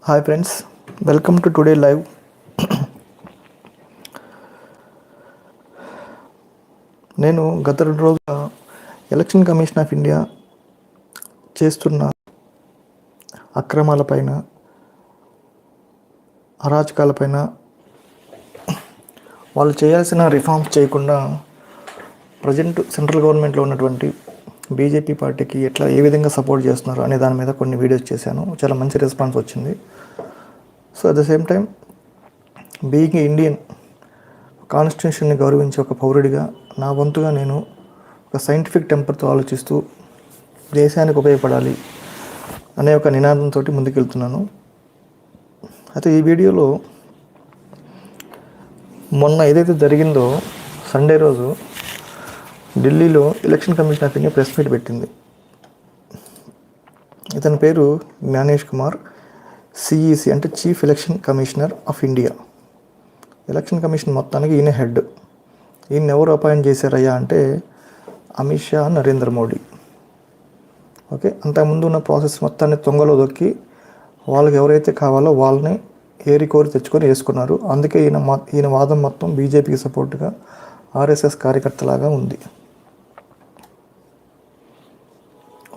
Hi friends, welcome to today live. నేను గత 2 రోజుల ఎలక్షన్ కమిషన్ ఆఫ్ ఇండియా చేస్తున్న అక్రమాలపైన, అరాచకాలపైన, వాళ్ళు చేయాల్సిన రిఫార్మ్స్ చేయకుండా ప్రజెంట్ సెంట్రల్ గవర్నమెంట్లో ఉన్నటువంటి బీజేపీ పార్టీకి ఏ విధంగా సపోర్ట్ చేస్తున్నారు అనే దాని మీద కొన్ని వీడియోస్ చేశాను. చాలా మంచి రెస్పాన్స్ వచ్చింది. So at the same time, being Indian, కాన్స్టిట్యూషన్ని గౌరవించే ఒక పౌరుడిగా నా వంతుగా నేను ఒక సైంటిఫిక్ టెంపర్తో ఆలోచిస్తూ దేశానికి ఉపయోగపడాలి అనే ఒక నినాదంతో ముందుకెళ్తున్నాను. అయితే ఈ వీడియోలో మొన్న ఏదైతే జరిగిందో, సండే రోజు ఢిల్లీలో election commission of India press meet పెట్టింది. ఇతని పేరు జ్ఞానేష్ కుమార్, సిఈసి అంటే chief election commissioner of India. Election commission మొత్తానికి ఈయన హెడ్. ఈయన ఎవరు అపాయింట్ చేశారయ్యా అంటే అమిత్ షా, నరేంద్ర మోడీ. ఓకే, అంతకుముందు ఉన్న ప్రాసెస్ మొత్తాన్ని తొంగలో దొక్కి వాళ్ళకి ఎవరైతే కావాలో వాళ్ళని ఏరి కోరి తెచ్చుకొని వేసుకున్నారు. అందుకే ఈయన వాదం మొత్తం బీజేపీకి సపోర్ట్గా ఆర్ఎస్ఎస్ కార్యకర్తలాగా ఉంది.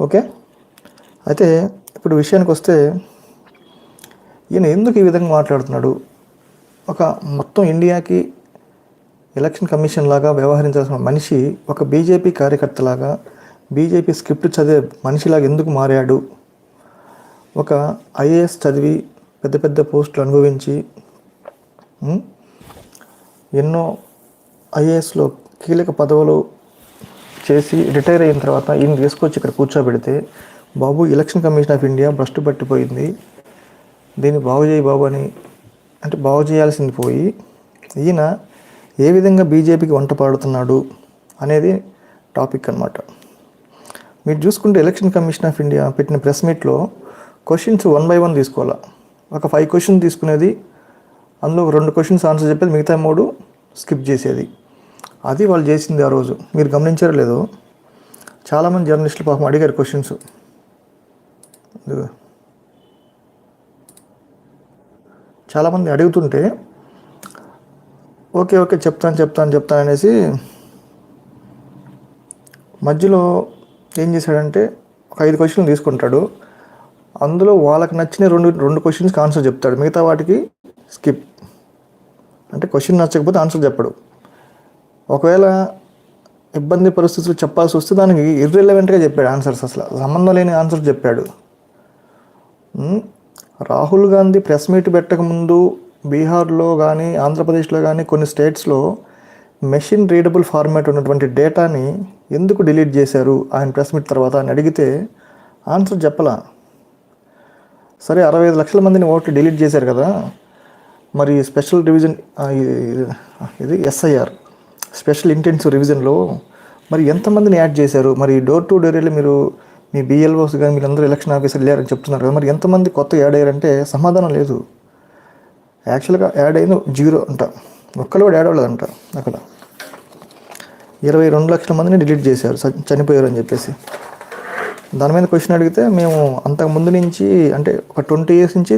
ఓకే, అయితే ఇప్పుడు విషయానికి వస్తే, ఈయన ఎందుకు ఈ విధంగా మాట్లాడుతున్నాడు? ఒక మొత్తం ఇండియాకి ఎలక్షన్ కమిషన్ లాగా వ్యవహరించాల్సిన మనిషి ఒక బీజేపీ కార్యకర్తలాగా, బీజేపీ స్క్రిప్ట్ చదివే మనిషిలాగా ఎందుకు మారాడు? ఒక ఐఏఎస్ చదివి పెద్ద పెద్ద పోస్టులు అనుభవించి ఎన్నో ఐఏఎస్లో కీలక పదవులు చేసి రిటైర్ అయిన తర్వాత ఈయన తీసుకొచ్చి ఇక్కడ కూర్చోబెడితే, బాబు ఎలక్షన్ కమిషన్ ఆఫ్ ఇండియా భ్రష్టు పట్టిపోయింది, దీన్ని బాగు చేయి బాబు అని అంటే బాగు చేయాల్సింది పోయి, ఈయన ఏ విధంగా బీజేపీకి వంట పాడుతున్నాడు అనేది టాపిక్ అన్నమాట. మీరు చూసుకుంటే ఎలక్షన్ కమిషన్ ఆఫ్ ఇండియా పెట్టిన ప్రెస్ మీట్లో క్వశ్చన్స్ 1 by 1 తీసుకోవాలా. ఒక 5 క్వశ్చన్ తీసుకునేది, అందులో 2 క్వశ్చన్స్ ఆన్సర్ చెప్పేది, మిగతా 3 స్కిప్ చేసేది. అది వాళ్ళు చేసింది ఆ రోజు. మీరు గమనించారో లేదో, చాలామంది జర్నలిస్టులు పాపం అడిగారు క్వశ్చన్స్. చాలామంది అడుగుతుంటే ఓకే చెప్తాను అనేసి మధ్యలో ఏం చేశాడంటే ఒక 5 క్వశ్చన్లు తీసుకుంటాడు. అందులో వాళ్ళకి నచ్చిన రెండు క్వశ్చన్స్కి ఆన్సర్ చెప్తాడు, మిగతా వాటికి స్కిప్. అంటే క్వశ్చన్ నచ్చకపోతే ఆన్సర్ చెప్పడు. ఒకవేళ ఇబ్బంది పరిస్థితులు చెప్పాల్సి వస్తే దానికి ఇర్రెలవెంట్గా చెప్పాడు ఆన్సర్స్, అసలు సంబంధం లేని ఆన్సర్స్ చెప్పాడు. రాహుల్ గాంధీ ప్రెస్ మీట్ పెట్టకముందు బీహార్లో కానీ ఆంధ్రప్రదేశ్లో కానీ కొన్ని స్టేట్స్లో మెషిన్ రీడబుల్ ఫార్మాట్ ఉన్నటువంటి డేటాని ఎందుకు డిలీట్ చేశారు ఆయన ప్రెస్ మీట్ తర్వాత అని అడిగితే ఆన్సర్ చెప్పలా. సరే, 65 లక్షల మందిని ఓట్లు డిలీట్ చేశారు కదా, మరి స్పెషల్ రివిజన్ ఇది ఎస్ఐఆర్ స్పెషల్ ఇంటెన్సివ్ రివిజన్లో మరి ఎంతమందిని యాడ్ చేశారు? మరి డోర్ టు డోర్ వెళ్ళి మీరు మీ బిఎల్ఓస్ కానీ మీరందరూ ఎలక్షన్ ఆఫీసర్ వెళ్ళారని చెప్తున్నారు కదా, మరి ఎంతమంది కొత్త యాడ్ అయ్యారంటే సమాధానం లేదు. యాక్చువల్గా యాడ్ అయింది 0 అంట, ఒక్కరు కూడా యాడ్ అవ్వలేదంట. అక్కడ 22 లక్షల మందిని డిలీట్ చేశారు, చనిపోయారు అని చెప్పేసి. దాని మీద క్వశ్చన్ అడిగితే, మేము అంతకు ముందు నుంచి అంటే ఒక 20 years నుంచి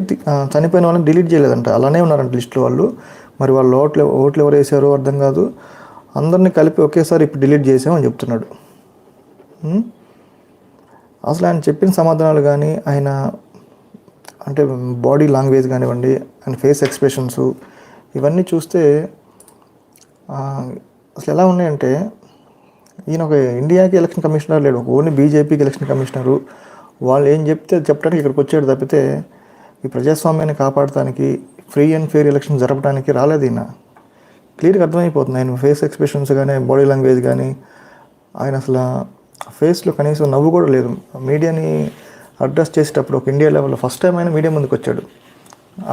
చనిపోయిన వాళ్ళని డిలీట్ చేయలేదంట, అలానే ఉన్నారంట లిస్టులో వాళ్ళు. మరి వాళ్ళు ఓట్లు ఎవరు వేసారో అర్థం కాదు, అందరినీ కలిపి ఒకేసారి ఇప్పుడు డిలీట్ చేసామని చెప్తున్నాడు. అసలు ఆయన చెప్పిన సమాధానాలు కానీ, ఆయన అంటే బాడీ లాంగ్వేజ్ కానివ్వండి, ఆయన ఫేస్ ఎక్స్ప్రెషన్స్, ఇవన్నీ చూస్తే అసలు ఎలా ఉన్నాయంటే, ఈయన ఒక ఇండియాకి ఎలక్షన్ కమిషనర్ లేడు, ఓన్లీ బీజేపీకి ఎలక్షన్ కమిషనరు. వాళ్ళు ఏం చెప్తే చెప్పడానికి ఇక్కడికి వచ్చాడు తప్పితే ఈ ప్రజాస్వామ్యాన్ని కాపాడటానికి, ఫ్రీ అండ్ ఫెయిర్ ఎలక్షన్ జరపడానికి రాలేదు. ఈయన క్లియర్గా అర్థమైపోతుంది. ఆయన ఫేస్ ఎక్స్ప్రెషన్స్ కానీ, బాడీ లాంగ్వేజ్ కానీ, ఆయన అసలు ఫేస్లో కనీసం నవ్వు కూడా లేదు. మీడియాని అడ్రస్ చేసేటప్పుడు ఒక ఇండియా లెవెల్లో ఫస్ట్ టైం ఆయన మీడియా ముందుకు వచ్చాడు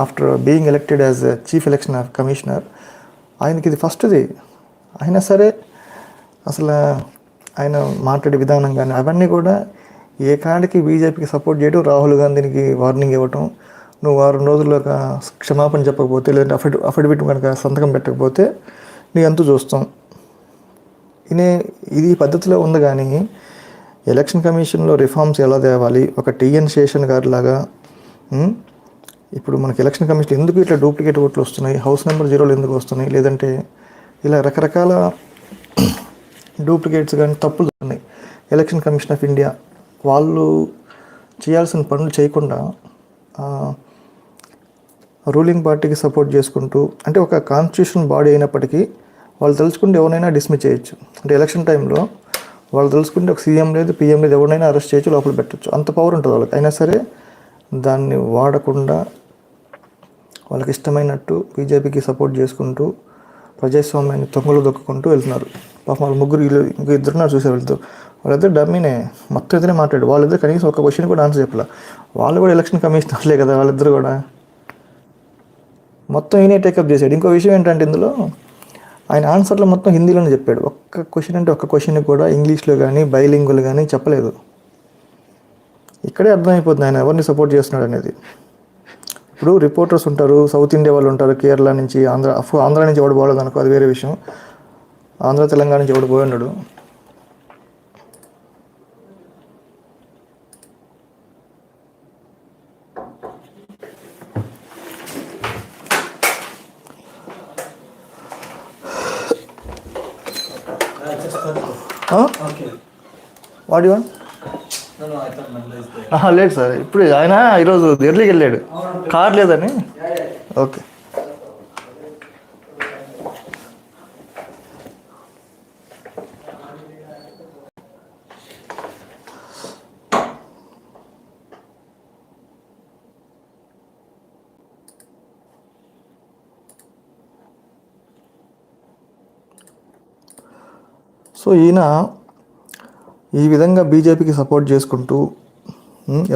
after being elected as chief election commissioner. ఆయనకి ఇది ఫస్ట్ది. అయినా సరే అసలు ఆయన మాట్లాడే విధానం కానీ అవన్నీ కూడా ఏ కాడికి బీజేపీకి సపోర్ట్ చేయడం, రాహుల్ గాంధీకి వార్నింగ్ ఇవ్వటం, నువ్వు 6 రోజుల్లో క్షమాపణ చెప్పకపోతే, లేదంటే అఫిడవిట్ కనుక సంతకం పెట్టకపోతే నీ అంతు చూస్తాం. ఇది పద్ధతిలో ఉంది. కానీ ఎలక్షన్ కమిషన్లో రిఫార్మ్స్ ఎలా తేవాలి, ఒక టీఎన్ శేషన్ గారి లాగా ఇప్పుడు మనకి ఎలక్షన్ కమిషన్ ఎందుకు ఇట్లా డూప్లికేట్ ఓట్లు వస్తున్నాయి, హౌస్ నెంబర్ 0 ఎందుకు వస్తున్నాయి, లేదంటే ఇలా రకరకాల డూప్లికేట్స్ కానీ తప్పులు ఉన్నాయి. ఎలక్షన్ కమిషన్ ఆఫ్ ఇండియా వాళ్ళు చేయాల్సిన పనులు చేయకుండా రూలింగ్ పార్టీకి సపోర్ట్ చేసుకుంటూ, అంటే ఒక కాన్స్టిట్యూషన్ బాడీ అయినప్పటికీ వాళ్ళు తెలుసుకుంటే ఎవరైనా డిస్మిస్ చేయొచ్చు. అంటే ఎలక్షన్ టైంలో వాళ్ళు తెలుసుకుంటే ఒక సీఎం లేదు, పీఎం లేదు, ఎవరినైనా అరెస్ట్ చేయొచ్చు, లోపల పెట్టచ్చు, అంత పవర్ ఉంటుంది వాళ్ళకి. అయినా సరే దాన్ని వాడకుండా వాళ్ళకి ఇష్టమైనట్టు బీజేపీకి సపోర్ట్ చేసుకుంటూ ప్రజాస్వామ్యాన్ని తొంగలు దొక్కుంటూ వెళ్తున్నారు. పాపం వాళ్ళు ముగ్గురు ఇద్దరున్నారు చూసారు. వాళ్ళిద్దరు డమ్మీనే, మొత్తం ఇద్దరే మాట్లాడు. వాళ్ళిద్దరు కనీసం ఒక క్వశ్చన్ కూడా ఆన్సర్ చెప్పలే. వాళ్ళు కూడా ఎలక్షన్ కమిషనర్లే కదా వాళ్ళిద్దరు కూడా. మొత్తం ఈయనే టేకప్ చేశాడు. ఇంకో విషయం ఏంటంటే ఇందులో ఆయన ఆన్సర్లో మొత్తం హిందీలోనే చెప్పాడు. ఒక్క క్వశ్చన్ అంటే ఒక్క క్వశ్చన్ కూడా ఇంగ్లీష్లో కానీ బైలింగులు కానీ చెప్పలేదు. ఇక్కడే అర్థమైపోతుంది ఆయన ఎవరిని సపోర్ట్ చేస్తున్నాడు అనేది. ఇప్పుడు రిపోర్టర్స్ ఉంటారు, సౌత్ ఇండియా వాళ్ళు ఉంటారు, కేరళ నుంచి, ఆంధ్ర నుంచి ఎవడు పోలేదు అనుకో, అది వేరే విషయం. ఆంధ్ర తెలంగాణ నుంచి ఎవడు పోయి ఉన్నాడు. What you want? లేదు సార్, ఇప్పుడు ఆయన ఈరోజు ఢిల్లీకి వెళ్ళాడు, కార్ లేదని. ఓకే. సో ఈయన ఈ విధంగా బీజేపీకి సపోర్ట్ చేసుకుంటూ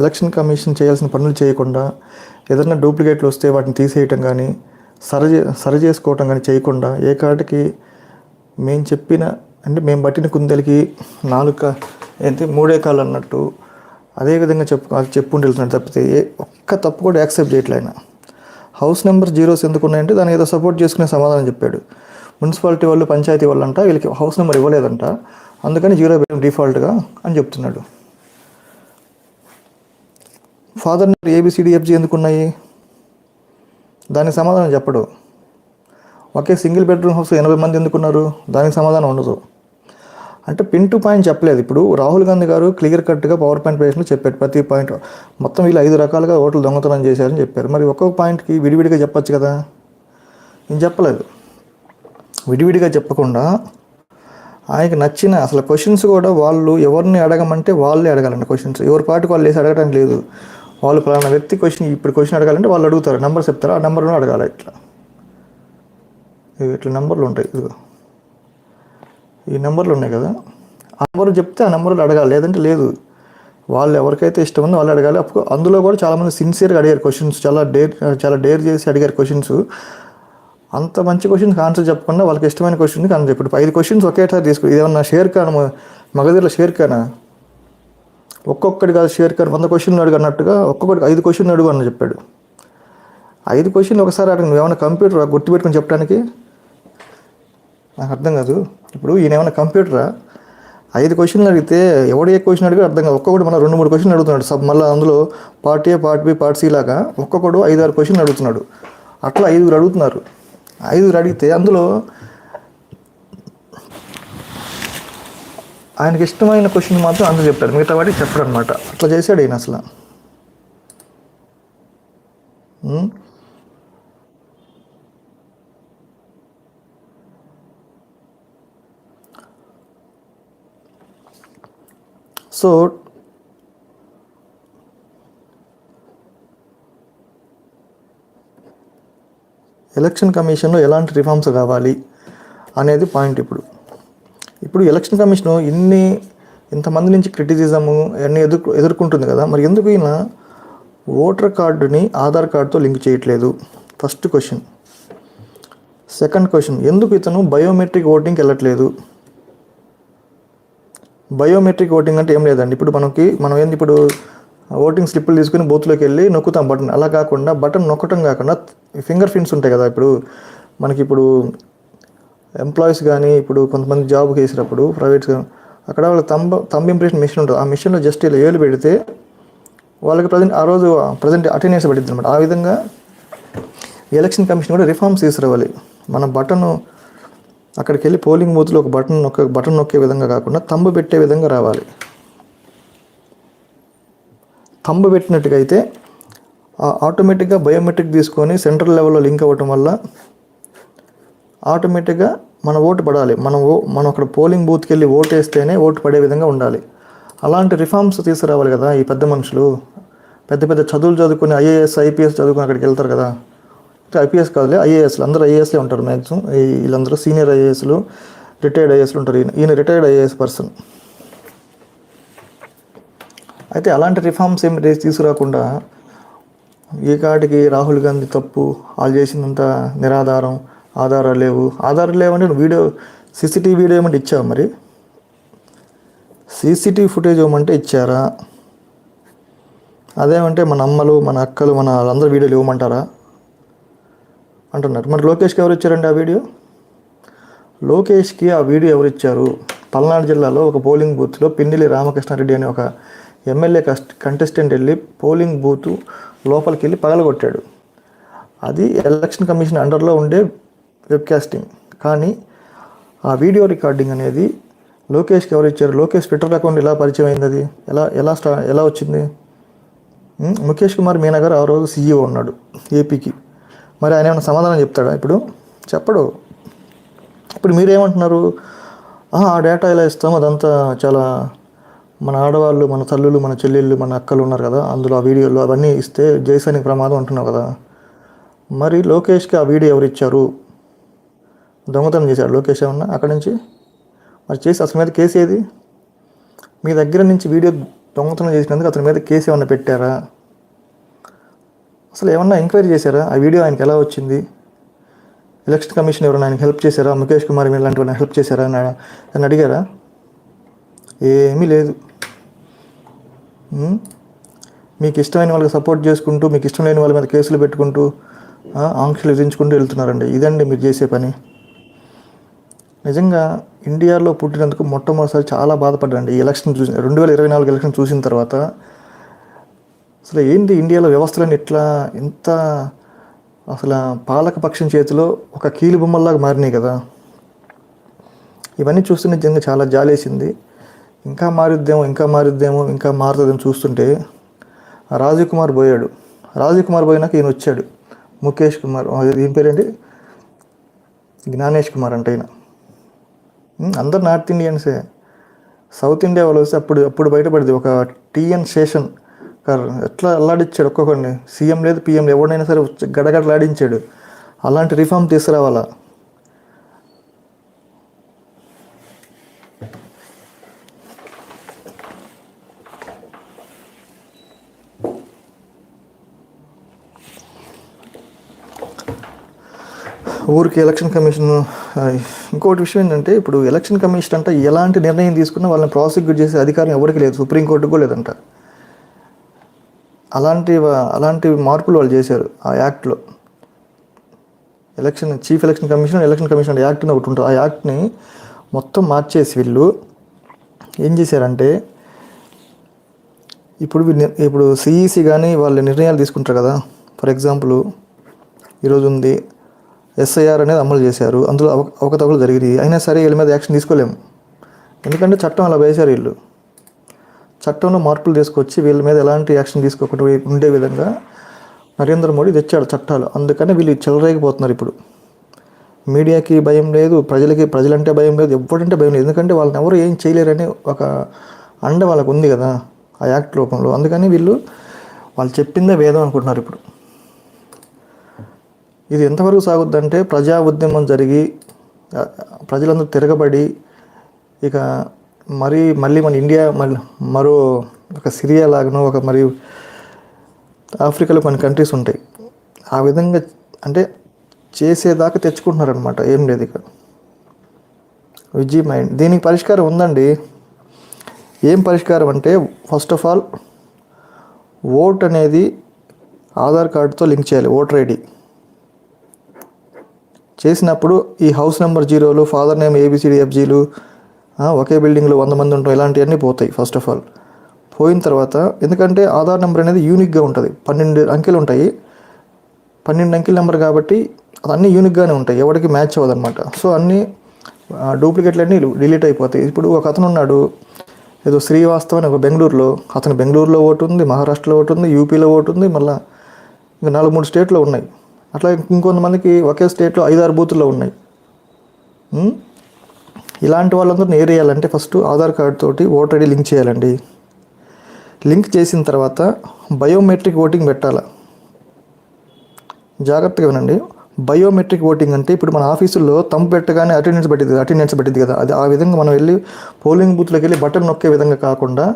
ఎలక్షన్ కమిషన్ చేయాల్సిన పనులు చేయకుండా, ఏదైనా డూప్లికేట్లు వస్తే వాటిని తీసేయటం కానీ సరి చేసుకోవటం కానీ చేయకుండా, ఏ కాటికి మేము చెప్పిన అంటే మేము పట్టిన కుందెలకి 3 కాళ్ళు అన్నట్టు అదేవిధంగా చెప్పుకుంటూ వెళ్తున్నాడు తప్పితే ఒక్క తప్పు కూడా యాక్సెప్ట్ చేయట్లే ఆయన. హౌస్ నెంబర్ 0 ఎందుకు ఉన్నాయంటే దానికి ఏదో సపోర్ట్ చేసుకునే సమాధానం చెప్పాడు. మున్సిపాలిటీ వాళ్ళు, పంచాయతీ వాళ్ళు అంట వీళ్ళకి హౌస్ నెంబర్ ఇవ్వలేదంట, అందుకని 0 పెట్టాం డిఫాల్ట్గా అని చెప్తున్నాడు. ఫాదర్ నెంబర్ ABCDFG ఎందుకున్నాయి, దానికి సమాధానం చెప్పడు. ఒకే సింగిల్ బెడ్రూమ్ హౌస్ 80 మంది ఎందుకున్నారు, దానికి సమాధానం ఉండదు. అంటే పిన్ టు పాయింట్ చెప్పలేదు. ఇప్పుడు రాహుల్ గాంధీ గారు క్లియర్ కట్గా పవర్ పాయింట్ ప్రెజెంట్లో చెప్పారు ప్రతి పాయింట్. మొత్తం వీళ్ళు 5 రకాలుగా ఓట్లు దొంగతనం చేశారని చెప్పారు. మరి ఒక్కొక్క పాయింట్కి విడివిడిగా చెప్పచ్చు కదా, నేను చెప్పలేదు. విడివిడిగా చెప్పకుండా ఆయనకి నచ్చిన అసలు క్వశ్చన్స్ కూడా వాళ్ళు ఎవరిని అడగమంటే వాళ్ళే అడగాలండి. క్వశ్చన్స్ ఎవరి పాటికి వాళ్ళు వేసి అడగడానికి లేదు. వాళ్ళు పలానా వ్యక్తి క్వశ్చన్ అడగాలంటే వాళ్ళు అడుగుతారు, నెంబర్ చెప్తారు, ఆ నెంబర్లో అడగాలి. ఇట్లా నెంబర్లు ఉంటాయి, ఇదిగో ఈ నెంబర్లు ఉన్నాయి కదా, ఆ నెంబర్ చెప్తే ఆ నెంబర్లు అడగాలి, లేదంటే లేదు. వాళ్ళు ఎవరికైతే ఇష్టం ఉందో వాళ్ళు అడగాలి. అందులో కూడా చాలామంది సిన్సియర్గా అడిగారు క్వశ్చన్స్, చాలా డేర్ చేసి అడిగారు క్వశ్చన్స్. అంత మంచి క్వశ్చన్కి ఆన్సర్ చెప్పకుండా వాళ్ళకి ఇష్టమైన క్వశ్చన్కి ఆన్సర్ చెప్పాడు. 5 క్వశ్చన్స్ ఒకేసారి తీసుకు, ఇదేమన్నా షేర్ ఖాన్ మగధీరలో షేర్ ఖానా, ఒక్కొక్కటి కాదు షేర్ ఖాన్ 100 క్వశ్చన్లు అడుగు అన్నట్టుగా ఒక్కొక్కటి 5 క్వశ్చన్లు అడుగు అని చెప్పాడు. 5 క్వశ్చన్లు ఒకసారి అడగ, నువ్వేమన్నా కంప్యూటర్ గుర్తుపెట్టుకుని చెప్పడానికి, నాకు అర్థం కాదు. ఇప్పుడు ఈయన ఏమన్నా కంప్యూటరా, 5 క్వశ్చన్లు అడిగితే ఎవడు ఏ క్వశ్చన్ అడిగి అర్థం కాదు. ఒక్కొక్కటి మళ్ళీ 2-3 క్వశ్చన్లు అడుగుతున్నాడు. మళ్ళీ అందులో part A, part B, part C లాగా ఒక్కొక్కడు 5-6 క్వశ్చన్లు అడుగుతున్నాడు. అట్లా 5 అడుగుతున్నారు. 5 అడిగితే అందులో ఆయనకి ఇష్టమైన క్వశ్చన్ మాత్రం ఆన్సర్ చెప్తాడు, మిగతా వాటికి చెప్పడు అనమాట. అట్లా చేశాడు ఈయన అసలు. సో ఎలక్షన్ కమిషన్లో ఎలాంటి రిఫార్మ్స్ కావాలి అనేది పాయింట్. ఇప్పుడు ఎలక్షన్ కమిషన్ ఇంతమంది నుంచి క్రిటిసిజము అన్నీ ఎదుర్కొంటుంది కదా, మరి ఎందుకు ఈయన ఓటర్ కార్డుని ఆధార్ కార్డుతో లింక్ చేయట్లేదు? First question. సెకండ్ క్వశ్చన్, ఎందుకు ఇతను బయోమెట్రిక్ ఓటింగ్కి వెళ్ళట్లేదు? బయోమెట్రిక్ ఓటింగ్ అంటే ఏం లేదండి, మనం ఏంది ఇప్పుడు ఓటింగ్ స్లిప్పులు తీసుకుని బూత్లోకి వెళ్ళి నొక్కుతాం బటన్, అలా కాకుండా బటన్ నొక్కటం కాకుండా ఫింగర్ ప్రింట్స్ ఉంటాయి కదా. ఇప్పుడు ఎంప్లాయీస్ కానీ ఇప్పుడు కొంతమంది జాబ్కి వేసినప్పుడు ప్రైవేట్స్ అక్కడ వాళ్ళ తంబ్ ఇంప్రెషన్ మిషన్ ఉంటుంది. ఆ మిషన్లో జస్ట్ ఇలా ఏలు పెడితే వాళ్ళకి ఆ రోజు ప్రజెంట్ అటెండెన్స్ పడుతుంది అనమాట. ఆ విధంగా ఎలక్షన్ కమిషన్ కూడా రిఫార్మ్స్ తీసుకురావాలి. మన బటన్ అక్కడికి వెళ్ళి పోలింగ్ బూత్లో ఒక బటన్ నొక్కే విధంగా కాకుండా తంబు పెట్టే విధంగా రావాలి. తంబు పెట్టినట్టుగా అయితే ఆటోమేటిక్గా బయోమెట్రిక్ తీసుకొని సెంట్రల్ లెవెల్లో లింక్ అవ్వటం వల్ల ఆటోమేటిక్గా మన ఓటు పడాలి. మనం అక్కడ పోలింగ్ బూత్కి వెళ్ళి ఓటు వేస్తేనే ఓటు పడే విధంగా ఉండాలి. అలాంటి రిఫార్మ్స్ తీసుకురావాలి కదా ఈ పెద్ద మనుషులు. పెద్ద పెద్ద చదువులు చదువుకుని ఐఏఎస్ ఐపీఎస్ చదువుకుని అక్కడికి వెళ్తారు కదా. ఐపీఎస్ కాదులే, ఐఏఎస్లు అందరూ ఐఏఎస్లే ఉంటారు మ్యాక్సిమం. వీళ్ళందరూ సీనియర్ ఐఏఎస్లు, రిటైర్డ్ ఐఏఎస్లు ఉంటారు. ఈయన రిటైర్డ్ ఐఏఎస్ పర్సన్. అయితే అలాంటి రిఫార్మ్స్ ఏమి తీసుకురాకుండా ఈ కాటికి రాహుల్ గాంధీ తప్పు, వాళ్ళు చేసినంత నిరాధారం, ఆధారాలు లేవంటే నువ్వు వీడియో సీసీటీవీ వీడియో ఏమంటే ఇచ్చావు? మరి సీసీటీవీ ఫుటేజ్ ఇవ్వమంటే ఇచ్చారా? అదేమంటే మన అమ్మలు, మన అక్కలు, మన వాళ్ళందరూ వీడియోలు ఇవ్వమంటారా అంటున్నారు. మరి లోకేష్కి ఎవరు ఇచ్చారండి ఆ వీడియో? లోకేష్కి ఆ వీడియో ఎవరు ఇచ్చారు? పల్నాడు జిల్లాలో ఒక పోలింగ్ బూత్లో పిన్నెల్లి రామకృష్ణారెడ్డి అనే ఒక ఎమ్మెల్యే కంటెస్టెంట్ వెళ్ళి పోలింగ్ బూత్ లోపలికి వెళ్ళి పగలగొట్టాడు. అది ఎలక్షన్ కమిషన్ అండర్లో ఉండే వెబ్కాస్టింగ్. కానీ ఆ వీడియో రికార్డింగ్ అనేది లోకేష్కి ఎవరు ఇచ్చారు? లోకేష్ ట్విట్టర్ అకౌంట్ ఎలా పరిచయం అయింది? అది ఎలా వచ్చింది? ముఖేష్ కుమార్ మీనా గారు ఆ రోజు సీఈఓ ఉన్నాడు ఏపీకి. మరి ఆయన ఏమైనా సమాధానం చెప్తాడా? ఇప్పుడు చెప్పడు. ఇప్పుడు మీరేమంటున్నారు? ఆ డేటా ఎలా ఇస్తాం, అదంతా చాలా మన ఆడవాళ్ళు, మన తల్లులు, మన చెల్లెళ్ళు, మన అక్కలు ఉన్నారు కదా, అందులో ఆ వీడియోలో అవన్నీ ఇస్తే జైసానికి ప్రమాదం అంటున్నావు కదా. మరి లోకేష్కి ఆ వీడియో ఎవరు ఇచ్చారు? దొంగతనం చేశాడు లోకేష్ ఏమన్నా అక్కడి నుంచి? మరి చేసి అసలు మీద కేసు ఏది? మీ దగ్గర నుంచి వీడియో దొంగతనం చేసినందుకు అతని మీద కేసు ఏమన్నా పెట్టారా? అసలు ఏమన్నా ఎంక్వైరీ చేశారా? ఆ వీడియో ఆయనకి ఎలా వచ్చింది? ఎలక్షన్ కమిషన్ ఎవరైనా ఆయనకి హెల్ప్ చేశారా? ముఖేష్ కుమార్ మీరు లాంటి వాళ్ళని హెల్ప్ చేశారా అని అడిగారా? ఏమీ లేదు. మీకు ఇష్టమైన వాళ్ళకి సపోర్ట్ చేసుకుంటూ, మీకు ఇష్టం లేని వాళ్ళ మీద కేసులు పెట్టుకుంటూ, ఆంక్షలు విధించుకుంటూ వెళ్తున్నారండి. ఇదండి మీరు చేసే పని. నిజంగా ఇండియాలో పుట్టినందుకు మొట్టమొదటిసారి చాలా బాధపడ్డాండి ఈ ఎలక్షన్ 2024 ఎలక్షన్ చూసిన తర్వాత. అసలు ఏంటి ఇండియాలో వ్యవస్థలన్నీ ఇట్లా ఎంత అసలు పాలకపక్షం చేతిలో ఒక కీలు బొమ్మల్లాగా మారినాయి కదా. ఇవన్నీ చూస్తుంటే నిజంగా చాలా జాలేసింది. ఇంకా మారుద్దేమో ఇంకా మారుతుందేమో చూస్తుంటే రాజీవ్ కుమార్ పోయాడు. రాజీవ్ కుమార్ పోయినాక ఈయన వచ్చాడు, ముఖేష్ కుమార్. ఏం పేరేంటి? జ్ఞానేష్ కుమార్ అంటే ఈయన. అందరు నార్త్ ఇండియన్సే. సౌత్ ఇండియా వాళ్ళు వస్తే అప్పుడు బయటపడింది ఒక టీఎన్ శేషన్ ఎట్లా అల్లాడిచ్చాడు ఒక్కొక్కడిని. సీఎం లేదు పిఎం ఎవడైనా సరే గడగడలాడించాడు. అలాంటి రిఫార్మ్ తీసుకురావాలా? ఊరికి ఎలక్షన్ కమిషన్. ఇంకోటి విషయం ఏంటంటే, ఇప్పుడు ఎలక్షన్ కమిషన్ అంటే ఎలాంటి నిర్ణయం తీసుకున్నా వాళ్ళని ప్రాసిక్యూట్ చేసే అధికారం ఎవరికి లేదు, సుప్రీంకోర్టుకు కూడా లేదంట. అలాంటి మార్పులు వాళ్ళు చేశారు ఆ యాక్ట్లో. చీఫ్ ఎలక్షన్ కమిషన్ యాక్ట్ అని ఒకటి ఉంటుంది. ఆ యాక్ట్ని మొత్తం మార్చేసి వీళ్ళు ఏం చేశారంటే, ఇప్పుడు సిఈసి కానీ వాళ్ళు నిర్ణయాలు తీసుకుంటారు కదా. ఫర్ ఎగ్జాంపుల్ ఈరోజు ఉంది ఎస్ఐఆర్ అనేది అమలు చేశారు, అందులో అవకతవకలు జరిగినాయి. అయినా సరే వీళ్ళ మీద యాక్షన్ తీసుకోలేము, ఎందుకంటే చట్టం అలా వేశారు. వీళ్ళు చట్టంలో మార్పులు తీసుకొచ్చి వీళ్ళ మీద ఎలాంటి యాక్షన్ తీసుకోకుండా ఉండే విధంగా నరేంద్ర మోడీ తెచ్చాడు చట్టాలు. అందుకని వీళ్ళు చెలరేగిపోతున్నారు. ఇప్పుడు మీడియాకి భయం లేదు, ప్రజలంటే భయం లేదు, ఎవరంటే భయం లేదు. ఎందుకంటే వాళ్ళని ఎవరు ఏం చేయలేరని ఒక అండ వాళ్ళకు ఉంది కదా ఆ యాక్ట్ రూపంలో. అందుకని వాళ్ళు చెప్పిందే వేదం అనుకుంటున్నారు. ఇప్పుడు ఇది ఎంతవరకు సాగుద్దంటే, ప్రజా ఉద్యమం జరిగి ప్రజలందరూ తిరగబడి ఇక మళ్ళీ మన ఇండియా మరో ఒక సిరియా లాగానో మరి ఆఫ్రికాలో కొన్ని కంట్రీస్ ఉంటాయి. ఆ విధంగా అంటే చేసేదాకా తెచ్చుకుంటున్నారనమాట. ఏం లేదు ఇక విజయ్ మైండ్. దీనికి పరిష్కారం ఉందండి. ఏం పరిష్కారం అంటే, ఫస్ట్ ఆఫ్ ఆల్ ఓట్ అనేది ఆధార్ కార్డుతో లింక్ చేయాలి. ఓటర్ ఐడి చేసినప్పుడు ఈ హౌస్ నెంబర్ 0లు, ఫాదర్ నేమ్ ABCDFGలు, ఒకే బిల్డింగ్లో 100 మంది ఉంటాం, ఇలాంటివన్నీ పోతాయి. ఫస్ట్ ఆఫ్ ఆల్ పోయిన తర్వాత, ఎందుకంటే ఆధార్ నెంబర్ అనేది యూనిక్గా ఉంటుంది, 12 అంకెలు ఉంటాయి. 12 అంకెల నెంబర్ కాబట్టి అది అన్నీ యూనిక్గానే ఉంటాయి, ఎవరికి మ్యాచ్ అవ్వదన్నమాట. సో అన్నీ డూప్లికేట్లు అన్నీ డిలీట్ అయిపోతాయి. ఇప్పుడు ఒక అతను ఉన్నాడు, ఏదో శ్రీవాస్తవ్ అని ఒక బెంగళూరులో, అతను బెంగళూరులో ఓటు ఉంది, మహారాష్ట్రలో ఓటు ఉంది, యూపీలో ఓటు ఉంది, మళ్ళీ ఇంకా 4-3 స్టేట్లో ఉన్నాయి. అట్లా ఇంకొంతమందికి ఒకే స్టేట్లో 5-6 బూతుల్లో ఉన్నాయి. ఇలాంటి వాళ్ళందరినీ ఏరేయాలంటే ఫస్ట్ ఆధార్ కార్డు తోటి ఓటర్ ఐడి లింక్ చేయాలండి. లింక్ చేసిన తర్వాత బయోమెట్రిక్ ఓటింగ్ పెట్టాలి. జాగ్రత్తగా వినండి. బయోమెట్రిక్ ఓటింగ్ అంటే ఇప్పుడు మన ఆఫీసుల్లో తంపు పెట్టగానే అటెండెన్స్ పట్టింది కదా, అది ఆ విధంగా మనం వెళ్ళి పోలింగ్ బూత్లోకి వెళ్ళి బటన్ నొక్కే విధంగా కాకుండా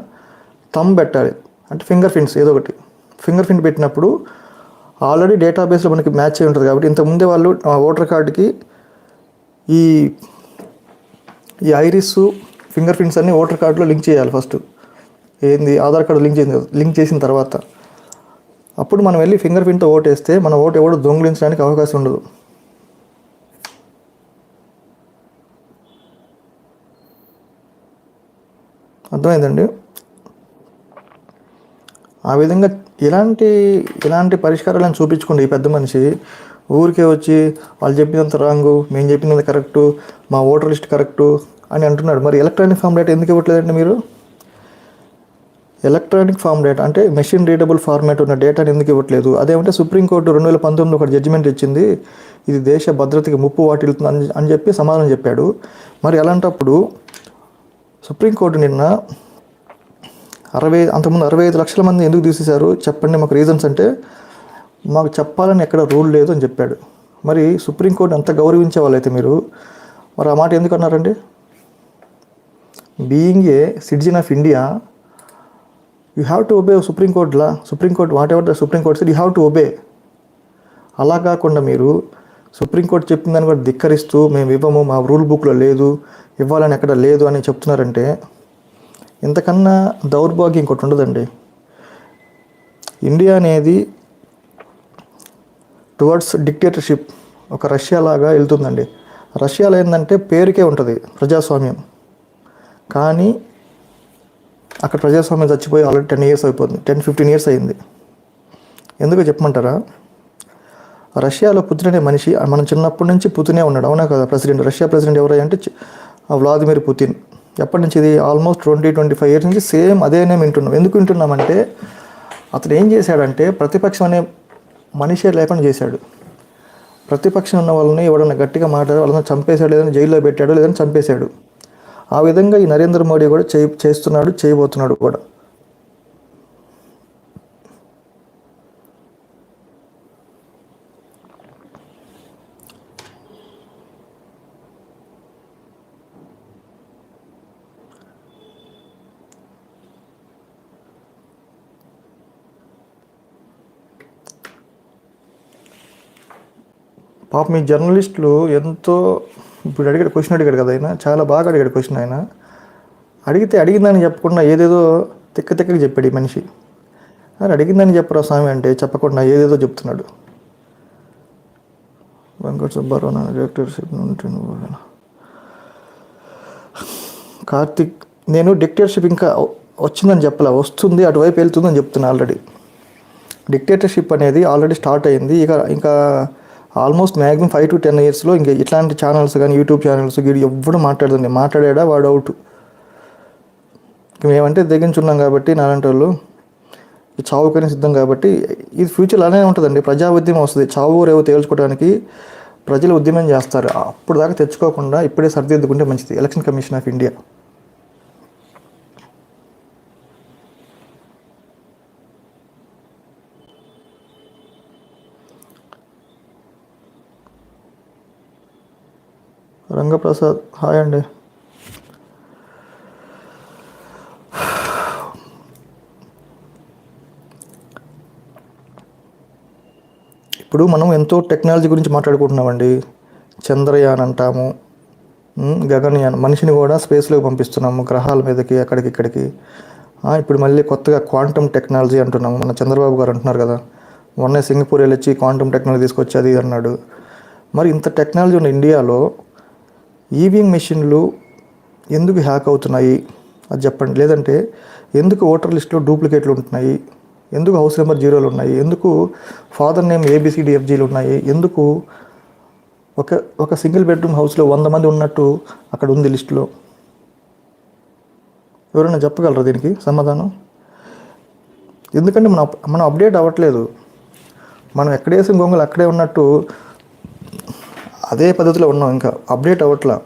తంబ్ పెట్టాలి. అంటే ఫింగర్ ప్రింట్స్ ఏదో ఒకటి ఫింగర్ ప్రింట్ పెట్టినప్పుడు ఆల్రెడీ డేటాబేస్లో మనకి మ్యాచ్ అయి ఉంటుంది కాబట్టి ఇంతకుముందే వాళ్ళు ఓటర్ కార్డుకి ఈ ఐరిస్ ఫింగర్ ప్రింట్స్ అన్నీ ఓటర్ కార్డులో లింక్ చేయాలి. ఫస్ట్ ఆధార్ కార్డు లింక్ చేసిన తర్వాత అప్పుడు మనం వెళ్ళి ఫింగర్ ప్రింట్తో ఓటు వేస్తే మన ఓటు ఎవడు దొంగిలించడానికి అవకాశం ఉండదు. అర్థమైందండి? ఆ విధంగా ఇలాంటి పరిష్కారాలను చూపించుకోండి. ఈ పెద్ద మనిషి ఊరికే వచ్చి వాళ్ళు చెప్పినంత రాంగు, మేము చెప్పినంత కరెక్టు, మా ఓటర్ లిస్ట్ కరెక్టు అని అంటున్నాడు. మరి ఎలక్ట్రానిక్ ఫామ్ డేటా ఎందుకు ఇవ్వట్లేదండి మీరు? ఎలక్ట్రానిక్ ఫామ్ డేటా అంటే మెషిన్ రీడబుల్ ఫార్మాట్ ఉన్న డేటాని ఎందుకు ఇవ్వట్లేదు? అదేమంటే సుప్రీంకోర్టు 2019 ఒక జడ్జిమెంట్ ఇచ్చింది, ఇది దేశ భద్రతకి ముప్పు వాటిల్లుతుంది అని చెప్పి సమాధానం చెప్పాడు. మరి అలాంటప్పుడు సుప్రీంకోర్టు నిన్న అంతకుముందు 65 లక్షల మంది ఎందుకు తీసేశారు చెప్పండి మాకు రీజన్స్ అంటే, మాకు చెప్పాలని ఎక్కడ రూల్ లేదు అని చెప్పాడు. మరి సుప్రీంకోర్టు అంత గౌరవించే వాళ్ళైతే మీరు మరి ఆ మాట ఎందుకు అన్నారండి? Being a citizen of India, you have to obey supreme court law. Supreme court what ever the supreme court said you have to obey. అలా కాకుండా మీరు సుప్రీంకోర్టు చెప్పిన దాన్ని కూడా ధిక్కరిస్తూ మేము ఇవ్వము, మా రూల్ బుక్లో లేదు, ఇవ్వాలని ఎక్కడ లేదు అని చెప్తున్నారంటే ఇంతకన్నా దౌర్భాగ్యం ఇంకోటి ఉండదండి. ఇండియా అనేది టువర్డ్స్ డిక్టేటర్షిప్ ఒక రష్యా లాగా వెళ్తుందండి. రష్యాలో ఏంటంటే పేరుకే ఉంటుంది ప్రజాస్వామ్యం, కానీ అక్కడ ప్రజాస్వామ్యం చచ్చిపోయి ఆల్రెడీ 10 years అయిపోతుంది, 10-15 years అయింది. ఎందుకో చెప్పమంటారా? రష్యాలో పుతిన్ అనే మనిషి మనం చిన్నప్పటి నుంచి పుతినే ఉన్నాడు, అవునా కదా? రష్యా ప్రెసిడెంట్ ఎవరై అంటే వ్లాదిమిర్ పుతిన్. ఎప్పటి నుంచి? ఇది ఆల్మోస్ట్ 20-25 years నుంచి సేమ్ అదే నేమ్ వింటున్నాం. ఎందుకు వింటున్నామంటే అతను ఏం చేశాడంటే ప్రతిపక్షం అనే మనిషే లేకుండా చేశాడు. ప్రతిపక్షం ఉన్న వాళ్ళని ఎవడన్నా గట్టిగా మాట్లాడారు, వాళ్ళని చంపేశాడు, లేదని జైల్లో పెట్టాడు, లేదని చంపేశాడు. ఆ విధంగా ఈ నరేంద్ర మోడీ కూడా చేస్తున్నాడు, చేయబోతున్నాడు కూడా. పాప మీ జర్నలిస్టులు ఎంతో ఇప్పుడు క్వశ్చన్ అడిగాడు కదా ఆయన, చాలా బాగా అడిగాడు క్వశ్చన్. ఆయన అడిగిందని చెప్పకుండా ఏదేదో తిక్కగా చెప్పాడు ఈ మనిషి. అని అడిగిందని చెప్పరా స్వామి అంటే చెప్పకుండా ఏదేదో చెప్తున్నాడు. వెంకట సుబ్బారావు డిక్టేటర్షిప్ కార్తిక్, నేను డిక్టేటర్షిప్ ఇంకా వచ్చిందని చెప్పలే, వస్తుంది, అటువైపు వెళ్తుందని చెప్తున్నా. ఆల్రెడీ డిక్టేటర్షిప్ అనేది ఆల్రెడీ స్టార్ట్ అయింది. ఇంకా ఆల్మోస్ట్ మ్యాక్సిమం 5-10 yearsలో ఇంకా ఇట్లాంటి ఛానల్స్ కానీ యూట్యూబ్ ఛానల్స్ వీడు ఎవ్వడు మాట్లాడాడా వాడు అవుట్. మేమంటే తెగించున్నాం కాబట్టి నాలాంటి వాళ్ళు చావుకని సిద్ధం కాబట్టి ఇది ఫ్యూచర్ అలానే ఉంటుందండి. ప్రజా ఉద్యమం వస్తుంది, చావు రేవు తేల్చుకోవడానికి ప్రజలు ఉద్యమం చేస్తారు. అప్పుడు దాకా తెచ్చుకోకుండా ఇప్పుడే సరిదిద్దుకుంటే మంచిది. Election commission of India Rangaprasad hi అండి. ఇప్పుడు మనం ఎంతో టెక్నాలజీ గురించి మాట్లాడుకుంటున్నామండి. చంద్రయాన్ అంటాము, గగనయాన్, మనిషిని కూడా స్పేస్లోకి పంపిస్తున్నాము, గ్రహాల మీదకి ఇక్కడికి. ఇప్పుడు మళ్ళీ కొత్తగా క్వాంటమ్ టెక్నాలజీ అంటున్నాము. మన చంద్రబాబు గారు అంటున్నారు కదా, మొన్నే సింగపూర్ వెళ్ళొచ్చి క్వాంటమ్ టెక్నాలజీ తీసుకొచ్చి అది అన్నాడు. మరి ఇంత టెక్నాలజీ ఉన్న ఇండియాలో ఈవీఎం మెషిన్లు ఎందుకు హ్యాక్ అవుతున్నాయి అది చెప్పండి. లేదంటే ఎందుకు ఓటర్ లిస్టులో డూప్లికేట్లు ఉంటున్నాయి, ఎందుకు హౌస్ నెంబర్ 0లు ఉన్నాయి, ఎందుకు ఫాదర్ నేమ్ ABCDFGలు ఉన్నాయి, ఎందుకు ఒక సింగిల్ బెడ్రూమ్ హౌస్లో 100 మంది ఉన్నట్టు అక్కడ ఉంది లిస్టులో? ఎవరైనా చెప్పగలరా దీనికి సమాధానం? ఎందుకంటే మనం అప్డేట్ అవ్వట్లేదు. మనం ఎక్కడేసిన గొంగలు అక్కడే ఉన్నట్టు అదే పద్ధతిలో ఉన్నాం, ఇంకా అప్డేట్ అవ్వట్లా.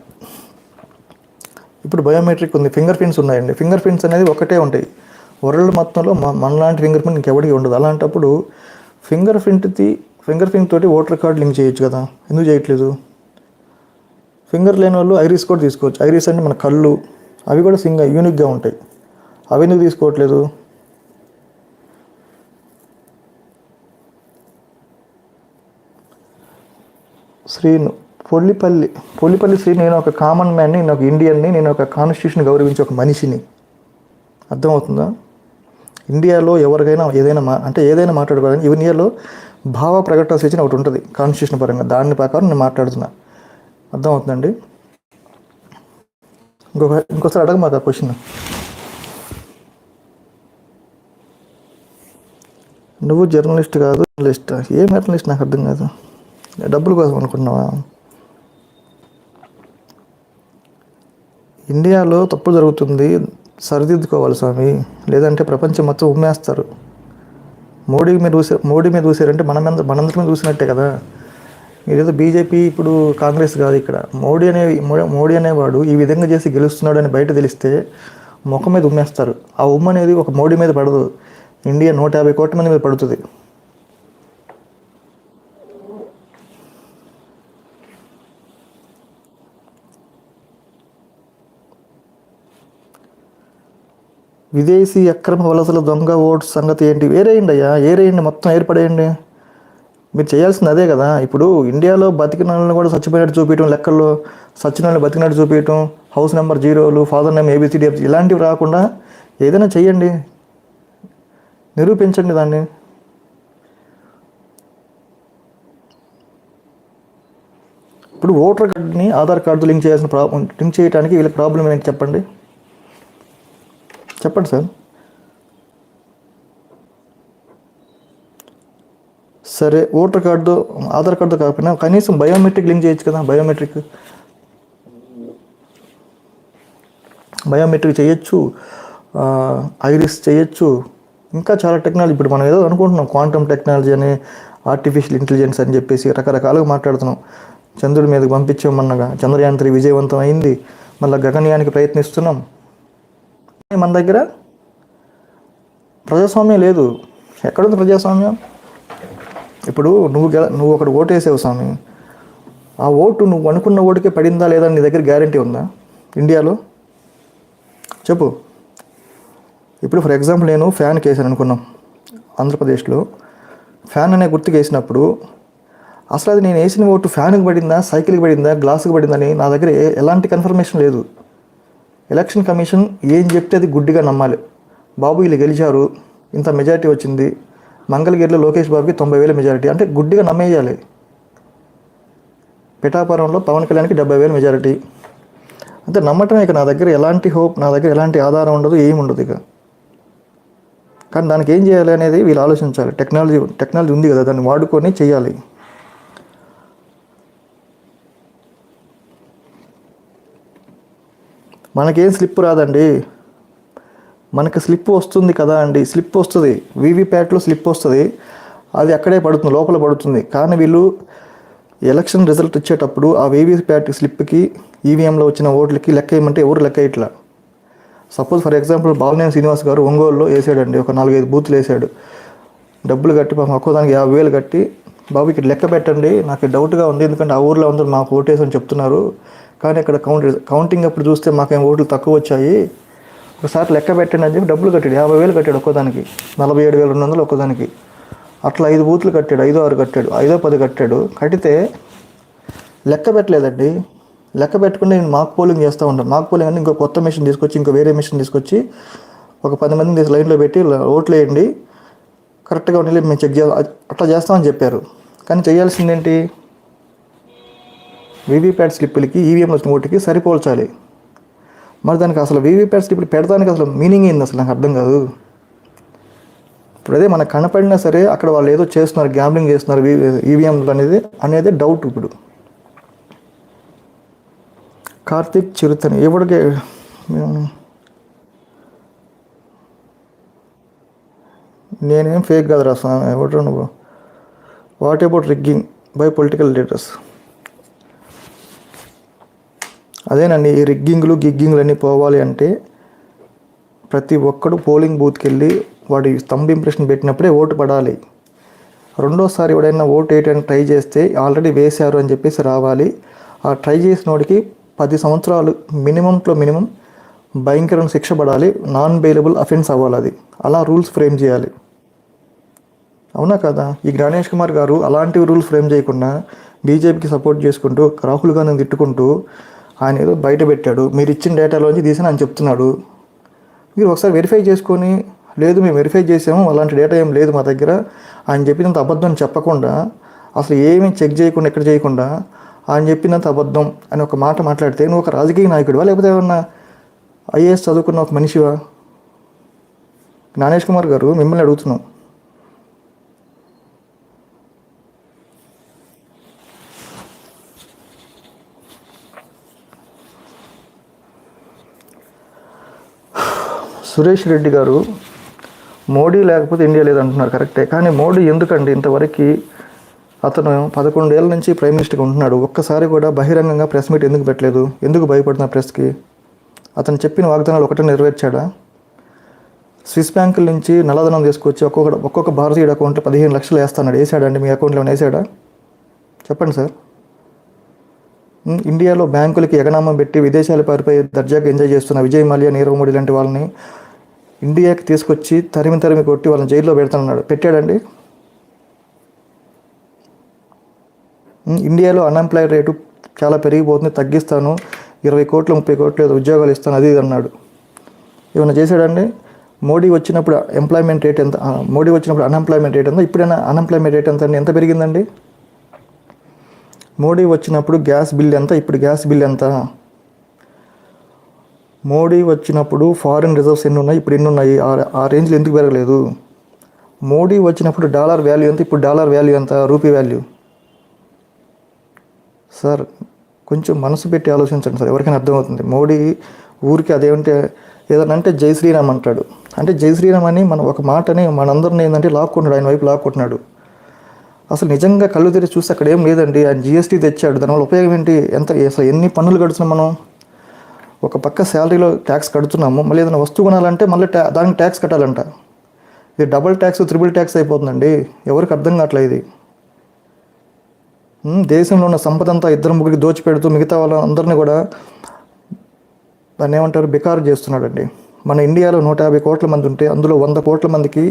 ఇప్పుడు బయోమెట్రిక్ ఉంది, ఫింగర్ ప్రింట్స్ ఉన్నాయండి. ఫింగర్ ప్రింట్స్ అనేది ఒకటే ఉంటాయి వరల్డ్ మొత్తంలో. మనలాంటి ఫింగర్ ప్రింట్ ఇంకెవరికి ఉండదు. అలాంటప్పుడు ఫింగర్ ప్రింట్ తోటి ఓటర్ కార్డు లింక్ చేయొచ్చు కదా, ఎందుకు చేయట్లేదు? ఫింగర్ లేని వాళ్ళు ఐరిస్ కూడా తీసుకోవచ్చు. ఐరిస్ అంటే మన కళ్ళు, అవి కూడా యూనిక్గా ఉంటాయి. అవి ఎందుకు తీసుకోవట్లేదు? శ్రీను పొల్లిపల్లి శ్రీ, నేను ఒక కామన్ మ్యాన్ని, నేను ఒక ఇండియన్ని, నేను ఒక కాన్స్టిట్యూషన్ గౌరవించే ఒక మనిషిని. అర్థమవుతుందా? ఇండియాలో ఎవరికైనా ఏదైనా మాట్లాడుకోవాలని ఇండియాలో భావ ప్రకటన స్వేచ్ఛ ఒకటి ఉంటుంది కాన్స్టిట్యూషన్ పరంగా. దాని ప్రకారం నేను మాట్లాడుతున్నా. అర్థమవుతుందండి? ఇంకోసారి అడగ మాకు ఆ క్వశ్చన్. నువ్వు జర్నలిస్ట్ కాదు, జర్నలిస్ట్ ఏం జర్నలిస్ట్ నాకు అర్థం కాదు. డబ్బుల కోసం అనుకున్నావా? ఇండియాలో తప్పు జరుగుతుంది, సరిదిద్దుకోవాలి స్వామి, లేదంటే ప్రపంచం మొత్తం ఉమ్మేస్తారు. మోడీ మీద చూసారంటే మనందరి మీద చూసినట్టే కదా. మీరేదో బీజేపీ ఇప్పుడు కాంగ్రెస్ కాదు ఇక్కడ. మోడీ అనేవాడు ఈ విధంగా చేసి గెలుస్తున్నాడు అని బయట తెలిస్తే ముఖం మీద ఉమ్మేస్తారు. ఆ ఉమ్మ అనేది ఒక మోడీ మీద పడదు, ఇండియా 150 కోట్ల మంది మీద పడుతుంది. విదేశీ అక్రమ వలసల దొంగ ఓట్స్ సంగతి ఏంటి? ఏరేయండి, మొత్తం ఏర్పడేయండి. మీరు చేయాల్సింది అదే కదా. ఇప్పుడు ఇండియాలో బతికిన వాళ్ళని కూడా చచ్చిపోయినట్టు చూపించడం, లెక్కల్లో సచిన వాళ్ళని బతికినట్టు చూపించడం, హౌస్ నెంబర్ 0లు, ఫాదర్ నేమ్ ABCDFG ఇలాంటివి రాకుండా ఏదైనా చెయ్యండి, నిరూపించండి దాన్ని. ఇప్పుడు ఓటర్ కార్డుని ఆధార్ కార్డు లింక్ చేయడానికి వీళ్ళకి ప్రాబ్లం ఏంటి చెప్పండి సార్. సరే, ఓటర్ కార్డు ఆధార్ కార్డు కాకపోయినా కనీసం బయోమెట్రిక్ లింక్ చేయొచ్చు కదా. బయోమెట్రిక్ చేయొచ్చు, ఐరిస్ చేయొచ్చు, ఇంకా చాలా టెక్నాలజీ. ఇప్పుడు మనం ఏదో అనుకుంటున్నాం క్వాంటమ్ టెక్నాలజీ అని, ఆర్టిఫిషియల్ ఇంటెలిజెన్స్ అని చెప్పేసి రకరకాలుగా మాట్లాడుతున్నాం. చంద్రుడి మీదకి పంపించామన్నగా చంద్రయాన్ 3 విజయవంతం అయింది. మళ్ళీ గగనయానికి ప్రయత్నిస్తున్నాం. మన దగ్గర ప్రజాస్వామ్యం లేదు. ఎక్కడుంది ప్రజాస్వామ్యం? ఇప్పుడు నువ్వు ఒకటి ఓటు వేసావు స్వామి, ఆ ఓటు నువ్వు అనుకున్న ఓటుకే పడిందా లేదా నీ దగ్గర గ్యారంటీ ఉందా ఇండియాలో? చెప్పు. ఇప్పుడు ఫర్ ఎగ్జాంపుల్ నేను ఫ్యాన్కి వేసాను అనుకున్నాం, ఆంధ్రప్రదేశ్లో ఫ్యాన్ అనే గుర్తుకు వేసినప్పుడు అసలు అది నేను వేసిన ఓటు ఫ్యాన్కి పడిందా, సైకిల్కి పడిందా, గ్లాసుకి పడిందని నా దగ్గర ఎలాంటి కన్ఫర్మేషన్ లేదు. ఎలక్షన్ కమిషన్ ఏం చెప్తే అది గుడ్డిగా నమ్మాలి. బాబు వీళ్ళు గెలిచారు, ఇంత మెజారిటీ వచ్చింది, మంగళగిరిలో లోకేష్ బాబుకి 90,000 మెజారిటీ అంటే గుడ్డిగా నమ్మేయాలి. పిఠాపురంలో పవన్ కళ్యాణ్కి 70,000 మెజారిటీ అంటే నమ్మటమే. ఇక నా దగ్గర ఎలాంటి హోప్, నా దగ్గర ఎలాంటి ఆధారం ఉండదు, ఏమి ఉండదు ఇక. కానీ దానికి ఏం చేయాలి అనేది వీళ్ళు ఆలోచించాలి. టెక్నాలజీ ఉంది కదా, దాన్ని వాడుకొని చేయాలి. మనకేం స్లిప్ రాదండి, మనకి స్లిప్ వస్తుంది కదా అండి. స్లిప్ వస్తుంది, వీవీప్యాట్లో స్లిప్ వస్తుంది, అది అక్కడే పడుతుంది, లోపల పడుతుంది. కానీ వీళ్ళు ఎలక్షన్ రిజల్ట్ ఇచ్చేటప్పుడు ఆ వీవీప్యాట్ స్లిప్కి ఈవీఎంలో వచ్చిన ఓట్లకి లెక్క వేయమంటే ఎవరు లెక్క ఇట్లా. Suppose for example Balineni Srinivas గారు ఒంగోలులో వేసాడండి, ఒక 4-5 బూత్లు వేసాడు, డబ్బులు కట్టి ఒక్కోదానికి 50,000 కట్టి, బాబు ఇక్కడ లెక్క పెట్టండి, నాకు డౌట్గా ఉంది, ఎందుకంటే ఆ ఊర్లో అందరూ మాకు ఓటేసని చెప్తున్నారు, కానీ ఇక్కడ కౌంటింగ్ అప్పుడు చూస్తే మాకేం ఓట్లు తక్కువ వచ్చాయి, ఒకసారి లెక్క పెట్టండి అని చెప్పి డబ్బులు కట్టాడు. 50,000 కట్టాడు ఒక్కోదానికి, 47,200 ఒక్కోదానికి. అట్లా 5 బూత్లు కట్టాడు, 5-6 కట్టాడు, 5-10 కట్టాడు. కట్టితే లెక్క పెట్టలేదండి. లెక్క పెట్టుకుంటే నేను మాక్ పోలింగ్ చేస్తూ ఉంటాను. మాక్ పోలింగ్ అంటే ఇంకో కొత్త మిషన్ తీసుకొచ్చి, ఇంకో వేరే మిషన్ తీసుకొచ్చి ఒక 10 మందిని తీసి లైన్లో పెట్టి ఓట్లు వేయండి, కరెక్ట్గా ఉండి మేము చెక్ అట్లా చేస్తామని చెప్పారు. కానీ చేయాల్సిందేంటి, వీవీప్యాట్ స్లిప్పులకి ఈవీఎంలో వచ్చిన ఓటుకి సరిపోల్చాలి. మరి దానికి అసలు వీవీప్యాట్ స్లిప్పులు పెడతానికి అసలు మీనింగ్ ఏంది అసలు నాకు అర్థం కాదు. ఇప్పుడు అదే మనకు కనపడినా సరే అక్కడ వాళ్ళు ఏదో చేస్తున్నారు, గ్యాంబ్లింగ్ చేస్తున్నారు ఈవీఎంలు అనేది డౌట్. ఇప్పుడు కార్తీక్ చిరుతని ఎవడికి నేనేం ఫేక్ కాదు రా స్వామి, ఎవడు నువ్వు? What about rigging by political leaders? అదేనండి, ఈ రిగ్గింగ్లు గిగ్గింగ్లు అన్నీ పోవాలి అంటే ప్రతి ఒక్కడు పోలింగ్ బూత్కి వెళ్ళి వాడి థంబ్ ఇంప్రెషన్ పెట్టినప్పుడే ఓటు పడాలి. రెండోసారి ఎవడైనా ఓటు వేయడానికి ట్రై చేస్తే ఆల్రెడీ వేశారు అని చెప్పేసి రావాలి. ఆ ట్రై చేసిన వాడికి 10 సంవత్సరాలు మినిమం భయంకరమైన శిక్ష పడాలి. నాన్ బెయిలబుల్ అఫెన్స్ అవ్వాలి. అది అలా రూల్స్ ఫ్రేమ్ చేయాలి. అవునా కదా? ఈ గణేష్ కుమార్ గారు అలాంటి రూల్స్ ఫ్రేమ్ చేయకుండా బీజేపీకి సపోర్ట్ చేసుకుంటూ రాహుల్ గాంధీని తిట్టుకుంటూ ఆయన ఏదో బయట పెట్టాడు, మీరు ఇచ్చిన డేటాలోంచి తీసి అని చెప్తున్నాడు. మీరు ఒకసారి వెరిఫై చేసుకొని, లేదు మేము వెరిఫై చేసాము, అలాంటి డేటా ఏం లేదు మా దగ్గర ఆయన చెప్పినంత అబద్ధం చెప్పకుండా, అసలు ఏమీ చెక్ చేయకుండా ఎక్కడ చేయకుండా ఆయన చెప్పినంత అబద్ధం అని ఒక మాట మాట్లాడితే నువ్వు ఒక రాజకీయ నాయకుడివా లేకపోతే ఏమన్నా ఐఏఎస్ చదువుకున్న ఒక మనిషివా? గణేష్ కుమార్ గారు, మిమ్మల్ని అడుగుతున్నాం. సురేష్ రెడ్డి గారు, మోడీ లేకపోతే ఇండియా లేదంటున్నారు, కరెక్టే. కానీ మోడీ ఎందుకండి ఇంతవరకు అతను 11 ఏళ్ళ నుంచి ప్రైమ్ మినిస్టర్గా ఉంటున్నాడు, ఒక్కసారి కూడా బహిరంగంగా ప్రెస్ మీట్ ఎందుకు పెట్టలేదు? ఎందుకు భయపడుతున్నా ప్రెస్కి? అతను చెప్పిన వాగ్దానాలు ఒకటే నెరవేర్చాడా? స్విస్ బ్యాంకుల నుంచి నల్లధనం తీసుకొచ్చి ఒక్కొక్క భారతీయుడు అకౌంట్లో 15 లక్షలు వేస్తాడు. వేసాడండి? మీ అకౌంట్లో వేసాడా? చెప్పండి సార్. ఇండియాలో బ్యాంకులకి ఎగనామం పెట్టి విదేశాల పారిపోయి దర్జాగా ఎంజాయ్ చేస్తున్న విజయ్ మాల్యా, నీరవ్ మోడీ లాంటి వాళ్ళని ఇండియాకి తీసుకొచ్చి తరిమి కొట్టి వాళ్ళని జైల్లో పెడతానన్నాడు. పెట్టాడండి? ఇండియాలో అన్ఎంప్లాయ్డ్ రేటు చాలా పెరిగిపోతుంది, తగ్గిస్తాను, 20 కోట్లు 30 కోట్లు ఏదో ఉద్యోగాలు ఇస్తాను, అది ఇది అన్నాడు. ఏమైనా చేశాడండి? మోడీ వచ్చినప్పుడు ఎంప్లాయ్మెంట్ రేట్ ఎంత, మోడీ వచ్చినప్పుడు అన్ఎంప్లాయ్మెంట్ రేట్ ఎంత, ఇప్పుడైనా అన్ఎంప్లాయ్మెంట్ రేట్ ఎంత పెరిగిందండి? మోడీ వచ్చినప్పుడు గ్యాస్ బిల్ ఎంత, ఇప్పుడు గ్యాస్ బిల్ ఎంత? మోడీ వచ్చినప్పుడు ఫారిన్ రిజర్వ్స్ ఎన్ని ఉన్నాయి, ఇప్పుడు ఎన్ని ఉన్నాయి? ఆ రేంజ్లో ఎందుకు పెరగలేదు? మోడీ వచ్చినప్పుడు డాలర్ వాల్యూ ఎంత, ఇప్పుడు డాలర్ వాల్యూ ఎంత, రూపీ వాల్యూ? సార్ కొంచెం మనసు పెట్టి ఆలోచించండి సార్, ఎవరికైనా అర్థమవుతుంది. మోడీ ఊరికి అదేమంటే ఏదన్నా అంటే జై శ్రీరామ్ అంటాడు. అంటే జై శ్రీరామ్ అని మనం ఒక మాటని మనందరిని ఏంటంటే లాక్కుంటున్నాడు, ఆయన వైపు లాక్కుంటున్నాడు. అసలు నిజంగా కళ్ళు తెరిచి చూస్తే అక్కడ ఏం లేదండి. ఆయన జిఎస్టీ తెచ్చాడు, దానివల్ల ఉపయోగం ఏంటి? అసలు ఎన్ని పన్నులు కడుతున్నాం మనం? ఒక పక్క శాలరీలో ట్యాక్స్ కడుతున్నాము, మళ్ళీ ఏదైనా వస్తువు కొనాలంటే మళ్ళీ దానికి ట్యాక్స్ కట్టాలంట. ఇది డబుల్ ట్యాక్స్, త్రిబుల్ ట్యాక్స్ అయిపోతుందండి. ఎవరికి అర్థం కావట్లేదు ఇది. దేశంలో ఉన్న సంపద అంతా 2-3 దోచిపెడుతూ మిగతా వాళ్ళందరినీ కూడా దాన్ని ఏమంటారు, బెకారు చేస్తున్నాడండి. మన ఇండియాలో 150 కోట్ల మంది ఉంటే అందులో 100 కోట్ల మందికి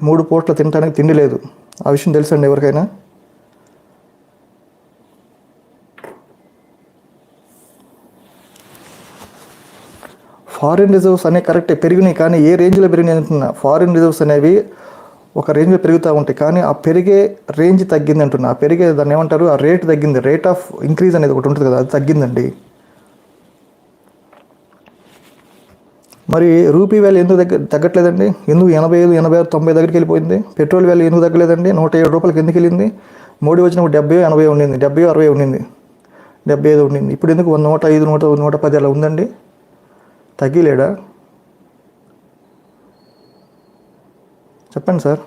3 పూట్ల తినడానికి తిండి లేదు. ఆ విషయం తెలుసండి ఎవరికైనా? ఫారిన్ రిజర్వ్స్ అనేవి కరెక్టే పెరిగినాయి, కానీ ఏ రేంజ్లో పెరిగినాయి అంటున్నా? ఫారిన్ రిజర్వ్స్ అనేవి ఒక రేంజ్లో పెరుగుతూ ఉంటాయి, కానీ ఆ పెరిగే రేంజ్ తగ్గింది అంటున్నా. ఆ పెరిగే దాన్ని ఏమంటారు, ఆ రేట్ తగ్గింది. రేట్ ఆఫ్ ఇంక్రీజ్ అనేది ఒకటి ఉంటుంది కదా, అది తగ్గిందండి. మరి రూపీ వాల్యూ ఎందుకు తగ్గట్లేదండి? ఎందుకు 85, 86, 90 దగ్గరికి వెళ్ళిపోయింది? పెట్రోల్ వాల్యూ ఎందుకు తగ్గలేదండి? 107 రూపాయలకి ఎందుకు వెళ్ళింది? మోడీ వచ్చినప్పుడు 70, 80 ఉండింది, 70, 60 ఉండింది, 75 ఉండింది. ఇప్పుడు ఎందుకు 105, 110 అలా ఉందండి? తగ్గిలేడా? చెప్పండి సార్.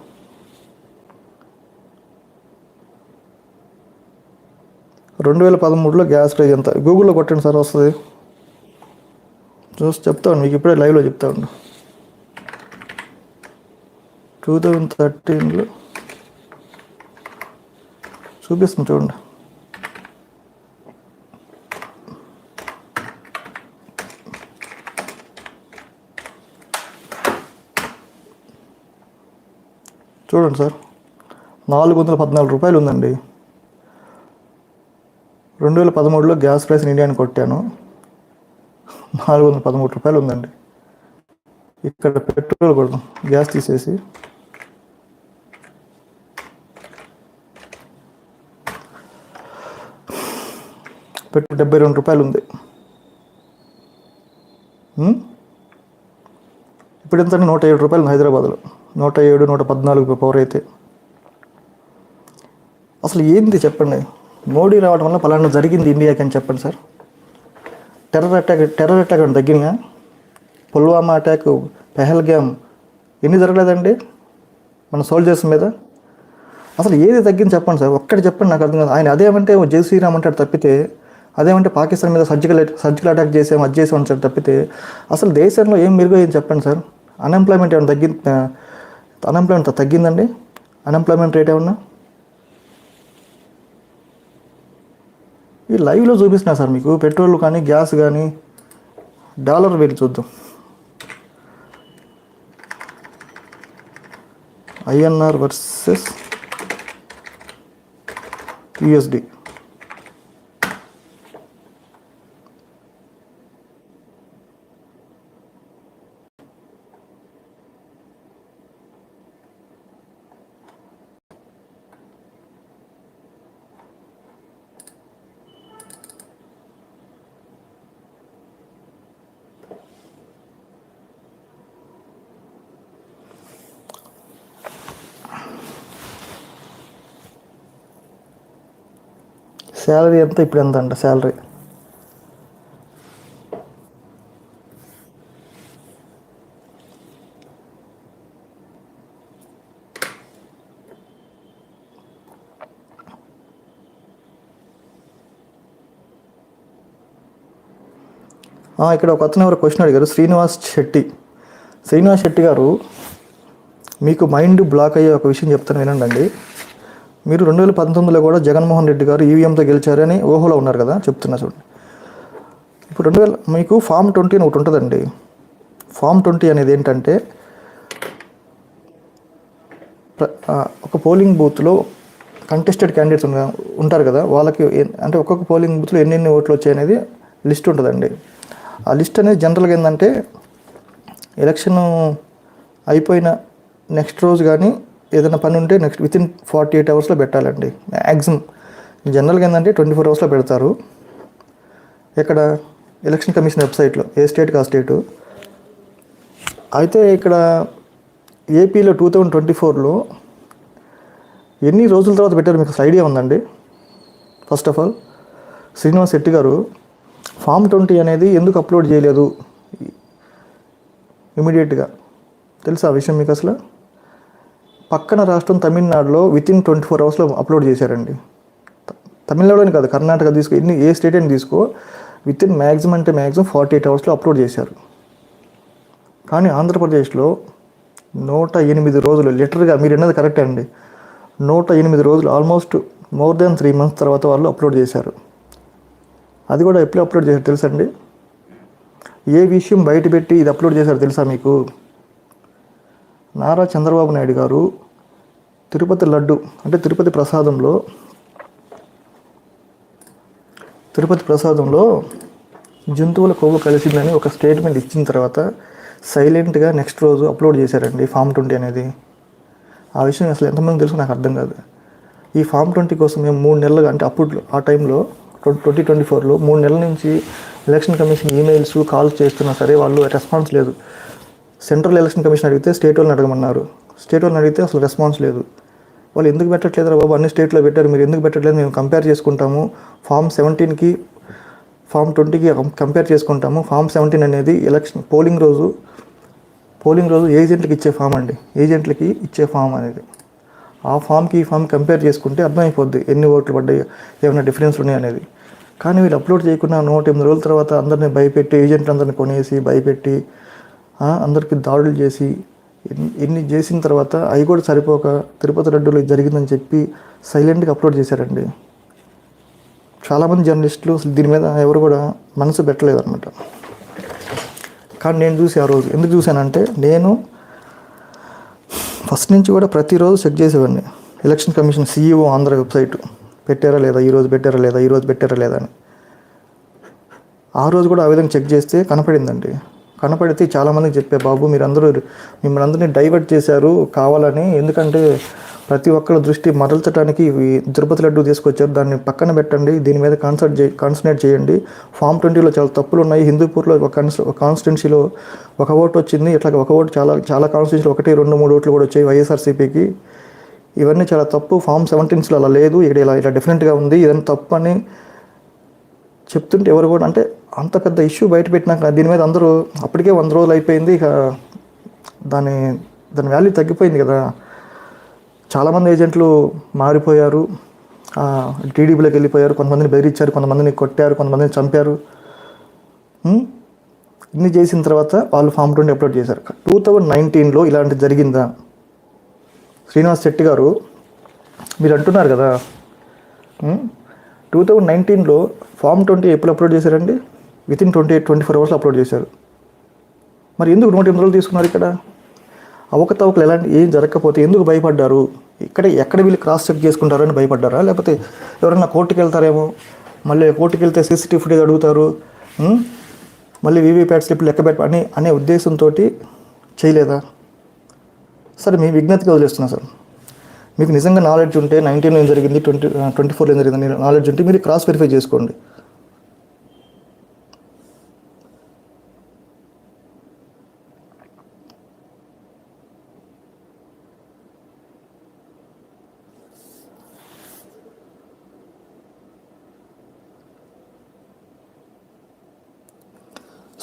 రెండు 2013లో గ్యాస్ ప్రైస్ ఎంత? గూగుల్లో కొట్టండి సార్, వస్తుంది. చూసి చెప్తాను మీకు, ఇప్పుడే లైవ్లో చెప్తా ఉండు. 2013లో చూపిస్తుంది చూడండి. చూడండి సార్, 414 రూపాయలు ఉందండి. 2013లో గ్యాస్ ప్రైస్ ఇండియాని కొట్టాను, 413 రూపాయలు ఉందండి. ఇక్కడ పెట్రోల్ కొడదాం, గ్యాస్ తీసేసి. పెట్రోల్ 72 రూపాయలు ఉంది. ఇప్పుడు ఎంత? 107 రూపాయలు హైదరాబాద్లో. 107, 114 పవర్ అయితే. అసలు ఏంది చెప్పండి? మోడీ రావడం వల్ల పలానా జరిగింది ఇండియాకి అని చెప్పండి సార్. టెర్రర్ అటాక్ అని తగ్గినా, పుల్వామా అటాక్, పెహల్గామ్ ఎన్ని జరగలేదండి మన సోల్జర్స్ మీద? అసలు ఏది తగ్గింది చెప్పండి సార్, ఒక్కటి చెప్పండి, నాకు అర్థం కాదు. ఆయన అదేమంటే జై శ్రీరామ్ అంటాడు తప్పితే, అదేమంటే పాకిస్తాన్ మీద సర్జికల్ అటాక్ చేసాం, అది చేసాం అంటాడు తప్పితే, అసలు దేశంలో ఏం మెరుగైంది చెప్పండి సార్? అన్ఎంప్లాయ్మెంట్ ఏమైనా అన్ఎంప్లాయ్మెంట్ తగ్గిందండి? అన్ఎంప్లాయ్మెంట్ రేట్ ఏమన్నా? ఈ లైవ్లో చూపిస్తున్నా సార్ మీకు, పెట్రోల్ కానీ గ్యాస్ కానీ. డాలర్ వెళ్ళి చూద్దాం. INR versus USD. శాలరీ ఎంత, ఇప్పుడు ఎంత అంట శాలరీ? ఇక్కడ ఒక అతను ఎవరు క్వశ్చన్ అడిగారు, శ్రీనివాస్ శెట్టి గారు, మీకు మైండ్ బ్లాక్ అయ్యే ఒక విషయం చెప్తాను వినండి. మీరు 2019లో కూడా జగన్మోహన్ రెడ్డి గారు ఈవీఎంతో గెలిచారని ఊహలో ఉన్నారు కదా, చెప్తున్నా చూడండి. ఇప్పుడు మీకు ఫామ్ 20 అని ఒకటి ఉంటుందండి. ఫామ్ 20 అనేది ఏంటంటే, ఒక పోలింగ్ బూత్లో కంటెస్టెడ్ క్యాండిడేట్స్ ఉంటారు కదా, వాళ్ళకి అంటే ఒక్కొక్క పోలింగ్ బూత్లో ఎన్ని ఓట్లు వచ్చాయి అనేది లిస్ట్ ఉంటుందండి. ఆ లిస్ట్ అనేది జనరల్గా ఏంటంటే, ఎలక్షన్ అయిపోయిన నెక్స్ట్ రోజు కానీ ఏదైనా పని ఉంటే వితిన్ 48 అవర్స్లో పెట్టాలండి మ్యాక్సిమం. జనరల్గా ఏంటంటే 24 అవర్స్లో పెడతారు. ఇక్కడ ఎలక్షన్ కమిషన్ వెబ్సైట్లో, ఏ స్టేట్కి ఆ స్టేటు. అయితే ఇక్కడ ఏపీలో 2024లో ఎన్ని రోజుల తర్వాత పెట్టారు మీకు ఐడియా ఉందండి? First of all, Srinivas Shetty గారు ఫామ్ 20 అనేది ఎందుకు అప్లోడ్ చేయలేదు ఇమీడియట్గా? తెలుసా ఆ విషయం మీకు? అసలు పక్కన రాష్ట్రం తమిళనాడులో వితిన్ 24 అవర్స్లో అప్లోడ్ చేశారండి. తమిళనాడుని కాదు, కర్ణాటక తీసుకో, ఏ స్టేట్ అని తీసుకో, వితిన్ మ్యాక్సిమం 48 అవర్స్లో అప్లోడ్ చేశారు. కానీ ఆంధ్రప్రదేశ్లో 108 రోజులు, లిటరల్గా మీరు అన్నది కరెక్టే అండి, 108 రోజులు, ఆల్మోస్ట్ మోర్ దాన్ 3 months తర్వాత వాళ్ళు అప్లోడ్ చేశారు. అది కూడా ఎప్పుడు అప్లోడ్ చేశారు తెలుసండి? ఏ విషయం బయట పెట్టి ఇది అప్లోడ్ చేశారు తెలుసా మీకు? నారా చంద్రబాబు నాయుడు గారు తిరుపతి లడ్డు అంటే తిరుపతి ప్రసాదంలో జంతువుల కొవ్వు కలిసిందని ఒక స్టేట్మెంట్ ఇచ్చిన తర్వాత సైలెంట్గా నెక్స్ట్ రోజు అప్లోడ్ చేశారండి ఫామ్ 20 అనేది. ఆ విషయం అసలు ఎంతమంది తెలుసు నాకు అర్థం కాదు. ఈ ఫామ్ 20 కోసం మేము 3 నెలలుగా, అంటే అప్పుడు ఆ టైంలో 2024లో 3 నెలల నుంచి ఎలక్షన్ కమిషన్ ఈమెయిల్స్, కాల్స్ చేస్తున్నా సరే వాళ్ళు రెస్పాన్స్ లేదు. సెంట్రల్ ఎలక్షన్ కమిషన్ అడిగితే స్టేట్ వాళ్ళని అడగమన్నారు. స్టేట్ వాళ్ళని అడిగితే అసలు రెస్పాన్స్ లేదు. వాళ్ళు ఎందుకు పెట్టట్లేదురా బాబు, అన్ని స్టేట్లో పెట్టారు, మీరు ఎందుకు పెట్టట్లేదు? మేము కంపేర్ చేసుకుంటాము, ఫామ్ 17కి ఫామ్ 20కి కంపేర్ చేసుకుంటాము. ఫామ్ 17 అనేది ఎలక్షన్ పోలింగ్ రోజు ఏజెంట్లకి ఇచ్చే ఫామ్ అండి, ఏజెంట్లకి ఇచ్చే ఫామ్ అనేది. ఆ ఫామ్కి ఈ ఫామ్ కంపేర్ చేసుకుంటే అర్థమైపోద్ది ఎన్ని ఓట్లు పడ్డాయి, ఏమైనా డిఫరెన్స్ ఉన్నాయి అనేది. కానీ వీళ్ళు అప్లోడ్ చేయకుండా 108 రోజుల తర్వాత అందరినీ భయపెట్టి, ఏజెంట్లు అందరినీ కొనేసి భయపెట్టి, అందరికీ దాడులు చేసి, ఎన్ని చేసిన తర్వాత అవి కూడా సరిపోక తిరుపతి లడ్డూలో జరిగిందని చెప్పి సైలెంట్గా అప్లోడ్ చేశారండి. చాలామంది జర్నలిస్టులు అసలు దీని మీద ఎవరు కూడా మనసు పెట్టలేదు అనమాట. కానీ నేను చూసి ఆ రోజు ఎందుకు చూశానంటే, నేను ఫస్ట్ నుంచి కూడా ప్రతిరోజు చెక్ చేసేవాడిని election commission CEO Andhra website పెట్టారా లేదా, ఈరోజు పెట్టారా లేదా అని. ఆ రోజు కూడా ఆ విధంగా చెక్ చేస్తే కనపడితే చాలామందికి చెప్పే, బాబు మీరందరూ మిమ్మల్ని అందరినీ డైవర్ట్ చేశారు కావాలని, ఎందుకంటే ప్రతి ఒక్కరి దృష్టి మరల్చడానికి తిరుపతి లడ్డు తీసుకొచ్చారు, దాన్ని పక్కన పెట్టండి, దీని మీద కాన్సన్ట్రేట్ చేయండి. ఫామ్ 20లో చాలా తప్పులు ఉన్నాయి. హిందూపూర్లో ఒక కాన్స్టిట్యున్సీలో ఒక ఓటు వచ్చింది, ఇట్లా ఒక ఓటు చాలా కాన్స్టిట్యున్సీలో 1, 2, 3 ఓట్లు కూడా వచ్చాయి వైఎస్ఆర్సీపీకి. ఇవన్నీ చాలా తప్పు, ఫామ్ 17లో అలా లేదు, ఇక్కడ ఇలా డిఫరెంట్గా ఉంది, ఇదంతా తప్పు అని చెప్తుంటే ఎవరు కూడా, అంటే అంత పెద్ద ఇష్యూ బయట పెట్టినాక దీని మీద అందరూ అప్పటికే 100 రోజులు అయిపోయింది, ఇక దాని వాల్యూ తగ్గిపోయింది కదా. చాలామంది ఏజెంట్లు మారిపోయారు, టీడీపీలోకి వెళ్ళిపోయారు, కొంతమందిని బెదిరించారు, కొంతమందిని కొట్టారు, కొంతమందిని చంపారు. ఇన్ని చేసిన తర్వాత వాళ్ళు ఫామ్ 20 అప్లోడ్ చేశారు. 2019లో ఇలాంటి జరిగిందా? శ్రీనివాస్ శెట్టి గారు మీరు అంటున్నారు కదా, 2019లో ఫామ్ 20 ఎప్పుడు అప్లోడ్ చేశారండి? వితిన్ 24 అవర్స్లో అప్లోడ్ చేశారు. మరి ఎందుకు 108 రోజులు తీసుకున్నారు? ఇక్కడ అవకతవకలు ఎలాంటి ఏం జరగకపోతే ఎందుకు భయపడ్డారు? ఎక్కడ వీళ్ళు క్రాస్ చెక్ చేసుకుంటారో అని భయపడ్డారా? లేకపోతే ఎవరైనా కోర్టుకి వెళ్తారేమో, మళ్ళీ కోర్టుకి వెళ్తే సీసీటీవీ ఫుటేజ్ అడుగుతారు, మళ్ళీ వీవీప్యాట్ స్లిప్లు లెక్క అనే ఉద్దేశంతో చేయలేదా? సరే మీ విజ్ఞతగా వదిలేస్తున్నా సార్. మీకు నిజంగా నాలెడ్జ్ ఉంటే 19లో ఏం జరిగింది, 24లో ఏం జరిగింది నాలెడ్జ్ ఉంటే మీరు క్రాస్ వెరిఫై చేసుకోండి.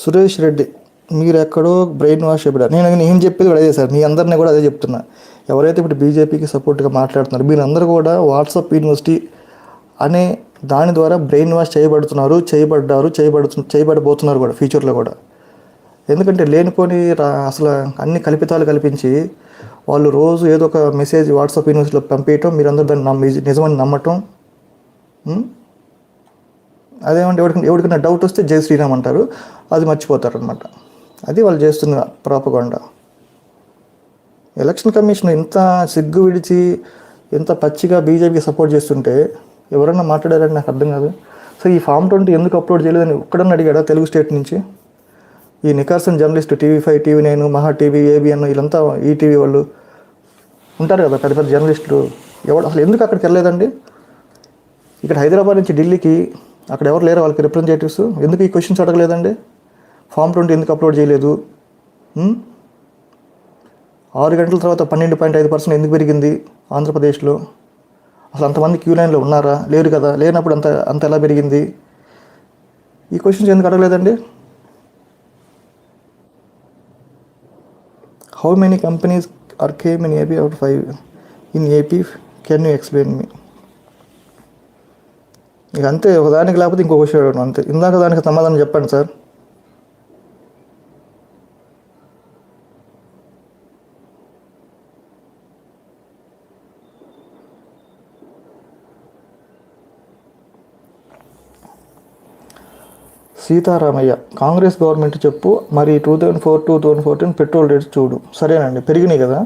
సురేష్ రెడ్డి మీరు ఎక్కడో బ్రెయిన్ వాష్ అయిపోయా. నేను ఏం చెప్పేది కూడా అదే సార్, మీ అందరినీ కూడా అదే చెప్తున్నా. ఎవరైతే ఇప్పుడు బీజేపీకి సపోర్ట్గా మాట్లాడుతున్నారు, మీరందరూ కూడా వాట్సాప్ యూనివర్సిటీ అనే దాని ద్వారా బ్రెయిన్ వాష్ చేయబడబోతున్నారు కూడా ఫ్యూచర్లో కూడా. ఎందుకంటే లేనిపోని అసలు అన్ని కల్పితాలు కల్పించి వాళ్ళు రోజు ఏదో ఒక మెసేజ్ వాట్సాప్ యూనివర్సిటీలో పంపించటం, మీరందరూ దాన్ని నిజమని నమ్మటం. అదేమంటే ఎవరికైనా డౌట్ వస్తే జై శ్రీరామ్ అంటారు, అది మర్చిపోతారు అనమాట. అది వాళ్ళు చేస్తున్న ప్రాపగాండా. ఎలక్షన్ కమిషన్ ఇంత సిగ్గు విడిచి ఎంత పచ్చిగా బీజేపీకి సపోర్ట్ చేస్తుంటే ఎవరన్నా మాట్లాడారని నాకు అర్థం కాదు. సో ఈ ఫామ్ 20 ఎందుకు అప్లోడ్ చేయలేదని ఒక్కడన్నా అడిగాడా తెలుగు స్టేట్ నుంచి? ఈ నికార్సన్ జర్నలిస్టు TV5, TV9, మహా టీవీ, ABN వీళ్ళంతా ఈటీవీ వాళ్ళు ఉంటారు కదా, పెద్ద పెద్ద జర్నలిస్టులు, అసలు ఎందుకు అక్కడికి వెళ్ళలేదండి? ఇక్కడ హైదరాబాద్ నుంచి ఢిల్లీకి అక్కడ ఎవరు లేరు వాళ్ళకి రిప్రజెంటేటివ్స్, ఎందుకు ఈ క్వశ్చన్స్ అడగలేదండి? ఫామ్ 20 ఎందుకు అప్లోడ్ చేయలేదు? 6 గంటల తర్వాత 12.5% ఎందుకు పెరిగింది ఆంధ్రప్రదేశ్లో? అసలు అంతమంది క్యూ లైన్లో ఉన్నారా? లేరు కదా. లేనప్పుడు అంత ఎలా పెరిగింది? ఈ క్వశ్చన్స్ ఎందుకు అడగలేదండి? How many companies are came in AP out 5 in AP, can you explain me? ఇక అంతే, ఒకదానికి లేకపోతే ఇంకో క్వశ్చన్ అంతే. ఇందాక దానికి సమాధానం చెప్పండి సార్. సీతారామయ్య కాంగ్రెస్ గవర్నమెంట్ చెప్పు మరి 2004-2014 పెట్రోల్ రేట్స్ చూడు. సరేనండి, పెరిగినాయి కదా.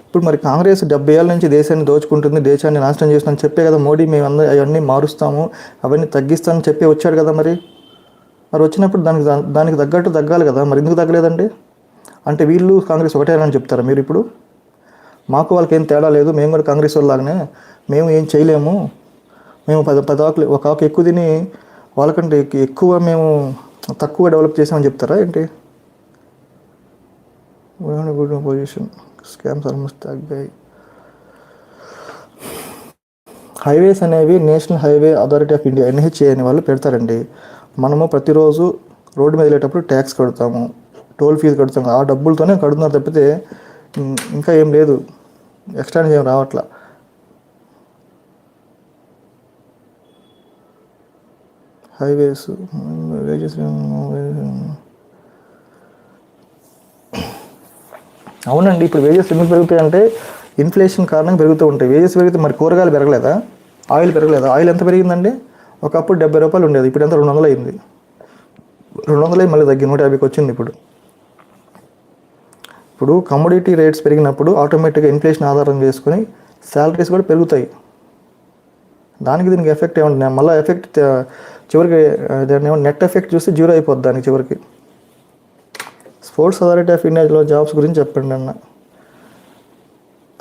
ఇప్పుడు మరి కాంగ్రెస్ 70 ఏళ్ళ నుంచి దేశాన్ని దోచుకుంటుంది, దేశాన్ని నాశనం చేస్తుందని చెప్పే కదా మోడీ మేమందరూ అవన్నీ మారుస్తాము, అవన్నీ తగ్గిస్తామని చెప్పి వచ్చాడు కదా. మరి వచ్చినప్పుడు దానికి తగ్గట్టు తగ్గాలి కదా. మరి ఎందుకు తగ్గలేదండి? అంటే వీళ్ళు కాంగ్రెస్ ఒకటేనని చెప్తారా మీరు ఇప్పుడు? మాకు వాళ్ళకి ఏం తేడా లేదు, మేము కూడా కాంగ్రెస్ వాళ్ళలాగానే, మేము ఏం చేయలేము, మేము 10 ఆకులు ఒక ఆకు ఎక్కువ తిని వాళ్ళకంటే ఎక్కువ మేము తక్కువ డెవలప్ చేసామని చెప్తారా ఏంటి? గుడ్ పొజిషన్, స్కామ్స్ ఆల్మోస్ట్ తగ్గాయి. హైవేస్ అనేవి national highway authority of India NHA అనే వాళ్ళు పెడతారండి. మనము ప్రతిరోజు రోడ్డు మీద వెళ్ళేటప్పుడు ట్యాక్స్ కడతాము, టోల్ ఫీజు కడతాము, ఆ డబ్బులతోనే కడుతున్నారు తప్పితే ఇంకా ఏం లేదు, ఎక్స్ట్రా ఏం రావట్లా. హైవేస్ వేజెస్ అవునండి. ఇప్పుడు వేజెస్ ఎందుకు పెరుగుతాయంటే ఇన్ఫ్లేషన్ కారణంగా పెరుగుతూ ఉంటాయి. వేజెస్ పెరిగితే మరి కూరగాయలు పెరగలేదా? ఆయిల్ పెరగలేదా? ఆయిల్ ఎంత పెరిగిందండి? ఒకప్పుడు 70 రూపాయలు ఉండేది, ఇప్పుడు ఎంత 200 అయింది. 200 మళ్ళీ తగ్గి 150కి వచ్చింది. ఇప్పుడు కమోడిటీ రేట్స్ పెరిగినప్పుడు ఆటోమేటిక్గా ఇన్ఫ్లేషన్ ఆధారం చేసుకొని శాలరీస్ కూడా పెరుగుతాయి. దానికి దీనికి ఎఫెక్ట్ ఏమంటున్నాయి? మళ్ళీ ఎఫెక్ట్ చివరికి నెట్ ఎఫెక్ట్ చూస్తే 0 అయిపోద్ది దానికి చివరికి. స్పోర్ట్స్ అథారిటీ ఆఫ్ ఇండియాలో జాబ్స్ గురించి చెప్పండి అన్న.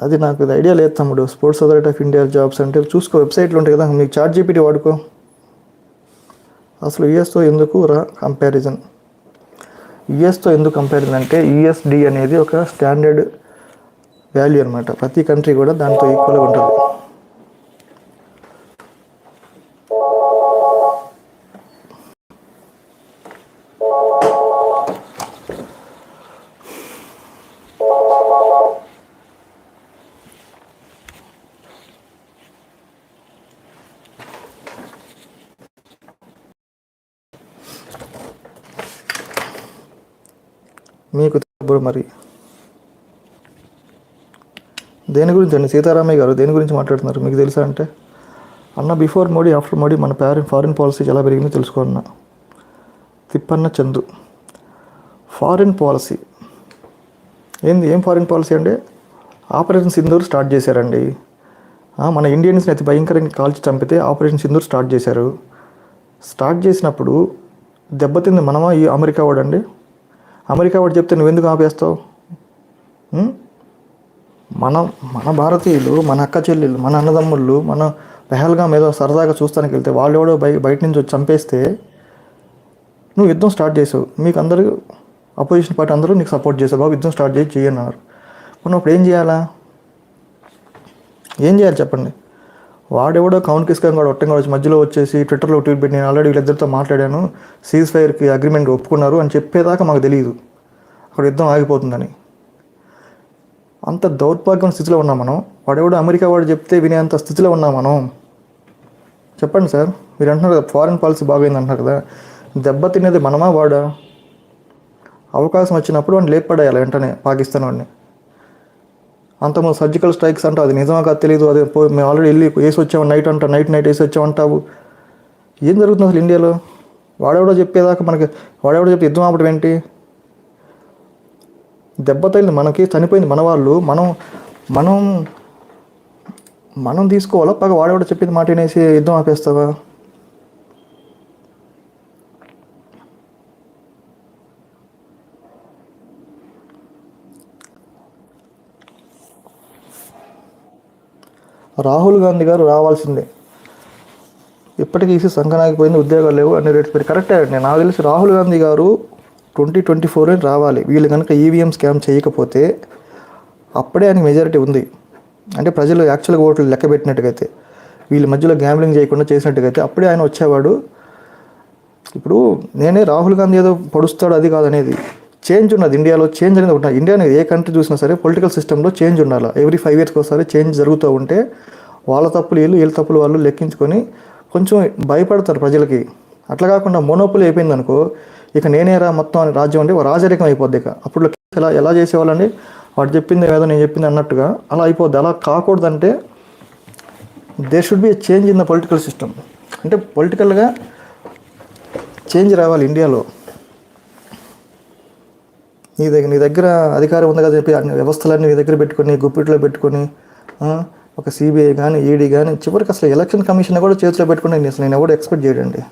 అది నాకు ఐడియా లేదు తమ్ముడు. Sports authority of India jobs అంటే చూసుకో, వెబ్సైట్లు ఉంటాయి కదా, మీకు చాట్ జీపీటీ వాడుకో. అసలు యుఎస్తో ఎందుకు రా కంపారిజన్? యుఎస్తో ఎందుకు కంపారిజన్ అంటే యుఎస్డి అనేది ఒక స్టాండర్డ్ వాల్యూ అనమాట. ప్రతి కంట్రీ కూడా దాంతో ఈక్వల్గా ఉంటుంది. మీకు మరి దేని గురించి అండి సీతారామయ్య గారు దేని గురించి మాట్లాడుతున్నారు మీకు తెలుసా అంటే? అన్న బిఫోర్ మోడీ ఆఫ్టర్ మోడీ మన ఫారిన్ పాలసీ ఎలా పెరిగిందో తెలుసుకోన్న. తిప్పన్న చందు ఫారిన్ పాలసీ ఏంది? ఏం ఫారిన్ పాలసీ అంటే ఆపరేషన్ సింధూర్ స్టార్ట్ చేశారండి. మన ఇండియన్స్ని అతి భయంకరంగా కాల్చి చంపితే ఆపరేషన్ సింధూర్ స్టార్ట్ చేశారు. స్టార్ట్ చేసినప్పుడు దెబ్బతింది మనమా ఈ అమెరికా వాడండి? అమెరికా వాడు చెప్తే నువ్వెందుకు ఆపేస్తావు? మన భారతీయులు, మన అక్క చెల్లెళ్ళు, మన అన్నదమ్ముళ్ళు, మన పెహల్గాం ఏదో సరదాగా చూస్తానికి వెళ్తే వాళ్ళు ఎవడో బయట నుంచి వచ్చి చంపేస్తే నువ్వు యుద్ధం స్టార్ట్ చేసావు. మీకు అందరూ అపోజిషన్ పార్టీ అందరూ నీకు సపోర్ట్ చేసావు, బాబు యుద్ధం స్టార్ట్ చేసి చేయన్నారు. మనం ఇప్పుడు ఏం చేయాలా? ఏం చేయాలి చెప్పండి? వాడెవడో కౌన్ కిస్కాన్ కూడా ఒట్టంగా వచ్చి మధ్యలో వచ్చేసి ట్విట్టర్లో ట్వీట్ పెట్టి నేను ఆల్రెడీ వీళ్ళిద్దరితో మాట్లాడాను, సీజ్ ఫైర్కి అగ్రిమెంట్ ఒప్పుకున్నారు అని చెప్పేదాకా మాకు తెలియదు అక్కడ యుద్ధం ఆగిపోతుందని. అంత దౌర్భాగ్యం స్థితిలో ఉన్నాం మనం. వాడెవడో అమెరికా వాడు చెప్తే వినేంత స్థితిలో ఉన్నాం మనం. చెప్పండి సార్, మీరు అంటున్నారు కదా ఫారిన్ పాలసీ బాగైంది అంటున్నారు కదా, దెబ్బ తినేది మనమా వాడా? అవకాశం వచ్చినప్పుడు వాడిని లేపడేయాలి వెంటనే పాకిస్తాన్ వాడిని. అంతకుముందు సర్జికల్ స్ట్రైక్స్ అంటావు, అది నిజమా కాదు తెలియదు. అదే మేము ఆల్రెడీ వెళ్ళి వేసి వచ్చాము నైట్ వేసి వచ్చామంటావు. ఏం జరుగుతుంది అసలు ఇండియాలో? వాడెవడో చెప్పేదాకా మనకి, వాడెవడో చెప్తే యుద్ధం ఆపడం ఏంటి? దెబ్బ తగిలింది మనకి, చనిపోయింది మన వాళ్ళు, మనం తీసుకోవాలా? పక్క వాడెవడో చెప్పింది మాట వినేసి యుద్ధం ఆపేస్తావా? రాహుల్ గాంధీ గారు రావాల్సిందే. ఇప్పటికీ సంకనాగిపోయింది, ఉద్యోగాలు లేవు, అన్ని రేట్స్ పెట్టి. కరెక్టే అండి. నాకు తెలిసి రాహుల్ గాంధీ గారు 2024 రావాలి. వీళ్ళు కనుక ఈవీఎం స్కామ్ చేయకపోతే అప్పుడే ఆయనకి మెజారిటీ ఉంది. అంటే ప్రజలు యాక్చువల్గా ఓట్లు లెక్క పెట్టినట్టుగైతే, వీళ్ళ మధ్యలో గ్యాంబ్లింగ్ చేయకుండా చేసినట్టుగైతే అప్పుడే ఆయన వచ్చేవాడు. ఇప్పుడు నేనే రాహుల్ గాంధీ ఏదో పొడుస్తాడు అది కాదనేది, చేంజ్ ఉన్నది ఇండియాలో. చేంజ్ అనేది ఉంటుంది. ఇండియా అనేది ఏ కంట్రీ చూసినా సరే పొలిటికల్ సిస్టంలో చేంజ్ ఉండాలి. ఎవ్రీ 5 yearsకి ఒకసారి చేంజ్ జరుగుతూ ఉంటే వాళ్ళ తప్పులు వీళ్ళ తప్పులు వాళ్ళు లెక్కించుకొని కొంచెం భయపడతారు ప్రజలకి. అట్లా కాకుండా మోనోపులి అయిపోయింది అనుకో, ఇక నేనేరా మొత్తం అని రాజ్యం అంటే రాజరికం అయిపోద్ది. ఇక అప్పుడు ఎలా చేసేవాళ్ళండి, వాడు చెప్పింది ఏదో నేను చెప్పింది అన్నట్టుగా అలా అయిపోద్ది. అలా కాకూడదంటే there should be a change in the political system. అంటే పొలిటికల్గా చేంజ్ రావాలి ఇండియాలో. నీ దగ్గర అధికారం ఉంది కదా చెప్పి అన్ని వ్యవస్థలన్నీ నీ దగ్గర పెట్టుకొని గుప్పిట్లో పెట్టుకొని ఒక సిబిఐ కానీ ఈడీ కానీ చివరికి అసలు ఎలక్షన్ కమిషన్ కూడా చేతిలో పెట్టుకుని నేను ఎవరు ఎక్స్పెక్ట్ చేయడండి.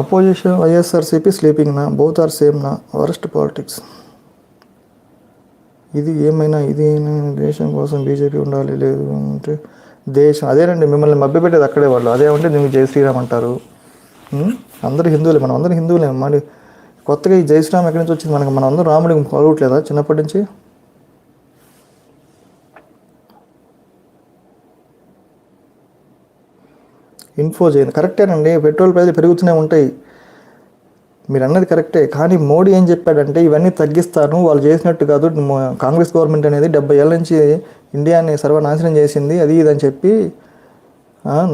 అపోజిషన్ వైఎస్ఆర్సీపీ స్లీపింగ్ నా బోత్ ఆర్ సేమ్ నా వరస్ట్ పాలిటిక్స్. ఇది ఏమైనా ఇది దేశం కోసం బీజేపీ ఉండాలి లేదు అంటే దేశం అదేనండి. మిమ్మల్ని మభ్యపెట్టేది అక్కడే వాళ్ళు. అదేమంటే నువ్వు జై శ్రీరామ్ అంటారు. అందరూ హిందువులే, మనం అందరం హిందువులే. మరి కొత్తగా ఈ జై శ్రీరామ్ ఎక్కడి నుంచి వచ్చింది? మనం అందరం రాముడికి కొలవట్లేదా చిన్నప్పటి నుంచి? ఇన్ఫో చేయండి. కరెక్టేనండి, పెట్రోల్ ప్రైజులు పెరుగుతూనే ఉంటాయి, మీరు అన్నది కరెక్టే. కానీ మోడీ ఏం చెప్పాడంటే ఇవన్నీ తగ్గిస్తాను, వాళ్ళు చేసినట్టు కాదు, కాంగ్రెస్ గవర్నమెంట్ అనేది 70 ఏళ్ళ నుంచి ఇండియాని సర్వనాశనం చేసింది అది ఇది అని చెప్పి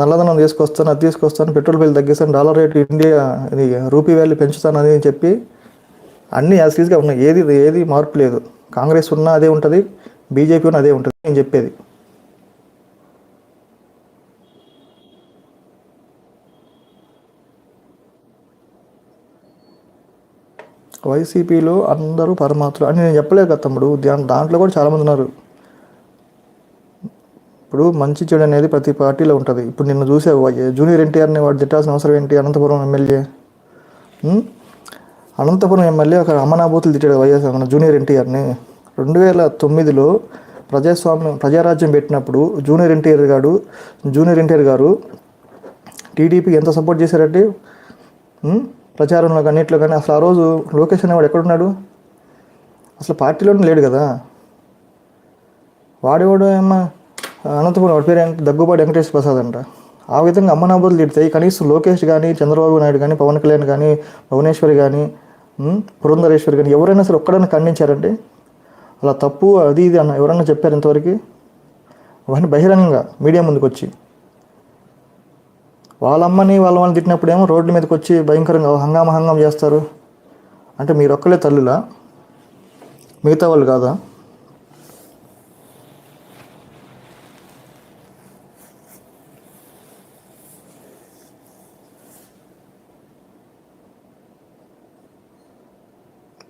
నల్లధనం తీసుకొస్తాను, అది తీసుకొస్తాను, పెట్రోల్ బిల్ తగ్గిస్తాను, డాలర్ రేటు ఇండియా ఇది రూపీ వాల్యూ పెంచుతాను అని చెప్పి అన్నీ యాజ్ సీజ్గా ఉన్నాయి. ఏది మార్పు లేదు. కాంగ్రెస్ ఉన్నా అదే ఉంటుంది, బీజేపీ ఉన్నా అదే ఉంటుంది నేను చెప్పేది. వైసీపీలో అందరూ పరమాత్రులు అని నేను చెప్పలేదు కదా తమ్ముడు. దాంట్లో కూడా చాలామంది ఉన్నారు. ఇప్పుడు మంచి చెడు అనేది ప్రతి పార్టీలో ఉంటుంది. ఇప్పుడు నిన్ను చూసే జూనియర్ ఎన్టీఆర్ని వాడు తిట్టాల్సిన అవసరం ఏంటి? అనంతపురం ఎమ్మెల్యే అనంతపురం ఎమ్మెల్యే ఒక అమనాభూతులు తిట్టాడు వైఎస్ఆర్ మన జూనియర్ ఎన్టీఆర్ని. 2009లో ప్రజారాజ్యం పెట్టినప్పుడు జూనియర్ ఎన్టీఆర్ గారు టీడీపీకి ఎంత సపోర్ట్ చేశారంటే ప్రచారంలో కానీ అన్నింటిలో కానీ. అసలు ఆ రోజు లోకేష్ అనేవాడు ఎక్కడున్నాడు? అసలు పార్టీలోనే లేడు కదా. వాడేవాడు ఏమన్నా అనంతపురం వాడి పేరు దగ్గుబాటి వెంకటేశ్వర ప్రసాద్ అంట. ఆ విధంగా అమ్మనాబులు తిడతాయి. కనీసం లోకేష్ కానీ, చంద్రబాబు నాయుడు కానీ, పవన్ కళ్యాణ్ కానీ, భువనేశ్వరి కానీ, పురంధరేశ్వరి కానీ ఎవరైనా సరే ఒక్కడైనా ఖండించారంటే అలా తప్పు అది ఇది అన్న ఎవరన్నా చెప్పారు ఇంతవరకు? అవన్నీ బహిరంగంగా మీడియా ముందుకు వచ్చి వాళ్ళని తిట్టినప్పుడు ఏమో రోడ్ల మీదకి వచ్చి భయంకరంగా హంగామా చేస్తారు. అంటే మీరు ఒక్కలే తల్లులా? మిగతా వాళ్ళు కాదా?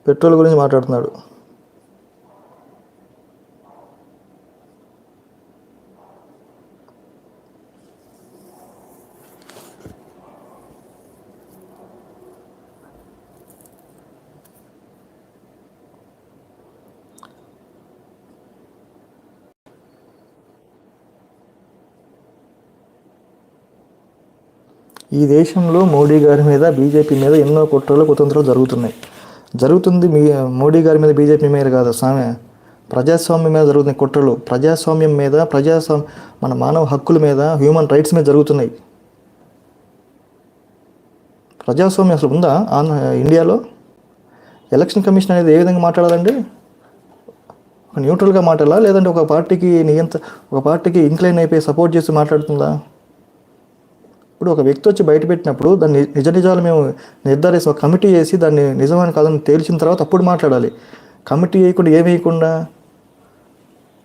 పెట్రోల్ గురించి మాట్లాడుతున్నాడు. ఈ దేశంలో మోడీ గారి మీద, బీజేపీ మీద ఎన్నో కుతంత్రాలు జరుగుతుంది. మోడీ గారి మీద, బీజేపీ మీద కాదు సామె, ప్రజాస్వామ్యం మీద జరుగుతున్నాయి కుట్రలు. ప్రజాస్వామ్యం మీద, మన మానవ హక్కుల మీద, హ్యూమన్ రైట్స్ మీద జరుగుతున్నాయి. ప్రజాస్వామ్యం అసలు ఉందా ఇండియాలో? ఎలక్షన్ కమిషన్ అనేది ఏ విధంగా మాట్లాడాలండి? న్యూట్రల్గా మాట్లాడాలా, లేదంటే ఒక పార్టీకి ఇంక్లైన్ అయిపోయి సపోర్ట్ చేసి మాట్లాడుతుందా? ఇప్పుడు ఒక వ్యక్తి వచ్చి బయట పెట్టినప్పుడు దాన్ని నిజాలు మేము నిర్ధారిస్తాం. ఒక కమిటీ వేసి దాన్ని నిజమని కాదని తేల్చిన తర్వాత అప్పుడు మాట్లాడాలి. కమిటీ వేయకుండా వేయకుండా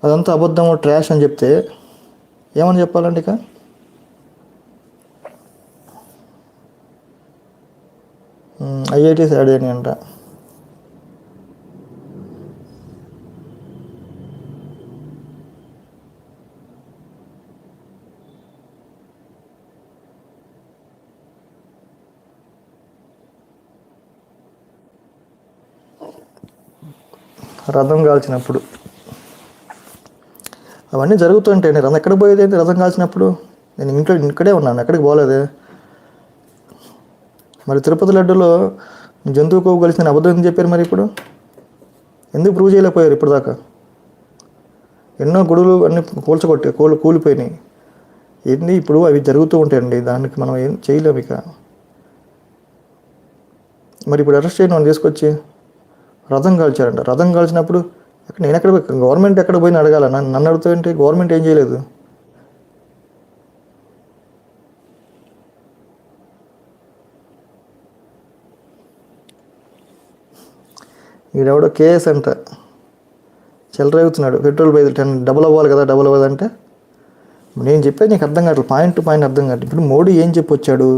అదంతా అబద్ధం, ట్రాష్ అని చెప్తే ఏమని చెప్పాలండి? ఇక ఐఐటీస్ యాడ్ చేయని అంట. రథం కాల్చినప్పుడు అవన్నీ జరుగుతుంటాయి. రథం ఎక్కడికి పోయేది ఏంటి? రథం కాల్చినప్పుడు నేను ఇక్కడే ఉన్నాను, ఎక్కడికి పోలేదే. మరి తిరుపతి లడ్డులో జంతువు కొవ్వు కలిసి నేను అబద్ధం ఎందుకు చెప్పారు? మరి ఇప్పుడు ఎందుకు ప్రూవ్ చేయలేకపోయారు? ఇప్పుడు దాకా ఎన్నో గుడులు అన్నీ కూలిపోయినాయి. ఎన్ని ఇప్పుడు అవి జరుగుతూ ఉంటాయండి. దానికి మనం ఏం చేయలేము ఇక. మరి ఇప్పుడు అరెస్ట్ చేయడం మనం తీసుకొచ్చి రథం కాల్చారంట. రథం కాల్చినప్పుడు నేను గవర్నమెంట్ ఎక్కడ పోయినా అడగాల? నన్ను అడుగుతాయంటే గవర్నమెంట్ ఏం చేయలేదు. ఈడెవడో కేఎస్ అంట చెలరేగుతున్నాడు. పెట్రోల్ ప్రైస్ డబుల్ అవ్వాలి కదా, డబుల్ అవ్వదంటే నేను చెప్పేది నీకు అర్థం కావట్లేదు. పాయింట్ టు పాయింట్ అర్థం కావట్లేదు. ఇప్పుడు మోడీ ఏం చెప్పొచ్చాడు?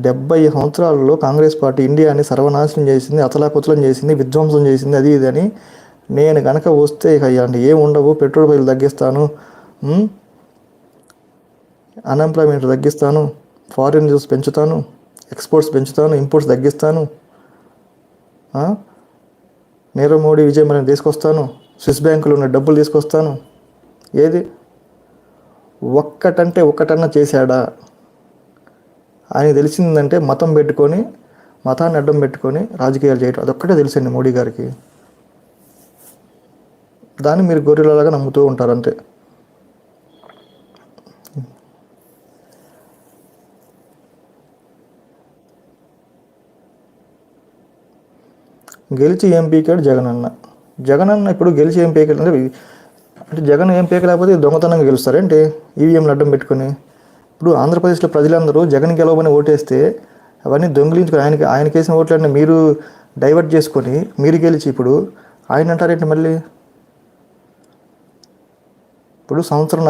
70 సంవత్సరాలలో కాంగ్రెస్ పార్టీ ఇండియాని సర్వనాశనం చేసింది, అతలాకుతలం చేసింది, విధ్వంసం చేసింది, అది ఇది అని. నేను కనుక వస్తే ఇక ఏం ఉండవు, పెట్రోల్ ప్రైస్లు తగ్గిస్తాను, అన్ఎంప్లాయ్మెంట్ తగ్గిస్తాను, ఫారిన్ యూస్ పెంచుతాను, ఎక్స్పోర్ట్స్ పెంచుతాను, ఇంపోర్ట్స్ తగ్గిస్తాను, నీరవ్ మోడీ విజయమని తీసుకొస్తాను, స్విస్ బ్యాంకులో ఉన్న డబ్బులు తీసుకొస్తాను. ఏది ఒక్కటన్నా చేశాడా? ఆయన తెలిసిందంటే మతాన్ని అడ్డం పెట్టుకొని రాజకీయాలు చేయటం, అదొక్కటే తెలిసింది మోడీ గారికి. దాన్ని మీరు గొర్రెలలాగా నమ్ముతూ ఉంటారు అంతే. గెలిచి ఏం పీకాడు జగనన్న ఇప్పుడు గెలిచి ఏం పీకాడు అంటే జగన్ ఏం పీకలేకపోతే దొంగతనంగా గెలుస్తారేంటి? ఈవీఎంలు అడ్డం పెట్టుకొని. ఇప్పుడు ఆంధ్రప్రదేశ్లో ప్రజలందరూ జగన్ గెలవమని ఓటేస్తే అవన్నీ దొంగిలించుకొని ఆయనకేసిన ఓట్లన్నీ మీరు డైవర్ట్ చేసుకొని మీరు గెలిచి ఇప్పుడు ఆయన అంటారేంటి? మళ్ళీ ఇప్పుడు సంవత్సరం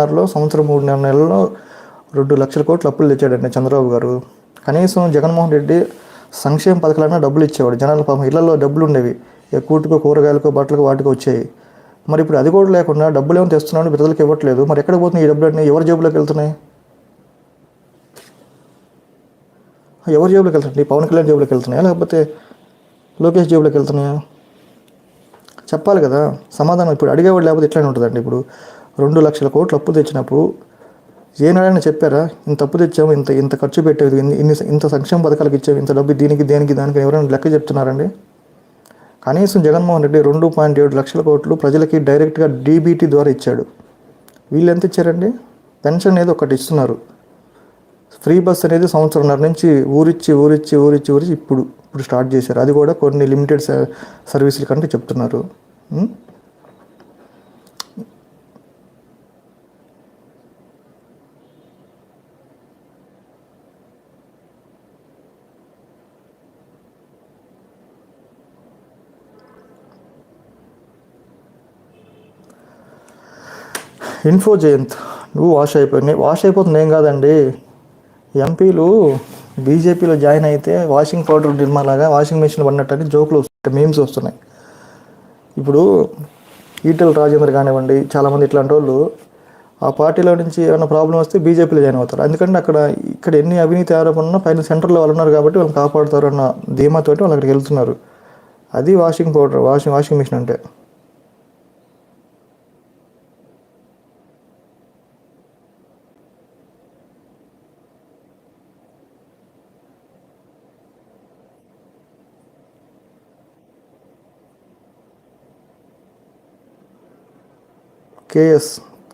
3 నెలల్లో 2 లక్షల కోట్లు అప్పులు తెచ్చాడండి చంద్రబాబు గారు. కనీసం జగన్మోహన్ రెడ్డి సంక్షేమ పథకాలన్నా డబ్బులు ఇచ్చేవాడు. జనాల పాపం ఇళ్లలో డబ్బులు ఉండేవి, కూటుకో, కూరగాయలకో, బట్టలకు, వాటికి వచ్చాయి. మరి ఇప్పుడు అది కూడా లేకుండా డబ్బులు ఏమైనా తెస్తున్నాడు, ప్రజలకు ఇవ్వట్లేదు. మరి ఎక్కడ పోతున్నాయి ఈ డబ్బులన్నీ? ఎవరి జేబులోకి వెళ్తున్నాయి? ఎవరి జేబులోకి వెళ్తున్నాయి? పవన్ కళ్యాణ్ జేబులోకి వెళ్తున్నాయా, లేకపోతే లోకేష్ జేబులోకి వెళ్తున్నాయా? చెప్పాలి కదా సమాధానం. ఇప్పుడు అడిగేవాడు లేకపోతే ఎట్లా ఉంటుందండి? ఇప్పుడు 2,00,000 కోట్లు అప్పు తెచ్చినప్పుడు ఏనాడైనా చెప్పారా ఇంత అప్పు తెచ్చాము, ఇంత ఇంత ఖర్చు పెట్టేది, ఇంత సంక్షేమ పథకాలకు ఇచ్చాము, ఇంత డబ్బు దీనికి దేనికి దానికి ఎవరైనా లెక్క చెప్తున్నారండి? కనీసం జగన్మోహన్ రెడ్డి 2.7 లక్షల కోట్లు ప్రజలకి డైరెక్ట్గా డీబీటీ ద్వారా ఇచ్చాడు. వీళ్ళు ఎంత ఇచ్చారండి? పెన్షన్ అనేది ఒకటి ఇస్తున్నారు. ఫ్రీ బస్ అనేది సంవత్సరంన్నర నుంచి ఊరిచ్చి ఇప్పుడు స్టార్ట్ చేశారు. అది కూడా కొన్ని లిమిటెడ్ సర్వీసుల కంటే చెప్తున్నారు. ఇన్ఫో జయంత్, నువ్వు వాష్ అయిపోతుంది ఏం కాదండి. ఎంపీలు బీజేపీలో జాయిన్ అయితే వాషింగ్ పౌడర్ నిర్మాలాగా వాషింగ్ మెషిన్ పడినట్టు జోకులు వస్తున్నాయి, మీమ్స్ వస్తున్నాయి. ఇప్పుడు ఈటెల రాజేందర్ కానివ్వండి, చాలామంది ఇట్లాంటి వాళ్ళు ఆ పార్టీలో నుంచి ఏమైనా ప్రాబ్లం వస్తే బీజేపీలో జాయిన్ అవుతారు. ఎందుకంటే ఇక్కడ ఎన్ని అవినీతి ఆరోపణలు పైన సెంటర్లో వాళ్ళు ఉన్నారు కాబట్టి వాళ్ళని కాపాడుతారు అన్న ధీమాతోటి వాళ్ళు అక్కడికి వెళ్తున్నారు. అది వాషింగ్ పౌడర్, వాషింగ్ మెషిన్ అంటే.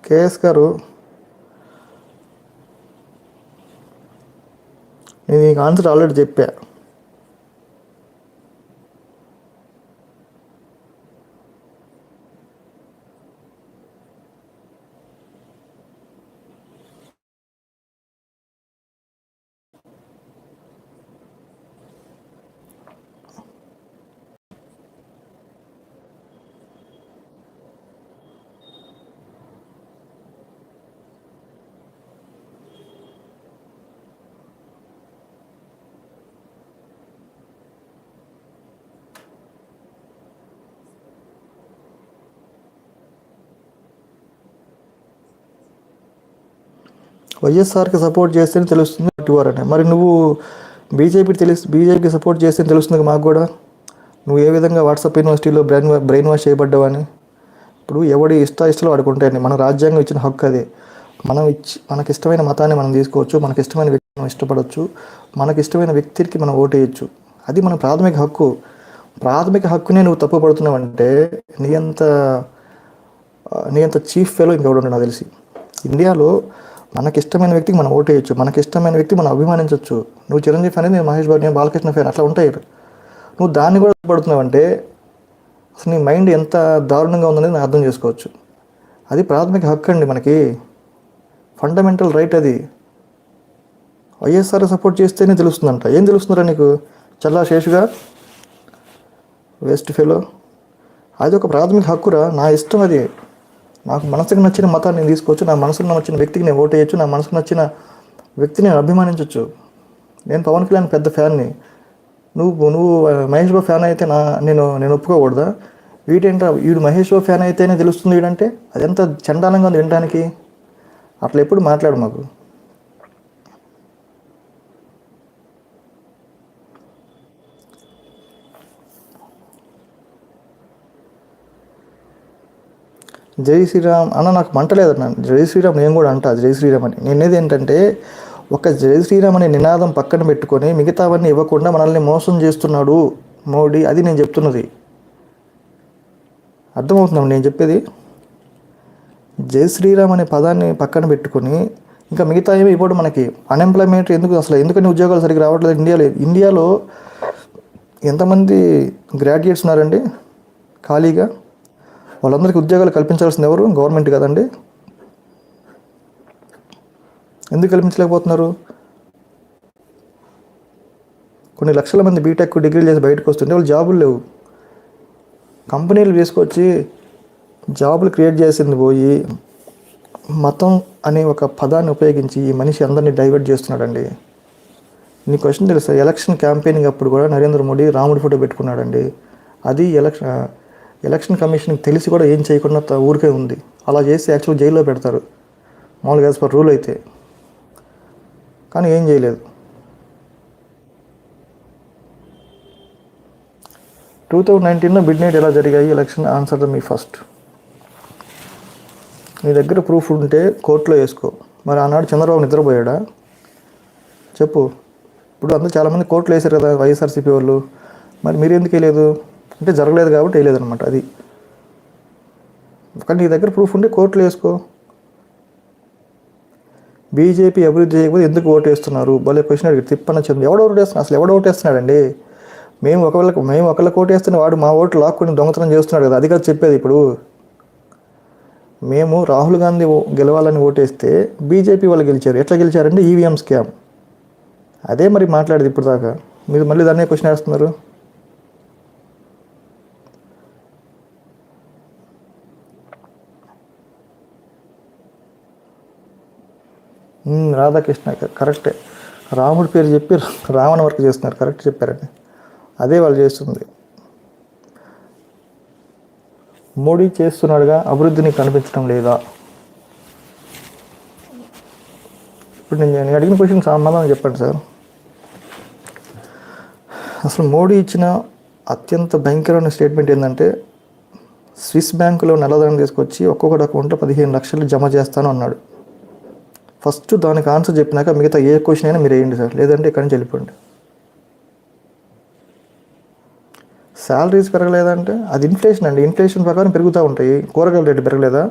కేఎస్ గారు, నేను నీకు ఆన్సర్ ఆల్రెడీ చెప్పా. వైఎస్ఆర్కి సపోర్ట్ చేస్తేనే తెలుస్తుంది అని. మరి నువ్వు బీజేపీకి సపోర్ట్ చేస్తేనే తెలుస్తుంది మాకు కూడా నువ్వు ఏ విధంగా వాట్సాప్ యూనివర్సిటీలో బ్రెయిన్ వాష్ చేయబడ్డావని. ఇప్పుడు ఎవడి ఇష్టాలు వాడుకుంటాయండి. మన రాజ్యాంగం ఇచ్చిన హక్కు అదే. మనకి ఇష్టమైన మతాన్ని మనం తీసుకోవచ్చు, మనకి ఇష్టమైన వ్యక్తిని మనం ఇష్టపడవచ్చు, మనకి ఇష్టమైన వ్యక్తికి మనం ఓటేయచ్చు. అది మన ప్రాథమిక హక్కునే నువ్వు తప్పు పడుతున్నావంటే నీ అంత చీఫ్ ఫెలో ఇంకెవడు నాకు తెలిసి. ఇండియాలో మనకిష్టమైన వ్యక్తికి మనం ఓటేయచ్చు, మనకిష్టమైన వ్యక్తి మనం అభిమానించవచ్చు. నువ్వు చిరంజీవి ఫ్యాన్, నేను మహేష్ బాబు, నేను బాలకృష్ణ ఫ్యాన్, అట్లా ఉంటాయి. నువ్వు దాన్ని కూడా పడుతున్నావంటే అసలు నీ మైండ్ ఎంత దారుణంగా ఉందనేది నేను అర్థం చేసుకోవచ్చు. అది ప్రాథమిక హక్కు అండి, మనకి ఫండమెంటల్ రైట్ అది. వైఎస్ఆర్ సపోర్ట్ చేస్తేనే తెలుస్తుందంట. ఏం తెలుస్తుందిరా నీకు చల్లా శేషుగా, వేస్ట్ ఫెలో? అది ఒక ప్రాథమిక హక్కురా, నా ఇష్టం అది. నాకు మనసుకు నచ్చిన మతాన్ని నేను తీసుకోవచ్చు, నా మనసుకు నచ్చిన వ్యక్తికి నేను ఓటేయచ్చు, నా మనసుకు నచ్చిన వ్యక్తిని నేను అభిమానించవచ్చు. నేను పవన్ కళ్యాణ్ పెద్ద ఫ్యాన్ని, నువ్వు మహేష్ బాబు ఫ్యాన్ అయితే నేను ఒప్పుకోకూడదా? వీడు మహేష్ బాబు ఫ్యాన్ అయితేనే తెలుస్తుంది వీడంటే. అది ఎంత చండాలంగా ఉంది వినడానికి. అట్లా ఎప్పుడు మాట్లాడు మాకు. జై శ్రీరామ్ అన్న, నాకు మంటలేదన్న. జై శ్రీరామ్ నేను కూడా అంటా, జై శ్రీరామ్ అని. నేనేది ఏంటంటే, ఒక జై శ్రీరామ్ అనే నినాదం పక్కన పెట్టుకొని మిగతావన్నీ ఇవ్వకుండా మనల్ని మోసం చేస్తున్నాడు మోడీ. అది నేను చెప్తున్నది. అర్థమవుతున్నాం నేను చెప్పేది? జై శ్రీరామ్ అనే పదాన్ని పక్కన పెట్టుకొని ఇంకా మిగతా ఏమి ఇవ్వడం. మనకి అన్ఎంప్లాయ్మెంట్ ఎందుకని ఉద్యోగాలు సరిగ్గా రావట్లేదు ఇండియాలో ఎంతమంది గ్రాడ్యుయేట్స్ ఉన్నారండి ఖాళీగా? వాళ్ళందరికీ ఉద్యోగాలు కల్పించాల్సింది ఎవరు? గవర్నమెంట్ కదండి. ఎందుకు కల్పించలేకపోతున్నారు? కొన్ని లక్షల మంది బీటెక్ డిగ్రీలు చేసి బయటకు వస్తుంటే వాళ్ళు జాబులు లేవు. కంపెనీలు తీసుకొచ్చి జాబులు క్రియేట్ చేసింది పోయి మతం అనే ఒక పదాన్ని ఉపయోగించి ఈ మనిషి అందరినీ డైవర్ట్ చేస్తున్నాడండి. నీ క్వశ్చన్ తెలుసా? ఎలక్షన్ క్యాంపెయినింగ్ అప్పుడు కూడా నరేంద్ర మోడీ రాముడి ఫోటో పెట్టుకున్నాడండి. అది ఎలక్షన్ కమిషన్కి తెలిసి కూడా ఏం చేయకుండా ఊరికే ఉంది. అలా చేసి యాక్చువల్ జైల్లో పెడతారు మామూలుగా యాజ్ పర్ రూల్ అయితే, కానీ ఏం చేయలేదు. 2019లో మిడ్ నైట్ ఎలా జరిగాయి ఎలక్షన్? ఆన్సర్ మీ ఫస్ట్. నీ దగ్గర ప్రూఫ్ ఉంటే కోర్టులో వేసుకో. మరి ఆనాడు చంద్రబాబు నిద్రపోయాడా చెప్పు? ఇప్పుడు అందరూ చాలామంది కోర్టులో వేశారు కదా వైఎస్ఆర్సీపీ వాళ్ళు, మరి మీరు ఎందుకు వేయలేదు? అంటే జరగలేదు కాబట్టి వేయలేదు అనమాట అది. కానీ నీ దగ్గర ప్రూఫ్ ఉంటే కోర్టులో వేసుకో. బీజేపీ అభివృద్ధి చేయకపోతే ఎందుకు ఓటు వేస్తున్నారు? భలే క్వశ్చన్ అడిగి తిప్పన చెప్పి ఎవడు ఓటు వేస్తున్నాడు? అసలు ఎవడు ఓటు వేస్తున్నాడండి? మేము ఒకళ్ళ ఓటు వేస్తున్న వాడు మా ఓటు లాక్కుని దొంగతనం చేస్తున్నాడు కదా, అది కదా చెప్పేది. ఇప్పుడు మేము రాహుల్ గాంధీ గెలవాలని ఓటేస్తే బీజేపీ వాళ్ళు గెలిచారు. ఎట్లా గెలిచారంటే ఈవీఎం స్కామ్. అదే మరి మాట్లాడేది ఇప్పుడు దాకా. మీరు మళ్ళీ దాన్నే క్వశ్చన్ వేస్తున్నారు. రాధాకృష్ణ కరెక్టే. రాముడి పేరు చెప్పి రావణ వర్క్ చేస్తున్నారు. కరెక్ట్ చెప్పారండి. అదే వాళ్ళు చేస్తుంది. మోడీ చేస్తున్నాడుగా, అభివృద్ధిని కనిపించడం లేదా? ఇప్పుడు నేను అడిగిన క్వశ్చన్ సమాధానం చెప్పండి సార్. అసలు మోడీ ఇచ్చిన అత్యంత భయంకరమైన స్టేట్మెంట్ ఏంటంటే, స్విస్ బ్యాంకులో నల్లధనం తీసుకొచ్చి ఒక్కొక్కటి అకౌంట్లో 15 లక్షలు జమ చేస్తాను అన్నాడు. ఫస్ట్ దానికి ఆన్సర్ చెప్పినాక మిగతా ఏ క్వశ్చన్ అయినా మీరు వేయండి సార్, లేదంటే ఇక్కడి నుంచి వెళ్ళిపోండి. శాలరీస్ పెరగలేదంటే అది ఇన్ఫ్లేషన్ అండి. ఇన్ఫ్లేషన్ ప్రకారం పెరుగుతూ ఉంటాయి. కూరగాయల రేట్లు పెరగలేదా?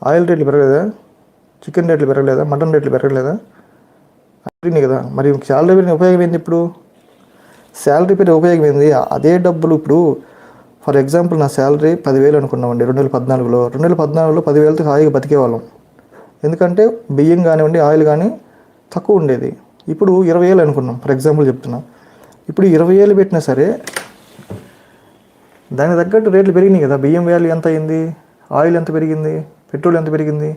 ఆయిల్ రేట్లు పెరగలేదా? చికెన్ రేట్లు పెరగలేదా? మటన్ రేట్లు పెరగలేదా? అడిగింది కదా. మరి శాలరీ పెరిగిన ఉపయోగం ఏంది? ఇప్పుడు శాలరీ పెరిగిన ఉపయోగం ఏంది? అదే డబ్బులు ఇప్పుడు ఫర్ ఎగ్జాంపుల్ నా శాలరీ 10,000 అనుకున్నామండి 2014లో. 2014లో 10,000తో హాయిగా బతికేవాళ్ళం. ఎందుకంటే బియ్యం కానివ్వండి, ఆయిల్ కానీ తక్కువ ఉండేది. ఇప్పుడు 20,000 అనుకున్నాం ఫర్ ఎగ్జాంపుల్ చెప్తున్నా. ఇప్పుడు 20,000 పెట్టినా సరే దానికి తగ్గట్టు రేట్లు పెరిగినాయి కదా. బియ్యం వాల్యూ ఎంత అయింది? ఆయిల్ ఎంత పెరిగింది? పెట్రోల్ ఎంత పెరిగింది?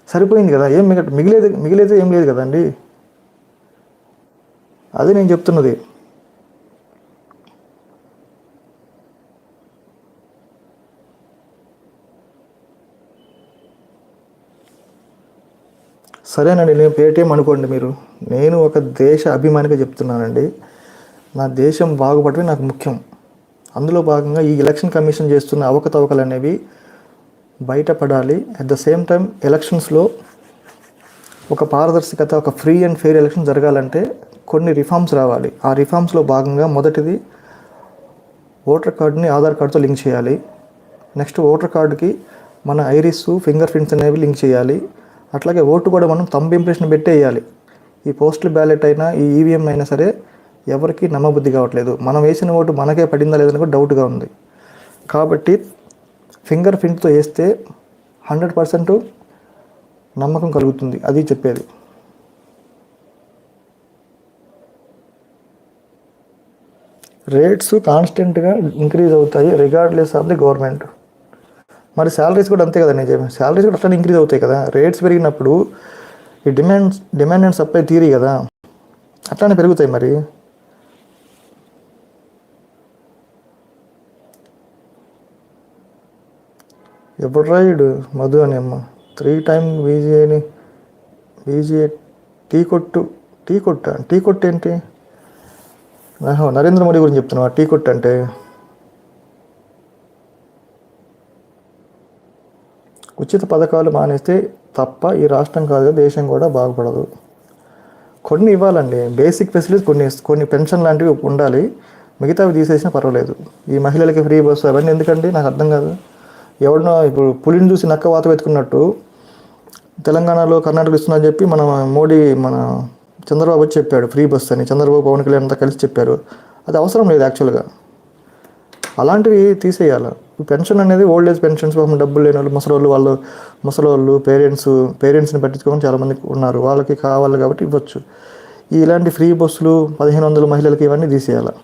సరిపోయింది కదా. ఏం మిగిలేదు ఏం లేదు కదండి. అది నేను చెప్తున్నది. సరేనండి, నేను పేటీఎం అనుకోండి మీరు. నేను ఒక దేశ అభిమానిగా చెప్తున్నానండి. నా దేశం బాగుపడమే నాకు ముఖ్యం. అందులో భాగంగా ఈ ఎలక్షన్ కమిషన్ చేస్తున్న అవకతవకలు అనేవి బయటపడాలి. అట్ ద సేమ్ టైం ఎలక్షన్స్లో ఒక పారదర్శకత, ఒక ఫ్రీ అండ్ ఫెయిర్ ఎలక్షన్ జరగాలంటే కొన్ని రిఫార్మ్స్ రావాలి. ఆ రిఫార్మ్స్లో భాగంగా మొదటిది ఓటర్ కార్డుని ఆధార్ కార్డుతో లింక్ చేయాలి. నెక్స్ట్ ఓటర్ కార్డుకి మన ఐరిస్, ఫింగర్ ప్రింట్స్ అనేవి లింక్ చేయాలి. అట్లాగే ఓటు కూడా మనం థంబ్ ఇంప్రెషన్ పెట్టే వేయాలి. ఈ పోస్టల్ బ్యాలెట్ అయినా ఈ ఈవీఎం అయినా సరే ఎవరికి నమ్మబుద్ధి కావట్లేదు. మనం వేసిన ఓటు మనకే పడిందా లేదని కూడా డౌట్గా ఉంది. కాబట్టి ఫింగర్ ప్రింట్తో వేస్తే 100% నమ్మకం కలుగుతుంది. అది చెప్పేది. రేట్స్ కాన్స్టెంట్గా ఇంక్రీజ్ అవుతాయి రిగార్డ్లెస్ ఆఫ్ ది గవర్నమెంట్. మరి శాలరీస్ కూడా అంతే కదా. నిజమే, శాలరీస్ కూడా అట్లా ఇంక్రీజ్ అవుతాయి కదా. రేట్స్ పెరిగినప్పుడు ఈ డిమాండ్ అండ్ సప్లై థియరీ కదా, అట్లానే పెరుగుతాయి. మరి ఎప్పుడు రాయుడు మధు అని అమ్మ 3 టైమ్ బీజే టీ కొట్టు ఏంటి? నరేంద్ర మోడీ గురించి చెప్తున్నావా టీ కొట్టు అంటే? ఉచిత పథకాలు మానేస్తే తప్ప ఈ రాష్ట్రం కాదు, దేశం కూడా బాగుపడదు. కొన్ని ఇవ్వాలండి, బేసిక్ ఫెసిలిటీస్ కొన్ని పెన్షన్ లాంటివి ఉండాలి. మిగతావి తీసేసినా పర్వాలేదు. ఈ మహిళలకి ఫ్రీ బస్సు అవన్నీ ఎందుకండి నాకు అర్థం కాదు. ఎవరినో ఇప్పుడు పులిని చూసి నక్క వాత వెతుకున్నట్టు తెలంగాణలో కర్ణాటక ఇస్తుందని చెప్పి మన చంద్రబాబు వచ్చి చెప్పాడు ఫ్రీ బస్ అని. చంద్రబాబు, పవన్ కళ్యాణ్ అంతా కలిసి చెప్పారు. అది అవసరం లేదు యాక్చువల్గా. అలాంటివి తీసేయాలి. పెన్షన్ అనేది ఓల్డ్ ఏజ్ పెన్షన్స్, డబ్బులు లేని వాళ్ళు, ముసలోళ్ళు పేరెంట్స్ని పట్టించుకోవడం చాలామంది ఉన్నారు. వాళ్ళకి కావాలి కాబట్టి ఇవ్వచ్చు. ఇలాంటి ఫ్రీ బస్సులు 1,500 మహిళలకి ఇవన్నీ తీసేయాలి.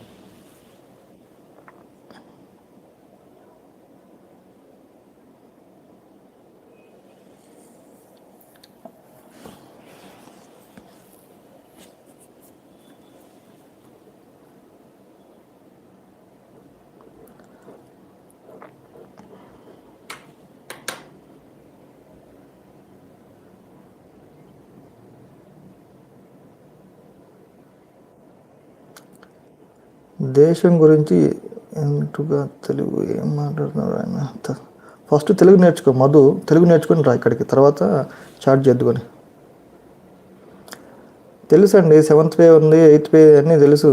దేశం గురించి ఎంటుగా తెలుగు ఏం మాట్లాడుతున్నారు ఆయన. ఫస్ట్ తెలుగు నేర్చుకో మధు, తెలుగు నేర్చుకొని రా ఇక్కడికి, తర్వాత చాట్ చేద్దుకొని. తెలుసు అండి, 7th పే ఉంది, 8th పే అన్నీ తెలుసు.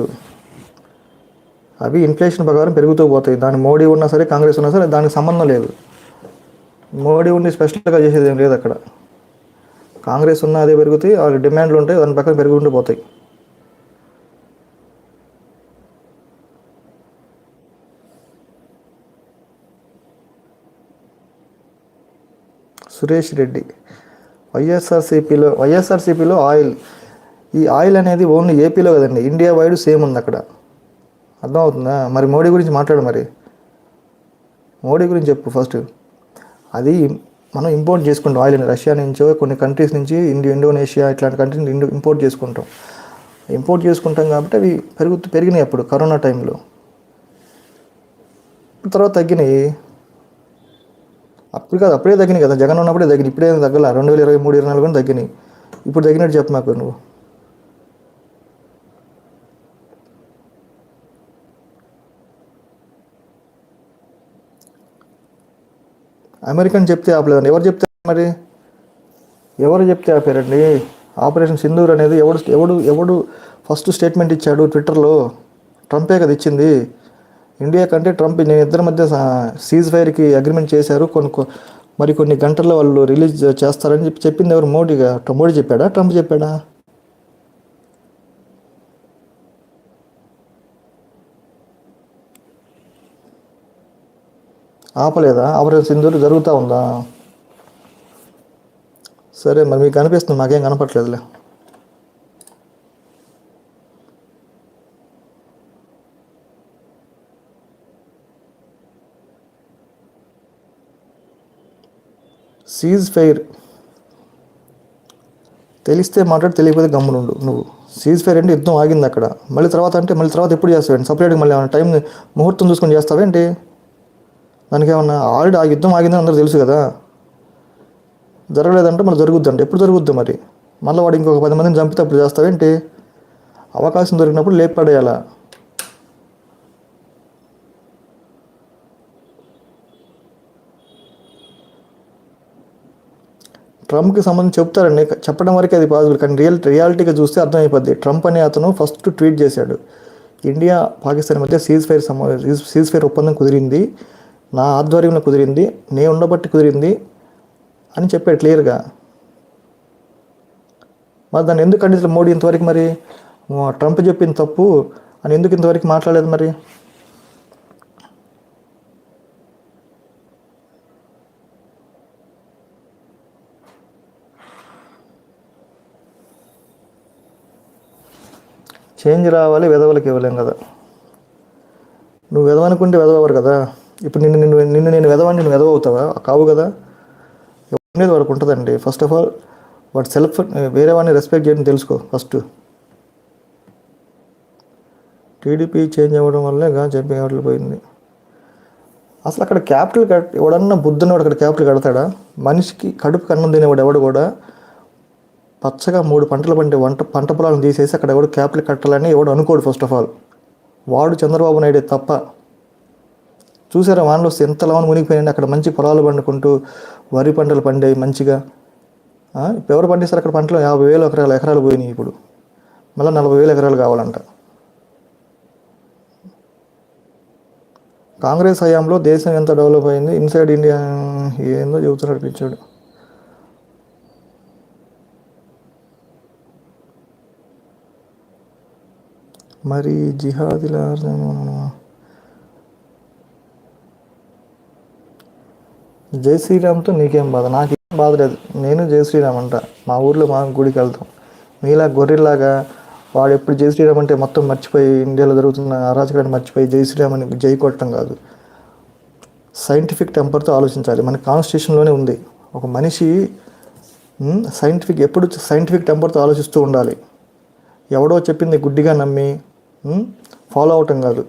అవి ఇన్ఫ్లేషన్ ప్రకారం పెరుగుతూ పోతాయి. దాని మోడీ ఉన్నా సరే, కాంగ్రెస్ ఉన్నా సరే దానికి సంబంధం లేదు. మోడీ ఉండి స్పెషల్గా చేసేది ఏం లేదు అక్కడ. కాంగ్రెస్ ఉన్నా అదే పెరుగుతాయి, వాళ్ళ డిమాండ్లు ఉంటాయి, దాని ప్రకారం పెరుగుకుంటూ పోతాయి. సురేష్ రెడ్డి, వైఎస్ఆర్సీపీలో ఆయిల్, ఈ ఆయిల్ అనేది ఓన్లీ ఏపీలో కదండి, ఇండియా వైడ్ సేమ్ ఉంది అక్కడ. అర్థమవుతుందా? మరి మోడీ గురించి మాట్లాడు, మరి మోడీ గురించి చెప్పు ఫస్ట్. అది మనం ఇంపోర్ట్ చేసుకుంటాం ఆయిల్ని, రష్యా నుంచో కొన్ని కంట్రీస్ నుంచి, ఇండోనేషియా ఇట్లాంటి కంట్రీస్ ఇంపోర్ట్ చేసుకుంటాం. ఇంపోర్ట్ చేసుకుంటాం కాబట్టి అవి పెరిగినాయి అప్పుడు కరోనా టైంలో. తర్వాత తగ్గినాయి. అప్పుడు కాదు, అప్పుడే తగ్గినాయి కదా, జగన్ ఉన్నప్పుడే తగ్గినాయి. ఇప్పుడే తగ్గల, 2023, 2024 కూడా తగ్గినాయి. ఇప్పుడు తగ్గినట్టు చెప్పు మాకు నువ్వు. అమెరికన్ చెప్తే ఆపలేదండి. ఎవరు చెప్తే మరి, ఎవరు చెప్తే ఆపారండి? ఆపరేషన్ సింధూర్ అనేది ఎవడు ఎవడు ఎవడు ఫస్ట్ స్టేట్మెంట్ ఇచ్చాడు ట్విట్టర్లో? ట్రంపే కదా ఇచ్చింది. ఇండియా కంటే ట్రంప్, నేను ఇద్దరి మధ్య సీజ్ ఫైర్కి అగ్రిమెంట్ చేశారు, కొన్ని గంటల్లో వాళ్ళు రిలీజ్ చేస్తారని చెప్పింది ఎవరు? మోడీ చెప్పాడా, ట్రంప్ చెప్పాడా? ఆపలేదా? ఆపరేషన్ సింధూర్ జరుగుతూ ఉందా? సరే, మరి మీకు కనిపిస్తుంది, మాకేం కనపట్లేదులే. సీజ్ ఫైర్ తెలిస్తే మాట్లాడి, తెలియకపోతే గమ్మునుండు నువ్వు. సీజ్ ఫైర్ అంటే యుద్ధం ఆగింది అక్కడ. మళ్ళీ తర్వాత ఎప్పుడు చేస్తావేంటి? సపరేట్గా మళ్ళీ ఏమైనా టైం ముహూర్తం చూసుకొని చేస్తావేంటి? దానికి ఏమన్నా ఆల్రెడీ ఆ యుద్ధం ఆగిందని అందరూ తెలుసు కదా. జరగలేదంటే మళ్ళీ జరుగుద్దంటే ఎప్పుడు జరుగుద్ది మరి? మళ్ళీ వాడు ఇంకొక 10 మందిని చంపితే అప్పుడు చేస్తావేంటి? అవకాశం దొరికినప్పుడు లేపి పడేయాలా. ట్రంప్కి సంబంధించి చెప్తారండి, చెప్పడం వరకు అది పాసిబుల్, కానీ రియాలిటీగా చూస్తే అర్థమైపోద్ది. ట్రంప్ అనే అతను ఫస్ట్ ట్వీట్ చేశాడు, ఇండియా పాకిస్తాన్ మధ్య సీజ్ ఫైర్ ఒప్పందం కుదిరింది, నా ఆధ్వర్యంలో కుదిరింది, నేను ఉండబట్టి కుదిరింది అని చెప్పాడు క్లియర్గా. మరి దాన్ని ఎందుకు ఖండించలేదు మోడీ ఇంతవరకు? మరి ట్రంప్ చెప్పింది తప్పు అని ఎందుకు ఇంతవరకు మాట్లాడలేదు మరి? చేంజ్ రావాలి, వెధవలకి ఇవ్వలేం కదా. నువ్వు వెధవనుకుంటే వెధవరు కదా. ఇప్పుడు నిన్ను నేను వెధవని, నువ్వు వెధవ అవుతావా? కావు కదా. ఎవరి వాడికి ఉంటుందండి. ఫస్ట్ ఆఫ్ ఆల్ వాడు సెల్ఫ్, వేరే వాడిని రెస్పెక్ట్ చేయడం తెలుసుకో ఫస్ట్. టీడీపీ చేంజ్ అవ్వడం వల్లే చెప్పి ఎవరు పోయింది. అసలు అక్కడ క్యాపిటల్ ఎవడన్నా బుద్ధున్నవాడు అక్కడ క్యాపిటల్ కడతాడా? మనిషికి కడుపు కన్నం తినేవాడు ఎవడు కూడా పచ్చగా 3 పంటలు పండే పంట పొలాలను తీసేసి అక్కడ ఎవడు క్యాపిటల్ కట్టాలని ఎవడు అనుకోడు. ఫస్ట్ ఆఫ్ ఆల్ వాడు చంద్రబాబు నాయుడే తప్ప. చూసారా వానలు వస్తే ఎంత లావని మునిగిపోయాయండి. అక్కడ మంచి పొలాలు పండుకుంటూ వరి పంటలు పండాయి మంచిగా. ఇప్పుడు ఎవరు పండిస్తారు అక్కడ పంటలు? 50,000 ఎకరాలు పోయినాయి. ఇప్పుడు మళ్ళీ 40,000 ఎకరాలు కావాలంట. కాంగ్రెస్ హయాంలో దేశం ఎంత డెవలప్ అయింది, ఇన్సైడ్ ఇండియా ఏందో చెబుతున్నాడు పిచ్చాడు. మరి జిహాదీల జై శ్రీరామ్తో నీకేం బాధ? నాకేం బాధ లేదు. నేను జై శ్రీరామ్ అంట. మా ఊర్లో మా గుడికి వెళ్తాం. మీలా గొర్రెలాగా వాడు ఎప్పుడు జై శ్రీరామ్ అంటే మొత్తం మర్చిపోయి, ఇండియాలో జరుగుతున్న అరాచకాన్ని మర్చిపోయి జై శ్రీరామ్ అని జై కొట్టడం కాదు. సైంటిఫిక్ టెంపర్తో ఆలోచించాలి. మన కాన్స్టిట్యూషన్లోనే ఉంది, ఒక మనిషి ఎప్పుడు సైంటిఫిక్ టెంపర్తో ఆలోచిస్తూ ఉండాలి. ఎవడో చెప్పింది గుడ్డిగా నమ్మి ఫాలో అవటం కాదు.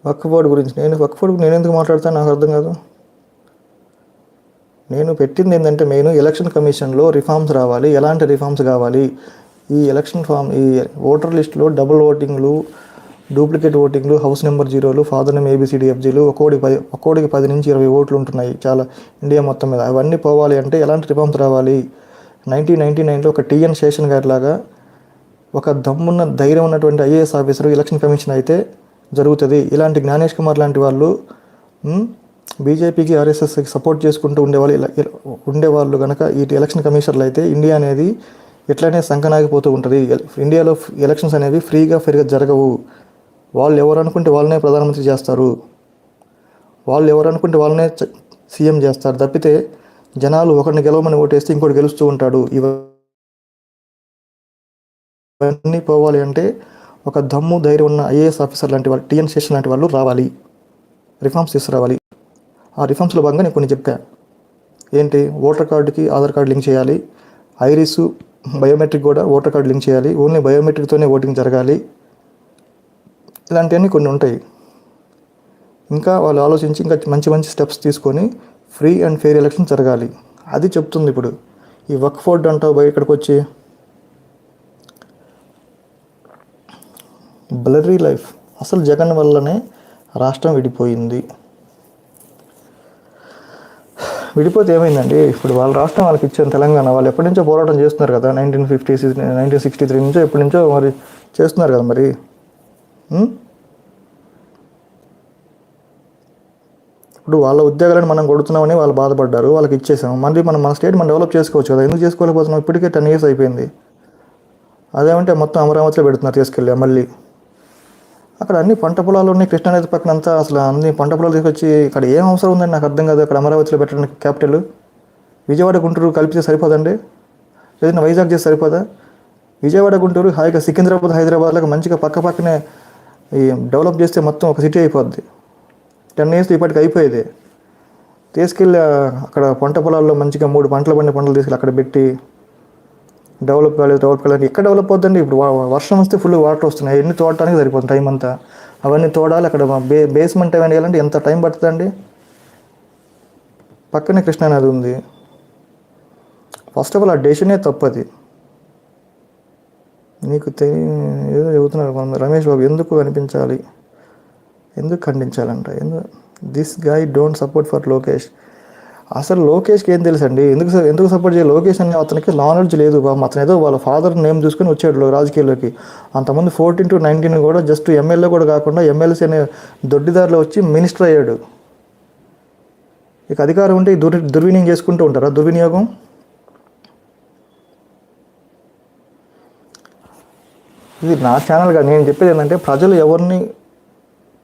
వక్ఫ్ బోర్డు గురించి నేను ఎందుకు మాట్లాడతాను నాకు అర్థం కాదు. నేను పెట్టింది ఏంటంటే మెయిన్ ఎలక్షన్ కమిషన్లో రిఫార్మ్స్ రావాలి. ఎలాంటి రిఫార్మ్స్ కావాలి? ఈ ఎలక్షన్ ఫామ్, ఈ ఓటర్ లిస్టులో డబుల్ ఓటింగ్లు, డూప్లికేట్ ఓటింగ్లు, హౌస్ నెంబర్ జీరోలు, ఫాదర్ నేమ్ ABCDFGలు, ఒక్కోడికి 10 నుంచి 20 ఓట్లు ఉంటున్నాయి చాలా ఇండియా మొత్తం మీద. అవన్నీ పోవాలి అంటే ఎలాంటి రిఫార్మ్స్ రావాలి? 1999లో ఒక TN శేషన్ గారి లాగా ఒక దమ్మున్న ధైర్యం ఉన్నటువంటి IAS ఆఫీసర్ ఎలక్షన్ కమిషన్ అయితే జరుగుతుంది. ఇలాంటి జ్ఞానేష్ కుమార్ లాంటి వాళ్ళు బీజేపీకి, RSSకి సపోర్ట్ చేసుకుంటూ ఉండేవాళ్ళు కనుక ఈ ఎలక్షన్ కమిషనర్లు అయితే ఇండియా అనేది ఎట్లనే సంకనాగిపోతూ ఉంటుంది. ఇండియాలో ఎలక్షన్స్ అనేవి ఫ్రీగా జరగవు. వాళ్ళు ఎవరు అనుకుంటే వాళ్ళనే ప్రధానమంత్రి చేస్తారు, వాళ్ళు ఎవరు అనుకుంటే వాళ్ళనే సీఎం చేస్తారు తప్పితే జనాలు ఒకరిని గెలవమని ఓటేస్తే ఇంకోటి గెలుస్తూ ఉంటాడు. ఇవన్నీ పోవాలి అంటే ఒక దమ్ము ధైర్యం ఉన్న IAS ఆఫీసర్ లాంటి వాళ్ళు, TN శేషన్ లాంటి వాళ్ళు రావాలి, రిఫార్మ్స్ తీసుకురావాలి. ఆ రిఫార్మ్స్లో భాగంగా నేను కొన్ని చెప్పా. ఏంటి? ఓటర్ కార్డుకి ఆధార్ కార్డు లింక్ చేయాలి, ఐరిస్ బయోమెట్రిక్ కూడా ఓటర్ కార్డు లింక్ చేయాలి, ఓన్లీ బయోమెట్రిక్తోనే ఓటింగ్ జరగాలి, ఇలాంటివన్నీ కొన్ని ఉంటాయి. ఇంకా వాళ్ళు ఆలోచించి ఇంకా మంచి స్టెప్స్ తీసుకొని ఫ్రీ అండ్ ఫెయిర్ ఎలక్షన్ జరగాలి. అది చెప్తుంది. ఇప్పుడు ఈ వక్ఫ్ బోర్డ్ అంటావు బయట ఇక్కడికి వచ్చి బ్లర్రీ లైఫ్. అసలు జగన్ వల్లనే రాష్ట్రం విడిపోయింది. విడిపోతే ఏమైందండి? ఇప్పుడు వాళ్ళ రాష్ట్రం వాళ్ళకి ఇచ్చారు తెలంగాణ. వాళ్ళు ఎప్పటి నుంచో పోరాటం చేస్తున్నారు కదా, 1963 నుంచో ఎప్పటి నుంచో మరి చేస్తున్నారు కదా. మరి ఇప్పుడు వాళ్ళ ఉద్యోగాలను మనం కొడుతున్నామని వాళ్ళు బాధపడ్డారు, వాళ్ళకి ఇచ్చేసాం. మళ్ళీ మన స్టేట్ మనం డెవలప్ చేసుకోవచ్చు కదా, ఎందుకు చేసుకోలేకపోతున్నాం? ఇప్పటికే 10 years అయిపోయింది. అదేమంటే మొత్తం అమరావతిలో పెడుతున్నారు తీసుకెళ్ళి. మళ్ళీ అక్కడ అన్ని పంట పొలాలు ఉన్నాయి, కృష్ణానది పక్కన అంతా. అసలు అన్ని పంట పొలాలు తీసుకొచ్చి ఇక్కడ ఏం అవసరం ఉందని నాకు అర్థం కాదు. అక్కడ అమరావతిలో పెట్టడానికి క్యాపిటల్ విజయవాడ గుంటూరు కలిపితే సరిపోదండి? లేదంటే వైజాగ్ చేస్తే సరిపోదా? విజయవాడ గుంటూరు హాయిగా సికింద్రాబాద్ హైదరాబాద్లకు మంచిగా పక్కనే ఈ డెవలప్ చేస్తే మొత్తం ఒక సిటీ అయిపోద్ది. 10 years ఇప్పటికి అయిపోయేది. తీసుకెళ్ళి అక్కడ పంట పొలాల్లో మంచిగా 3 పంటలు తీసుకెళ్ళి అక్కడ పెట్టి డెవలప్ కాలేదు. ఎక్కడ డెవలప్ అవుతుందండి? ఇప్పుడు వర్షం వస్తే ఫుల్ వాటర్ వస్తున్నాయి, ఎన్ని తోడటానికి సరిపోతుంది టైం అంతా. అవన్నీ తోడాలి, అక్కడ బేస్మెంట్ అవన్నీ వేయాలంటే ఎంత టైం పడుతుందండి? పక్కనే కృష్ణానది ఉంది. ఫస్ట్ ఆఫ్ ఆల్ ఆ డెసిషనే తప్పది. నీకు ఏదో చెబుతున్నారు మనం, రమేష్ బాబు ఎందుకు కనిపించాలి, ఎందుకు ఖండించాలంట, this guy don't support for Lokesh. అసలు లోకేష్కి ఏం తెలుసండి? ఎందుకు సపోర్ట్ చేయాలి? లోకేష్ అనే అతనికి నాలెడ్జ్ లేదు. అతను ఏదో వాళ్ళ ఫాదర్ నేమ్ చూసుకొని వచ్చాడు రాజకీయాల్లోకి. అంతకుముందు 14 to 19 కూడా జస్ట్ ఎమ్మెల్యే కూడా కాకుండా ఎమ్మెల్సీ అనే దొడ్డిదారిలో వచ్చి మినిస్టర్ అయ్యాడు. ఇక అధికారం ఉంటే దుర్వినియోగం చేసుకుంటూ ఉంటారా? దుర్వినియోగం. ఇది నా ఛానల్గా నేను చెప్పేది ఏంటంటే, ప్రజలు ఎవరిని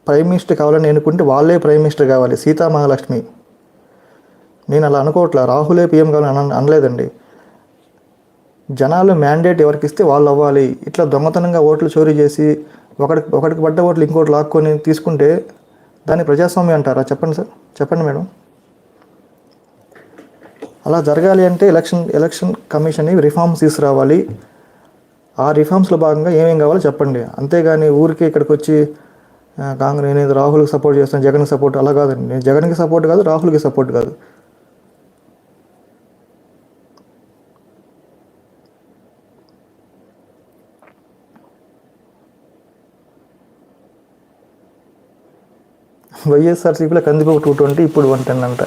ప్రైమ్ మినిస్టర్ కావాలని అనుకుంటే వాళ్ళే ప్రైమ్ మినిస్టర్ కావాలి. సీతామహాలక్ష్మి. నేను అలా అనుకోవట్లా, రాహులే PM కావాలని అనలేదండి. జనాలు మ్యాండేట్ ఎవరికి ఇస్తే వాళ్ళు అవ్వాలి. ఇట్లా దొంగతనంగా ఓట్లు చోరీ చేసి ఒకటికి పడ్డ ఓట్లు ఇంకోటి లాక్కొని తీసుకుంటే దాన్ని ప్రజాస్వామ్యం అంటారా? చెప్పండి సార్, చెప్పండి మేడం. అలా జరగాలి అంటే ఎలక్షన్ కమిషన్ని రిఫార్మ్స్ తీసుకురావాలి. ఆ రిఫార్మ్స్లో భాగంగా ఏమేం కావాలో చెప్పండి. అంతేగాని ఊరికే ఇక్కడికి వచ్చి కాంగ్రెస్ నేను రాహుల్కి సపోర్ట్ చేస్తాను, జగన్కి సపోర్ట్, అలా కాదండి. నేను జగన్కి సపోర్ట్ కాదు, రాహుల్కి సపోర్ట్ కాదు. వైఎస్ఆర్సీపీలో కందిపప్పు 220, ఇప్పుడు 110 అంట.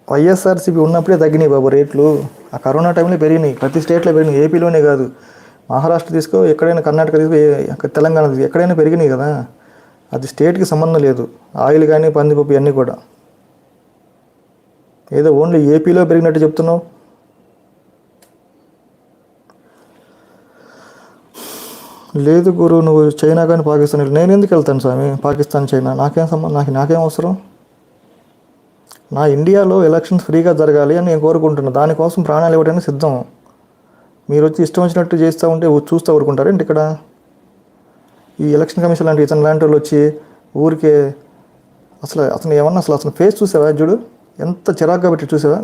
వైఎస్ఆర్సీపీ ఉన్నప్పుడే తగ్గినాయి బాబు రేట్లు. ఆ కరోనా టైంలో పెరిగినాయి, ప్రతి స్టేట్లో పెరిగినాయి, ఏపీలోనే కాదు. మహారాష్ట్ర తీసుకో, ఎక్కడైనా కర్ణాటక తీసుకో, తెలంగాణ తీసుకో, ఎక్కడైనా పెరిగినాయి కదా. అది స్టేట్కి సంబంధం లేదు. ఆయిల్ కానీ పందిపప్పు ఇవన్నీ కూడా. ఏదో ఓన్లీ ఏపీలో పెరిగినట్టు చెప్తున్నావు. లేదు గురు, నువ్వు చైనా కానీ పాకిస్తాన్, నేను ఎందుకు వెళ్తాను స్వామి? పాకిస్తాన్, చైనా నాకేం సంబంధం? నాకేం అవసరం? నా ఇండియాలో ఎలక్షన్స్ ఫ్రీగా జరగాలి అని నేను కోరుకుంటున్నాను. దానికోసం ప్రాణాలు ఇవ్వడానికి సిద్ధం. మీరు వచ్చి ఇష్టం వచ్చినట్టు చేస్తూ ఉంటే చూస్తూ ఊరుకుంటారేంటి? ఇక్కడ ఈ ఎలక్షన్ కమిషన్ లాంటి ఇతను లాంటి వాళ్ళు వచ్చి ఊరికే అతను ఏమన్నా అసలు ఫేస్ చూసావా? చూడు ఎంత చిరాగ్గా పెట్టి చూసావా?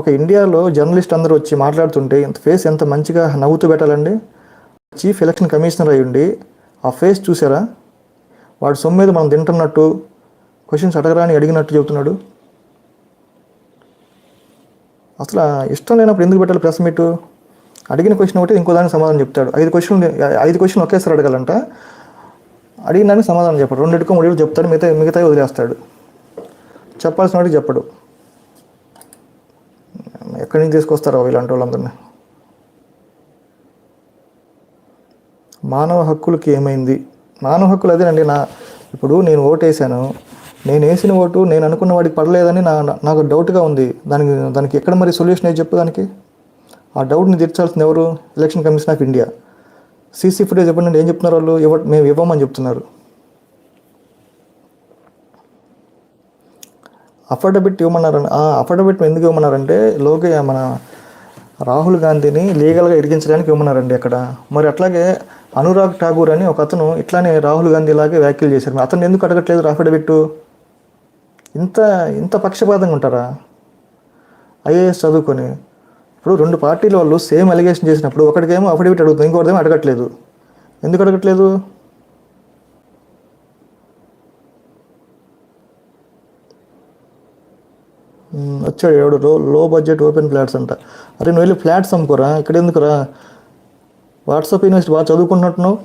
ఒక ఇండియాలో జర్నలిస్ట్ అందరూ వచ్చి మాట్లాడుతుంటే ఫేస్ ఎంత మంచిగా నవ్వుతూ పెట్టాలండి. చీఫ్ ఎలక్షన్ కమిషనర్ అయ్యి ఉండి ఆ ఫేస్ చూసారా? వాడు సొమ్మేది మనం తింటున్నట్టు, క్వశ్చన్స్ అడగరాని అడిగినట్టు చెబుతున్నాడు. అసలు ఇష్టం లేనప్పుడు ఎందుకు పెట్టాలి ప్రెస్ మీటు? అడిగిన క్వశ్చన్ ఒకటి ఇంకో దానికి సమాధానం చెప్తాడు. 5 క్వశ్చన్లు ఒకేసారి అడగాలంట. అడిగిన దానికి సమాధానం చెప్పడు, 2-3 చెప్తాడు, మిగతా వదిలేస్తాడు. చెప్పాల్సిన వాడికి చెప్పడు. ఎక్కడి నుంచి తీసుకొస్తారో ఇలాంటి వాళ్ళందరినీ. మానవ హక్కులకి ఏమైంది? మానవ హక్కులు అదేనండి. ఇప్పుడు నేను ఓటు వేసాను, నేను వేసిన ఓటు నేను అనుకున్న వాడికి పడలేదని నాకు డౌట్గా ఉంది. దానికి ఎక్కడ మరి సొల్యూషన్ ఏది చెప్పు దానికి? ఆ డౌట్ని తీర్చాల్సింది ఎవరు? Election commission of India. CC footage ఇవ్వండి, ఏం చెప్తున్నారు వాళ్ళు? మేము ఇవ్వమని చెప్తున్నారు. అఫిడవిట్ ఇవ్వమన్నారండి. అఫిడవిట్ ఎందుకు ఇవ్వమన్నారంటే మన రాహుల్ గాంధీని లీగల్గా ఇరికించడానికి ఇవ్వమన్నారండి అక్కడ. మరి అట్లాగే అనురాగ్ ఠాగూర్ అని ఒక అతను ఇట్లానే రాహుల్ గాంధీ లాగే వ్యాఖ్యలు చేశారు. అతను ఎందుకు అడగట్లేదు అఫిడవిట్? ఇంత పక్షపాతంగా ఉంటారా? ఐఏఎస్ చదువుకొని ఇప్పుడు 2 పార్టీల వాళ్ళు సేమ్ అలిగేషన్ చేసినప్పుడు ఒకటికేమో అఫిడవిట్ అడుగుతుంది, ఇంకోటికేమో అడగట్లేదు. ఎందుకు అడగట్లేదు? వచ్చాడు ఎవడు, లో బడ్జెట్ ఓపెన్ ఫ్లాట్స్ అంట. అరే నువ్వు వెళ్ళి ఫ్లాట్స్ అమ్ముకోరా, ఇక్కడ ఎందుకురా? వాట్సాప్ యూనివర్సిటీ బాగా చదువుకుంటున్నట్టున్నావు,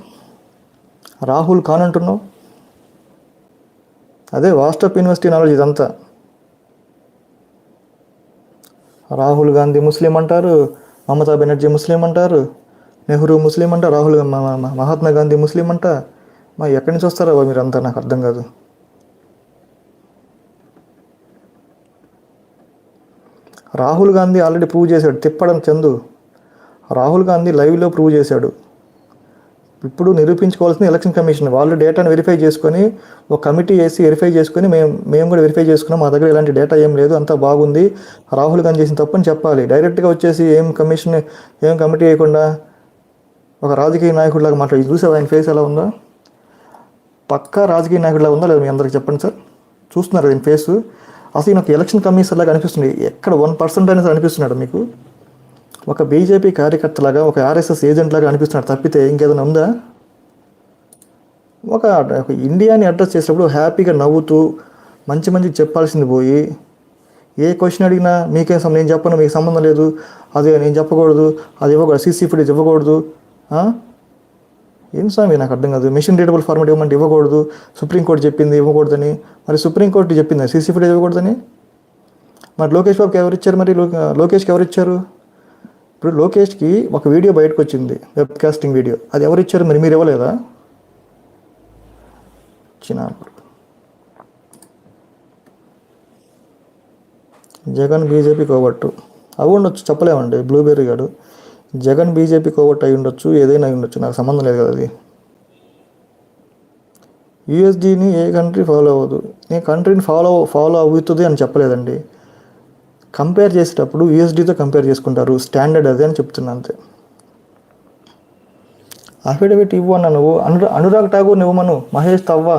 రాహుల్ ఖాన్ అంటున్నావు. అదే వాట్సాప్ యూనివర్సిటీ నాలెడ్జ్ ఇదంతా. రాహుల్ గాంధీ ముస్లిం అంటారు, మమతా బెనర్జీ ముస్లిం అంటారు, నెహ్రూ ముస్లిం అంట, మహాత్మా గాంధీ ముస్లిం అంట. ఎక్కడి నుంచి వస్తారో మీరంతా, నాకు అర్థం కాదు. రాహుల్ గాంధీ ఆల్రెడీ ప్రూవ్ చేశాడు, తిప్పడం చందు. రాహుల్ గాంధీ లైవ్లో ప్రూవ్ చేశాడు. ఇప్పుడు నిరూపించుకోవాల్సింది ఎలక్షన్ కమిషన్. వాళ్ళు డేటాను వెరిఫై చేసుకొని ఒక కమిటీ వేసి వెరిఫై చేసుకొని మేము కూడా వెరిఫై చేసుకున్నాం, మా దగ్గర ఇలాంటి డేటా ఏం లేదు, అంతా బాగుంది, రాహుల్ గాంధీ చేసిన తప్పని చెప్పాలి. డైరెక్ట్గా వచ్చేసి ఏం కమిటీ వేయకుండా ఒక రాజకీయ నాయకుడిలాగా మాట్లాడి చూసావు ఆయన ఫేస్ ఎలా ఉందో? పక్కా రాజకీయ నాయకుడిలా ఉందా లేదా మీ అందరికి చెప్పండి సార్. చూస్తున్నారు ఆయన ఫేసు? అసలు ఈయన ఒక ఎలక్షన్ కమిషన్ లాగా అనిపిస్తుంది. ఎక్కడ 1% అనేది అనిపిస్తున్నాడు మీకు? ఒక బీజేపీ కార్యకర్తలాగా, ఒక ఆర్ఎస్ఎస్ ఏజెంట్ లాగా అనిపిస్తున్నాడు తప్పితే ఇంకేదైనా ఉందా? ఒక ఇండియాని అడ్రస్ చేసేటప్పుడు హ్యాపీగా నవ్వుతూ మంచి చెప్పాల్సింది పోయి, ఏ క్వశ్చన్ అడిగినా నేను చెప్పను, మీకు సంబంధం లేదు, అదే నేను చెప్పకూడదు, అది ఇవ్వకూడదు, సీసీ ఫుటేజ్ ఇవ్వకూడదు. ఏం స్వామి నాకు అర్థం కాదు. మెషిన్ రీడబుల్ ఫార్మాట్ ఇవ్వమంటే ఇవ్వకూడదు, సుప్రీంకోర్టు చెప్పింది ఇవ్వకూడదని. మరి సుప్రీంకోర్టు చెప్పిందా సీసీ ఫుటేజ్ ఇవ్వకూడదని? మరి లోకేష్ బాబుకి ఎవరు ఇచ్చారు? మరి లోకేష్కి ఎవరు ఇచ్చారు? ఇప్పుడు లోకేష్కి ఒక వీడియో బయటకు వచ్చింది, వెబ్కాస్టింగ్ వీడియో. అది ఎవరు ఇచ్చారు? మరి మీరు ఇవ్వలేదా? జగన్ బీజేపీ కోవట్టు అవి ఉండొచ్చు, చెప్పలేమండి. బ్లూబెర్రీ గాడు జగన్ బీజేపీ కోవట్టు అయి ఉండొచ్చు, ఏదైనా అయి ఉండొచ్చు, నాకు సంబంధం లేదు కదా. అది యూఎస్డీని ఏ కంట్రీ ఫాలో అవ్వదు. నేను కంట్రీని ఫాలో అవుతుంది అని చెప్పలేదండి. కంపేర్ చేసేటప్పుడు యూఎస్డీతో కంపేర్ చేసుకుంటారు, స్టాండర్డ్ అదే అని చెప్తున్నా అంతే. అఫిడవిట్ ఇవ్వు అన్న నువ్వు. అనురాగ్ ఠాగూర్ ఇవ్వమను, మహేష్ తవ్వా.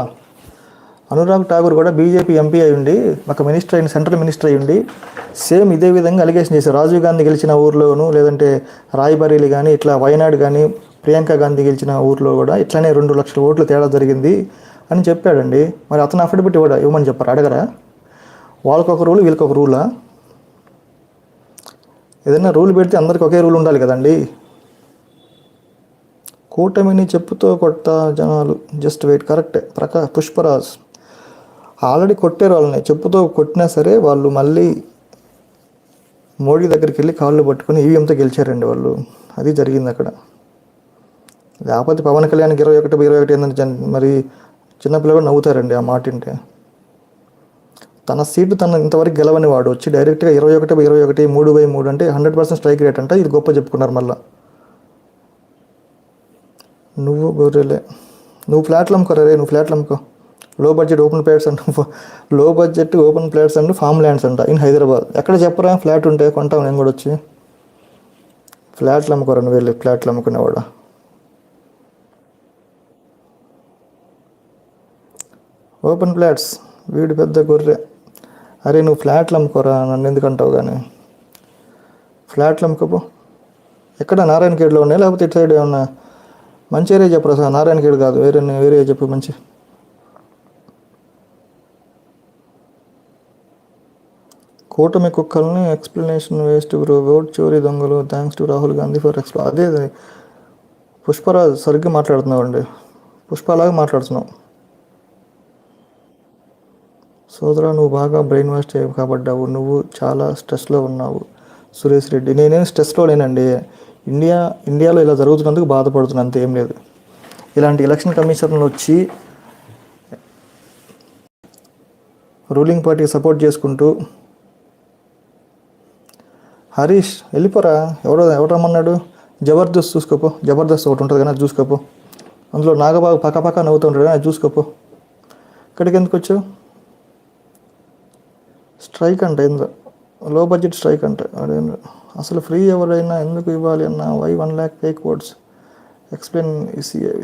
అనురాగ్ ఠాగూర్ కూడా బీజేపీ ఎంపీ అయి ఉండి, ఒక మినిస్టర్ అయిన, సెంట్రల్ మినిస్టర్ అయి ఉండి సేమ్ ఇదే విధంగా అలిగేషన్ చేశారు. రాజీవ్ గాంధీ గెలిచిన ఊర్లోను, లేదంటే రాయ్బరేలీ కానీ, ఇట్లా వయనాడు కానీ, ప్రియాంక గాంధీ గెలిచిన ఊర్లో కూడా ఇట్లానే 2 లక్షల ఓట్లు తేడా జరిగింది అని చెప్పాడండి. మరి అతను అఫిడవిట్ ఇవ్వమని చెప్పారు, అడగరా? వాళ్ళకొక రూల్, వీళ్ళకొక రూలా? ఏదైనా రూల్ పెడితే అందరికి ఒకే రూల్ ఉండాలి కదండి. కూటమిని చెప్పుతో కొడతా జనాలు, జస్ట్ వెయిట్. కరెక్టే. పుష్పరాజ్ ఆల్రెడీ కొట్టారు వాళ్ళని, చెప్పుతో కొట్టినా సరే వాళ్ళు మళ్ళీ మోడీ దగ్గరికి వెళ్ళి కాళ్ళు పట్టుకొని ఈవీఎంతో గెలిచారండి వాళ్ళు. అది జరిగింది అక్కడ. లేకపోతే పవన్ కళ్యాణ్కి 21 ఏంటంటే మరి చిన్నపిల్లలు నవ్వుతారండి ఆ మాట వింటే. తన సీటు ఇంతవరకు గెలవని వాడు వచ్చి డైరెక్ట్గా 21/21 3/3 అంటే 100% స్ట్రైక్ రేట్ అంట. ఇది గొప్ప చెప్పుకున్నారు మళ్ళీ. నువ్వు గొర్రెలే, నువ్వు ఫ్లాట్లు అమ్ముకోరే, నువ్వు ఫ్లాట్లు అమ్ముకో. లో budget open plots and form lands అంట ఇన్ హైదరాబాద్. ఎక్కడ చెప్పరా ఫ్లాట్ ఉంటే కొంటాం నేను కూడా వచ్చి. ఫ్లాట్లు అమ్ముకోరా నువ్వు వెళ్ళి, ఫ్లాట్లు అమ్ముకునేవాడు. ఓపెన్ ప్లాట్స్, వీడు పెద్ద గొర్రె. అరే నువ్వు ఫ్లాట్లు అమ్ముకోరా, నన్ను ఎందుకంటావు కానీ. ఫ్లాట్లు అమ్ముకోపో. ఎక్కడ నారాయణఖేడ్లో ఉన్నాయి, లేకపోతే ఇటు సైడ్ ఏమన్నా మంచి ఏరియా చెప్పరా సార్? నారాయణఖేడ్ కాదు, వేరే చెప్పు మంచి. కూటమి కుక్కల్ని ఎక్స్ప్లెనేషన్ వేస్ట్ బ్రో, ఓట్ చోరీ దొంగలు, thanks to Rahul Gandhi for అదే పుష్పరాజ్ సరిగ్గా మాట్లాడుతున్నావు అండి, పుష్పలాగా మాట్లాడుతున్నావు. సోదరా నువ్వు బాగా బ్రెయిన్ వాష్ కాబడ్డావు, నువ్వు చాలా స్ట్రెస్లో ఉన్నావు. సురేష్ రెడ్డి నేనేం స్ట్రెస్లో లేనండి, ఇండియాలో ఇలా జరుగుతున్నందుకు బాధపడుతున్నా, అంత ఏం లేదు. ఇలాంటి ఎలక్షన్ కమిషన్లు వచ్చి రూలింగ్ పార్టీకి సపోర్ట్ చేసుకుంటూ హరీష్ వెళ్ళిపోరా, ఎవరు రమ్మన్నాడు? జబర్దస్త్ చూసుకోపో, జబర్దస్త్ ఒకటి ఉంటుంది కానీ అది చూసుకోపో, అందులో నాగబాబు పక్క నవ్వుతుంటాడు కానీ అది చూసుకోపో. ఇక్కడికి ఎందుకు వచ్చావు? స్ట్రైక్ అంట, ఏందో లో బడ్జెట్ స్ట్రైక్ అంట. అదే అసలు ఫ్రీ ఎవరైనా ఎందుకు ఇవ్వాలి అన్న, why 1 lakh fake votes explain ECI.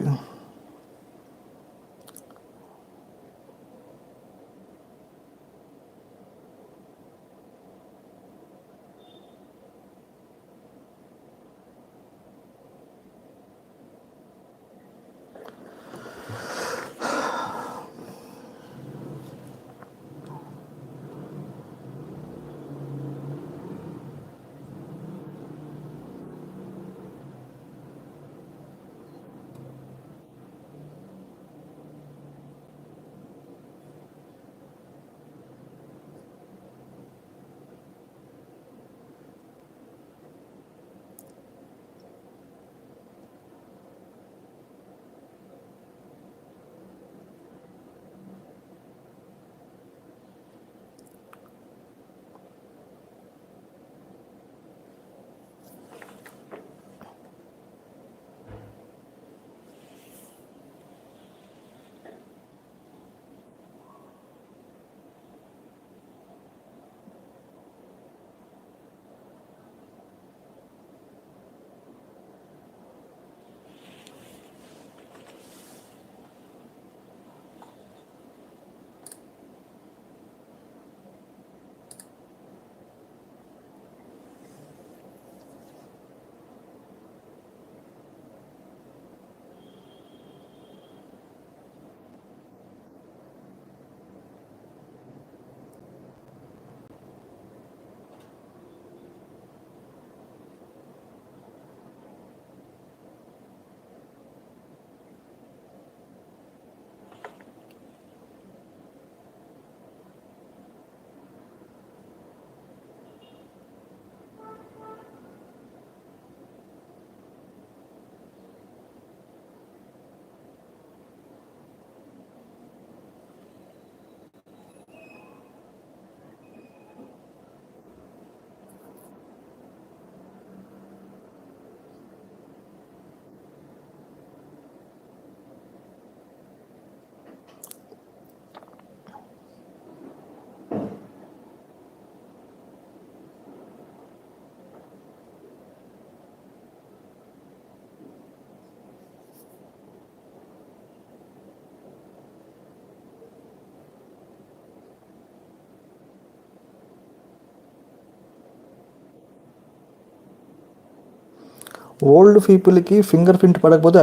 Old పీపుల్కి ఫింగర్ ప్రింట్ పడకపోతే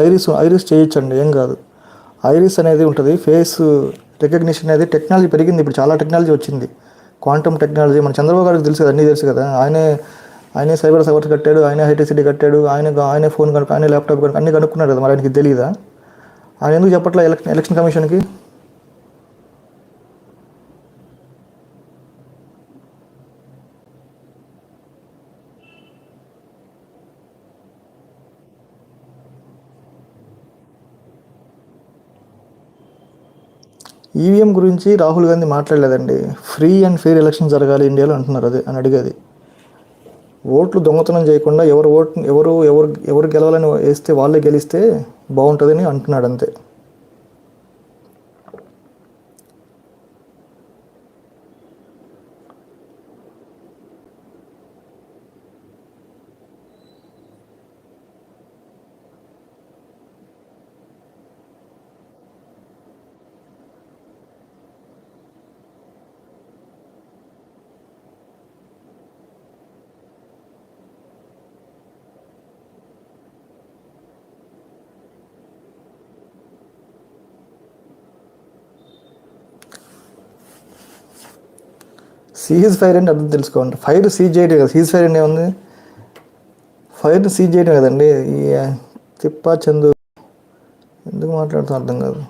ఐరిస్ చేయొచ్చండి, ఏం కాదు. ఐరిస్ అనేది ఉంటుంది, ఫేస్ రికగ్నిషన్ అనేది టెక్నాలజీ పెరిగింది, ఇప్పుడు చాలా టెక్నాలజీ వచ్చింది, క్వాంటమ్ టెక్నాలజీ. మన చంద్రబాబు గారికి తెలుసు కదా, అన్నీ తెలుసు కదా. ఆయనే సైబర్ సవర్స్ కట్టాడు, ఆయనే హైటెక్ సిటీ కట్టాడు, ఆయనే ఫోన్ కనుక, ఆయనే ల్యాప్టాప్ కనుక అన్నీ కనుక్కున్నాడు కదా, మరి ఆయనకి తెలియదా? ఆయన ఎందుకు చెప్పట్లే ఎలక్షన్ కమిషన్కి? ఈవీఎం గురించి రాహుల్ గాంధీ మాట్లాడలేదండి, ఫ్రీ అండ్ ఫెయిర్ ఎలక్షన్ జరగాలి ఇండియాలో అంటున్నారు, అదే అని అడిగేది. ఓట్లు దొంగతనం చేయకుండా ఎవరు గెలవాలని వేస్తే వాళ్ళే గెలిస్తే బాగుంటుందని అంటున్నాడు, అంతే. సీజ్ ఫైర్ అంటే అర్థం తెలుసుకోండి. ఫైర్ సీజ్ చేయడం కదా, సీజ్ ఫైర్ అంటే ఏముంది, ఫైర్ని సీజ్ చేయడం కదండి. ఈ తిప్ప చందు ఎందుకు మాట్లాడుతాం అర్థం కాదు.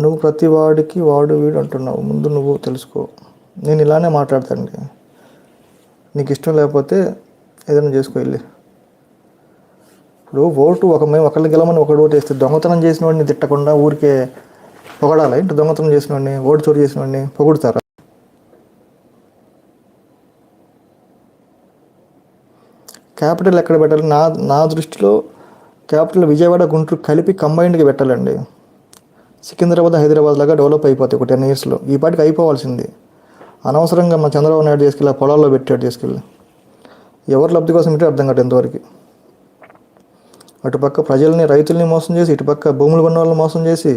నువ్వు ప్రతి వాడికి వాడు వీడు అంటున్నావు, ముందు నువ్వు తెలుసుకో. నేను ఇలానే మాట్లాడతానండి. నీకు ఇష్టం లేకపోతే ఏదైనా చేసుకో వెళ్ళి. ఇప్పుడు ఓటు మేము ఒకళ్ళని గెలమని ఒకడు ఓటు వేస్తే దొంగతనం చేసిన వాడిని తిట్టకుండా ఊరికే పొగడాలి. ఇంటి దొంగతనం చేసిన వాడిని, ఓటు చోటు చేసిన వాడిని పొగుడుతారా? క్యాపిటల్ ఎక్కడ పెట్టాలి? నా దృష్టిలో క్యాపిటల్ విజయవాడ గుంటూరు కలిపి కంబైన్డ్గా పెట్టాలండి. సికింద్రాబాద్ హైదరాబాద్ లాగా డెవలప్ అయిపోతాయి ఒక 10 yearsలో. ఈ పాటికి అయిపోవాల్సింది. అనవసరంగా మా చంద్రబాబు నాయుడు తీసుకెళ్ళి పొలాల్లో పెట్టాడు తీసుకెళ్ళి. ఎవరు లబ్ధి కోసం పెట్టారు అర్థం కాదు ఇంతవరకు. అటుపక్క ప్రజల్ని రైతుల్ని మోసం చేసి, ఇటుపక్క భూములు కొన్న వాళ్ళని మోసం చేసి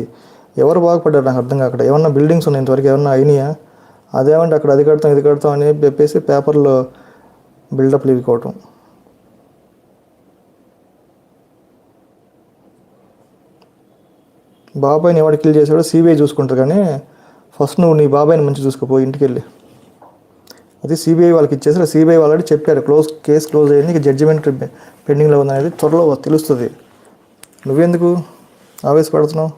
ఎవరు బాగుపడ్డారు నాకు అర్థం కాక. ఏమన్నా బిల్డింగ్స్ ఉన్నాయి ఇంతవరకు, ఏమన్నా అయినాయా? అదేమంటే అక్కడ అది కడతాం ఇది కడతాం అని చెప్పేసి పేపర్లో బిల్డప్లు ఇవ్వకోవటం. బాబాయ్ని ఎవడు కిల్ చేసాడో సిబిఐ చూసుకుంటారు, కానీ ఫస్ట్ నువ్వు నీ బాబాయ్ని మంచి చూసుకోపో ఇంటికి వెళ్ళి. అది సిబిఐ వాళ్ళకి ఇచ్చేసారు. సిబిఐ ఆల్రెడీ చెప్పారు కేసు క్లోజ్ అయ్యింది, ఇక జడ్జిమెంట్ పెండింగ్లో ఉందనేది త్వరలో తెలుస్తుంది. నువ్వెందుకు ఆవేశపడుతున్నావు?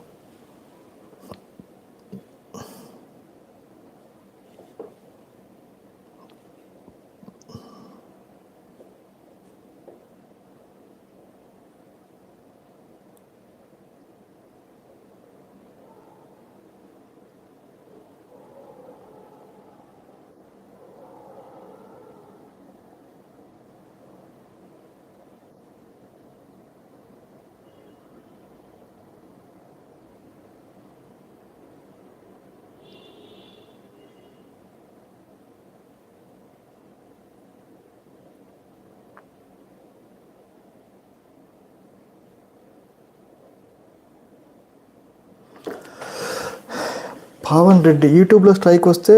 పవన్ రెడ్డి యూట్యూబ్లో స్ట్రైక్ వస్తే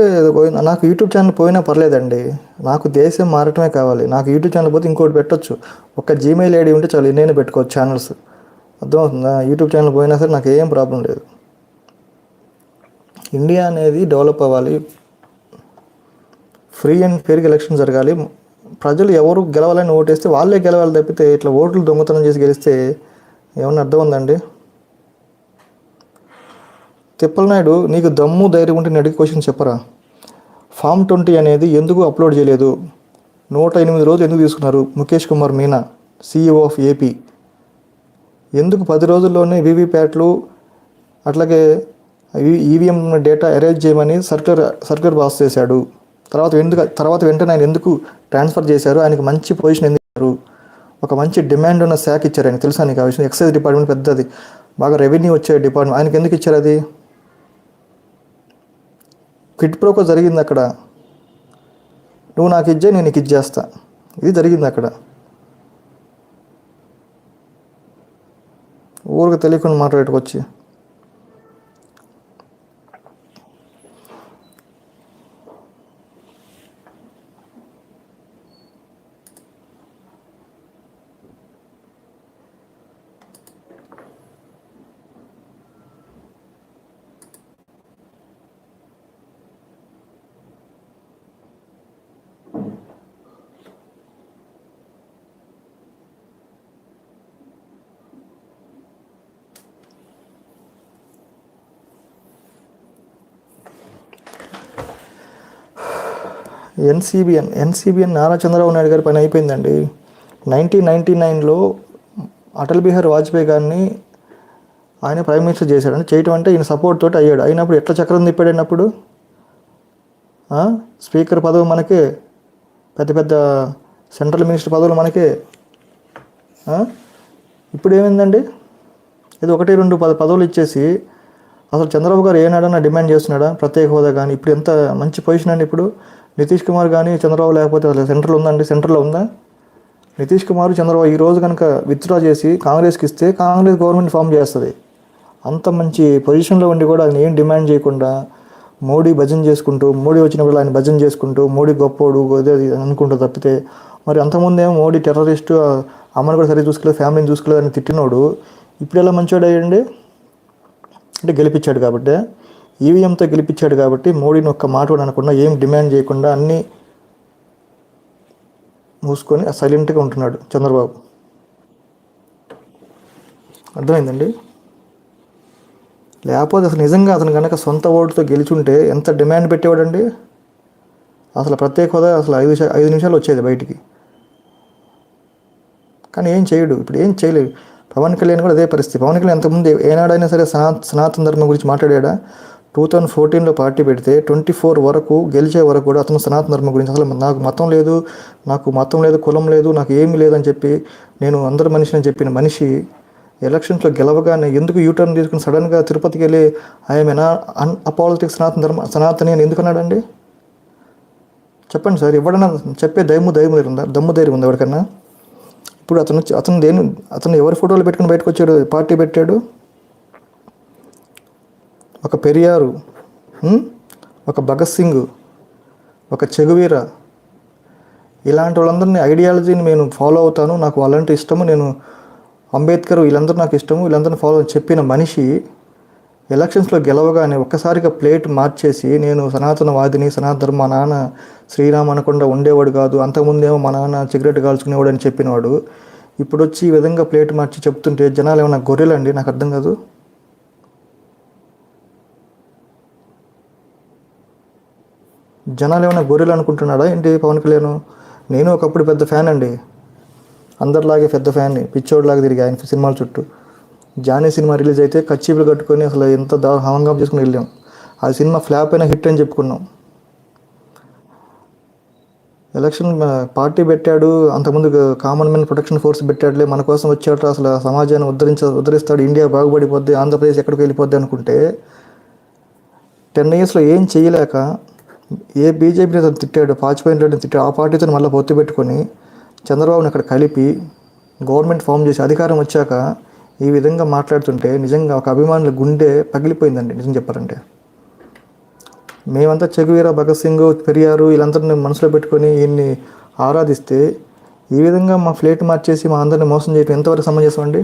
నాకు యూట్యూబ్ ఛానల్ పోయినా పర్లేదండి. నాకు దేశం మారటమే కావాలి. నాకు యూట్యూబ్ ఛానల్ పోతే ఇంకోటి పెట్టొచ్చు. ఒక జీమెయిల్ ఐడి ఉంటే చాలు, నేను పెట్టుకోవచ్చు ఛానల్స్. అర్థమవుతుందా? యూట్యూబ్ ఛానల్ పోయినా సరే నాకు ఏం ప్రాబ్లం లేదు. ఇండియా అనేది డెవలప్ అవ్వాలి, ఫ్రీ అండ్ ఫెయిర్గా ఎలక్షన్ జరగాలి. ప్రజలు ఎవరు గెలవాలని ఓటేస్తే వాళ్ళే గెలవాలి తప్పితే ఇట్లా ఓట్లు దొంగతనం చేసి గెలిస్తే ఏమన్నా అర్థం ఉందండి? తిప్పలనాయుడు, నీకు దమ్ము ధైర్యం ఉంటే నేను అడిగి క్వశ్చన్ చెప్పరా? ఫామ్ 20 అనేది ఎందుకు అప్లోడ్ చేయలేదు? 108 రోజులు ఎందుకు తీసుకున్నారు? Mukesh Kumar Meena, CEO of AP, ఎందుకు 10 రోజుల్లోనే వీవీప్యాట్లు అట్లాగే ఈవీఎం డేటా అరేంజ్ చేయమని సర్క్యులర్ పాస్ చేశాడు? తర్వాత వెంటనే ఆయన ఎందుకు ట్రాన్స్ఫర్ చేశారు? ఆయనకు మంచి పొజిషన్ ఎందుకు ఇచ్చారు? ఒక మంచి డిమాండ్ ఉన్న శాఖ ఇచ్చారు ఆయన. తెలుసా నీకు ఆ విషయం? ఎక్సైజ్ డిపార్ట్మెంట్ పెద్దది, బాగా రెవెన్యూ వచ్చే డిపార్ట్మెంట్. ఆయనకి ఎందుకు ఇచ్చారు? అది క్విడ్ ప్రోకో జరిగింది అక్కడ. నువ్వు నాకు ఇచ్చే, నేను నీకు ఇచ్చేస్తా, ఇది జరిగింది అక్కడ. ఊరికి తెలియకుండా మాట్లాడుకొచ్చి ఎన్సీబీఎన్ నారా చంద్రబాబు నాయుడు గారి పని అయిపోయిందండి. 1999లో అటల్ బిహారీ వాజ్పేయి గారిని ఆయన ప్రైమ్ మినిస్టర్ చేశాడు. చేయటం అంటే ఈయన సపోర్ట్ తోటి అయ్యాడు. అయినప్పుడు ఎట్లా చక్రం తిప్పాడైనప్పుడు స్పీకర్ పదవి మనకే, పెద్ద పెద్ద సెంట్రల్ మినిస్టర్ పదవులు మనకే. ఇప్పుడు ఏమైందండి? ఇది 1-2 పదవులు ఇచ్చేసి అసలు చంద్రబాబు గారు ఏనాడన్నా డిమాండ్ చేస్తున్నాడా ప్రత్యేక హోదా? కానీ ఇప్పుడు ఎంత మంచి పొజిషన్ అండి. ఇప్పుడు నితీష్ కుమార్ కానీ చంద్రబాబు లేకపోతే అసలు సెంట్రల్ ఉందండి? సెంట్రల్లో ఉందా? నితీష్ కుమార్ చంద్రబాబు ఈరోజు కనుక విత్డ్రా చేసి కాంగ్రెస్కి ఇస్తే కాంగ్రెస్ గవర్నమెంట్ ఫామ్ చేస్తుంది. అంత మంచి పొజిషన్లో ఉండి కూడా ఆయన ఏం డిమాండ్ చేయకుండా మోడీ భజన చేసుకుంటూ, మోడీ వచ్చినప్పుడు ఆయన భజన చేసుకుంటూ మోడీ గొప్పోడు అదే అనుకుంటూ తప్పితే, మరి అంతకుముందేమో మోడీ టెర్రరిస్టు, అమ్మని కూడా సరిగ్గా చూసుకోలేదు, ఫ్యామిలీని చూసుకోలేదు అని తిట్టినోడు ఇప్పుడు ఎలా మంచోడు అయ్యండి? అంటే గెలిపించాడు కాబట్టి, ఈవీఎంతో గెలిపించాడు కాబట్టి మోడీని ఒక్క మాట కూడా అనకుండా, ఏం డిమాండ్ చేయకుండా అన్నీ మూసుకొని సైలెంట్గా ఉంటున్నాడు చంద్రబాబు. అర్థమైందండి? లేకపోతే అసలు నిజంగా అతను కనుక సొంత ఓటుతో గెలిచుంటే ఎంత డిమాండ్ పెట్టేవాడండి? అసలు ప్రత్యేక హోదా అసలు 5 నిమిషాలు వచ్చేది బయటికి. కానీ ఏం చేయడు, ఇప్పుడు ఏం చేయలేదు. పవన్ కళ్యాణ్ కూడా అదే పరిస్థితి. పవన్ కళ్యాణ్ అంతకుముందు ఏనాడైనా సరే సనాతన ధర్మం గురించి మాట్లాడా? 2014లో పార్టీ పెడితే 24 వరకు గెలిచే వరకు కూడా అతను సనాతన ధర్మం గురించి అసలు నాకు మతం లేదు, కులం లేదు, నాకు ఏమీ లేదని చెప్పి నేను అందరి మనిషిని చెప్పిన మనిషి ఎలక్షన్స్లో గెలవగానే ఎందుకు యూటర్న్ తీసుకుని సడన్గా తిరుపతికి వెళ్ళి ఆయన అపాలిటిక్స్ సనాతని అని ఎందుకు అన్నాడండి? చెప్పండి సార్, ఎవడన్నా చెప్పే దమ్ము ధైర్యం ఉందా ఎవరికన్నా? ఇప్పుడు అతను ఎవరి ఫోటోలు పెట్టుకుని బయటకు వచ్చాడు, పార్టీ పెట్టాడు? ఒక పెరియారు, ఒక భగత్ సింగ్, ఒక చెగువీర, ఇలాంటి వాళ్ళందరినీ ఐడియాలజీని నేను ఫాలో అవుతాను, నాకు వాళ్ళంటే ఇష్టము, నేను అంబేద్కర్ వీళ్ళందరూ నాకు ఇష్టము, వీళ్ళందరినీ ఫాలో చెప్పిన మనిషి ఎలక్షన్స్లో గెలవగానే ఒక్కసారిగా ప్లేట్ మార్చేసి నేను సనాతనవాదిని, సనాతన మా నాన్న శ్రీరామ్ అనకుండా ఉండేవాడు కాదు, అంతకుముందేమో మా నాన్న సిగరెట్ కాల్చుకునేవాడు అని చెప్పినవాడు ఇప్పుడు వచ్చి ఈ విధంగా ప్లేట్ మార్చి చెప్తుంటే జనాలు ఏమన్నా గొర్రెలండి? నాకు అర్థం కాదు. జనాలు ఏమైనా గొర్రెలు అనుకుంటున్నాడా ఏంటి పవన్ కళ్యాణ్? నేను ఒకప్పుడు పెద్ద ఫ్యాన్ అండి, అందరిలాగే పెద్ద ఫ్యాన్ని, పిచ్చోడ్లాగా తిరిగి ఆయన సినిమాల చుట్టూ. జానీ సినిమా రిలీజ్ అయితే కచ్చీపులు కట్టుకొని అసలు ఎంత హంగామా చేసుకుని వెళ్ళాం. ఆ సినిమా ఫ్లాప్ అయినా హిట్ అని చెప్పుకున్నాం. ఎలక్షన్ పార్టీ పెట్టాడు, అంతకుముందు కామన్ మ్యాన్ ప్రొటెక్షన్ ఫోర్స్ పెట్టాడులే, మన కోసం వచ్చాడు, అసలు సమాజాన్ని ఉద్ధరిస్తాడు, ఇండియా బాగుపడిపోద్ది, ఆంధ్రప్రదేశ్ ఎక్కడికి వెళ్ళిపోద్ది అనుకుంటే 10 ఇయర్స్లో ఏం చేయలేక ఏ బీజేపీని అతను తిట్టాడు, వాజ్పేయి రెడ్డిని తిట్టాడు, ఆ పార్టీతో మళ్ళీ పొత్తు పెట్టుకొని చంద్రబాబుని అక్కడ కలిపి గవర్నమెంట్ ఫామ్ చేసి అధికారం వచ్చాక ఈ విధంగా మాట్లాడుతుంటే నిజంగా ఒక అభిమానుల గుండె పగిలిపోయిందండి. నిజం చెప్పారంటే మేమంతా చెగువీర, భగత్ సింగ్, పెరియారు వీళ్ళందరినీ మనసులో పెట్టుకొని ఈయన్ని ఆరాధిస్తే ఈ విధంగా మా ఫ్లేట్ మార్చేసి మా అందరిని మోసం చేయడం ఎంతవరకు సమంజసం అండి?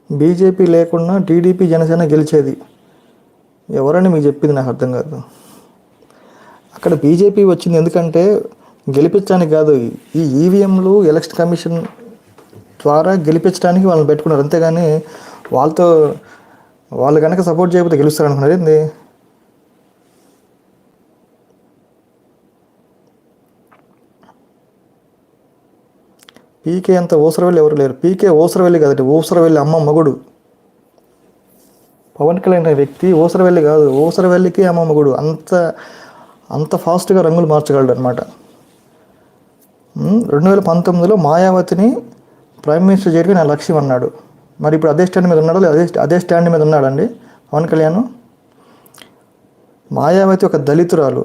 బీజేపీ లేకుండా టీడీపీ, జనసేన గెలిచేది. ఎవరని మీకు చెప్పింది నాకు అర్థం కాదు. అక్కడ బీజేపీ వచ్చింది ఎందుకంటే గెలిపించడానికి కాదు, ఈ ఈవీఎంలు ఎలక్షన్ కమిషన్ ద్వారా గెలిపించడానికి వాళ్ళని పెట్టుకున్నారు. అంతేగాని వాళ్ళు కనుక సపోర్ట్ చేయకపోతే గెలుస్తారు అనుకున్నారు ఏంది? పీకే అంత ఊసరవెల్లి ఎవరు లేరు. పీకే ఊసరవెల్లి కాదండి, ఊసరవెల్లి అమ్మ మగుడు. పవన్ కళ్యాణ్ అనే వ్యక్తి ఊసరవెల్లి కాదు, ఊసరవెల్లికి అమ్మ మగుడు. అంత ఫాస్ట్గా రంగులు మార్చగలడు అనమాట. 2019లో మాయావతిని ప్రైమ్ మినిస్టర్ చేయడానికి నా లక్ష్యం అన్నాడు. మరి ఇప్పుడు అదే స్టాండ్ మీద ఉన్నాడు, అదే స్టాండ్ మీద ఉన్నాడండి పవన్ కళ్యాణ్. మాయావతి ఒక దళితురాలు,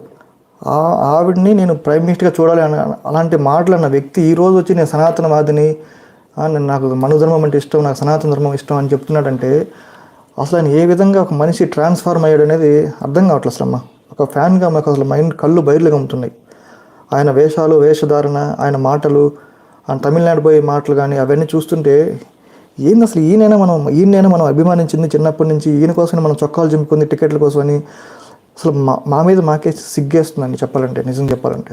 ఆవిడ్ని నేను ప్రైమ్ మినిస్టర్గా చూడాలి అలాంటి మాటలు అన్న వ్యక్తి ఈరోజు వచ్చి నేను సనాతనవాదిని, నాకు మనుధర్మం అంటే ఇష్టం, నాకు సనాతన ధర్మం ఇష్టం అని చెప్తున్నాడంటే అసలు ఆయన ఏ విధంగా ఒక మనిషి ట్రాన్స్ఫార్మ్ అయ్యాడు అనేది అర్థం కావట్లేదు. అసలు అమ్మ ఒక ఫ్యాన్గా మాకు అసలు కళ్ళు బయర్లుగా ఉంటున్నాయి. ఆయన వేషధారణ, ఆయన మాటలు, ఆయన తమిళనాడు పోయే మాటలు కానీ అవన్నీ చూస్తుంటే ఏంది అసలు ఈయనైనా మనం అభిమానించింది చిన్నప్పటి నుంచి, ఈయన కోసం మనం చొక్కాలు చింపుకుంది టికెట్ల కోసం అని. అసలు మా మీద మాకే సిగ్గేస్తుందండి చెప్పాలంటే, నిజం చెప్పాలంటే.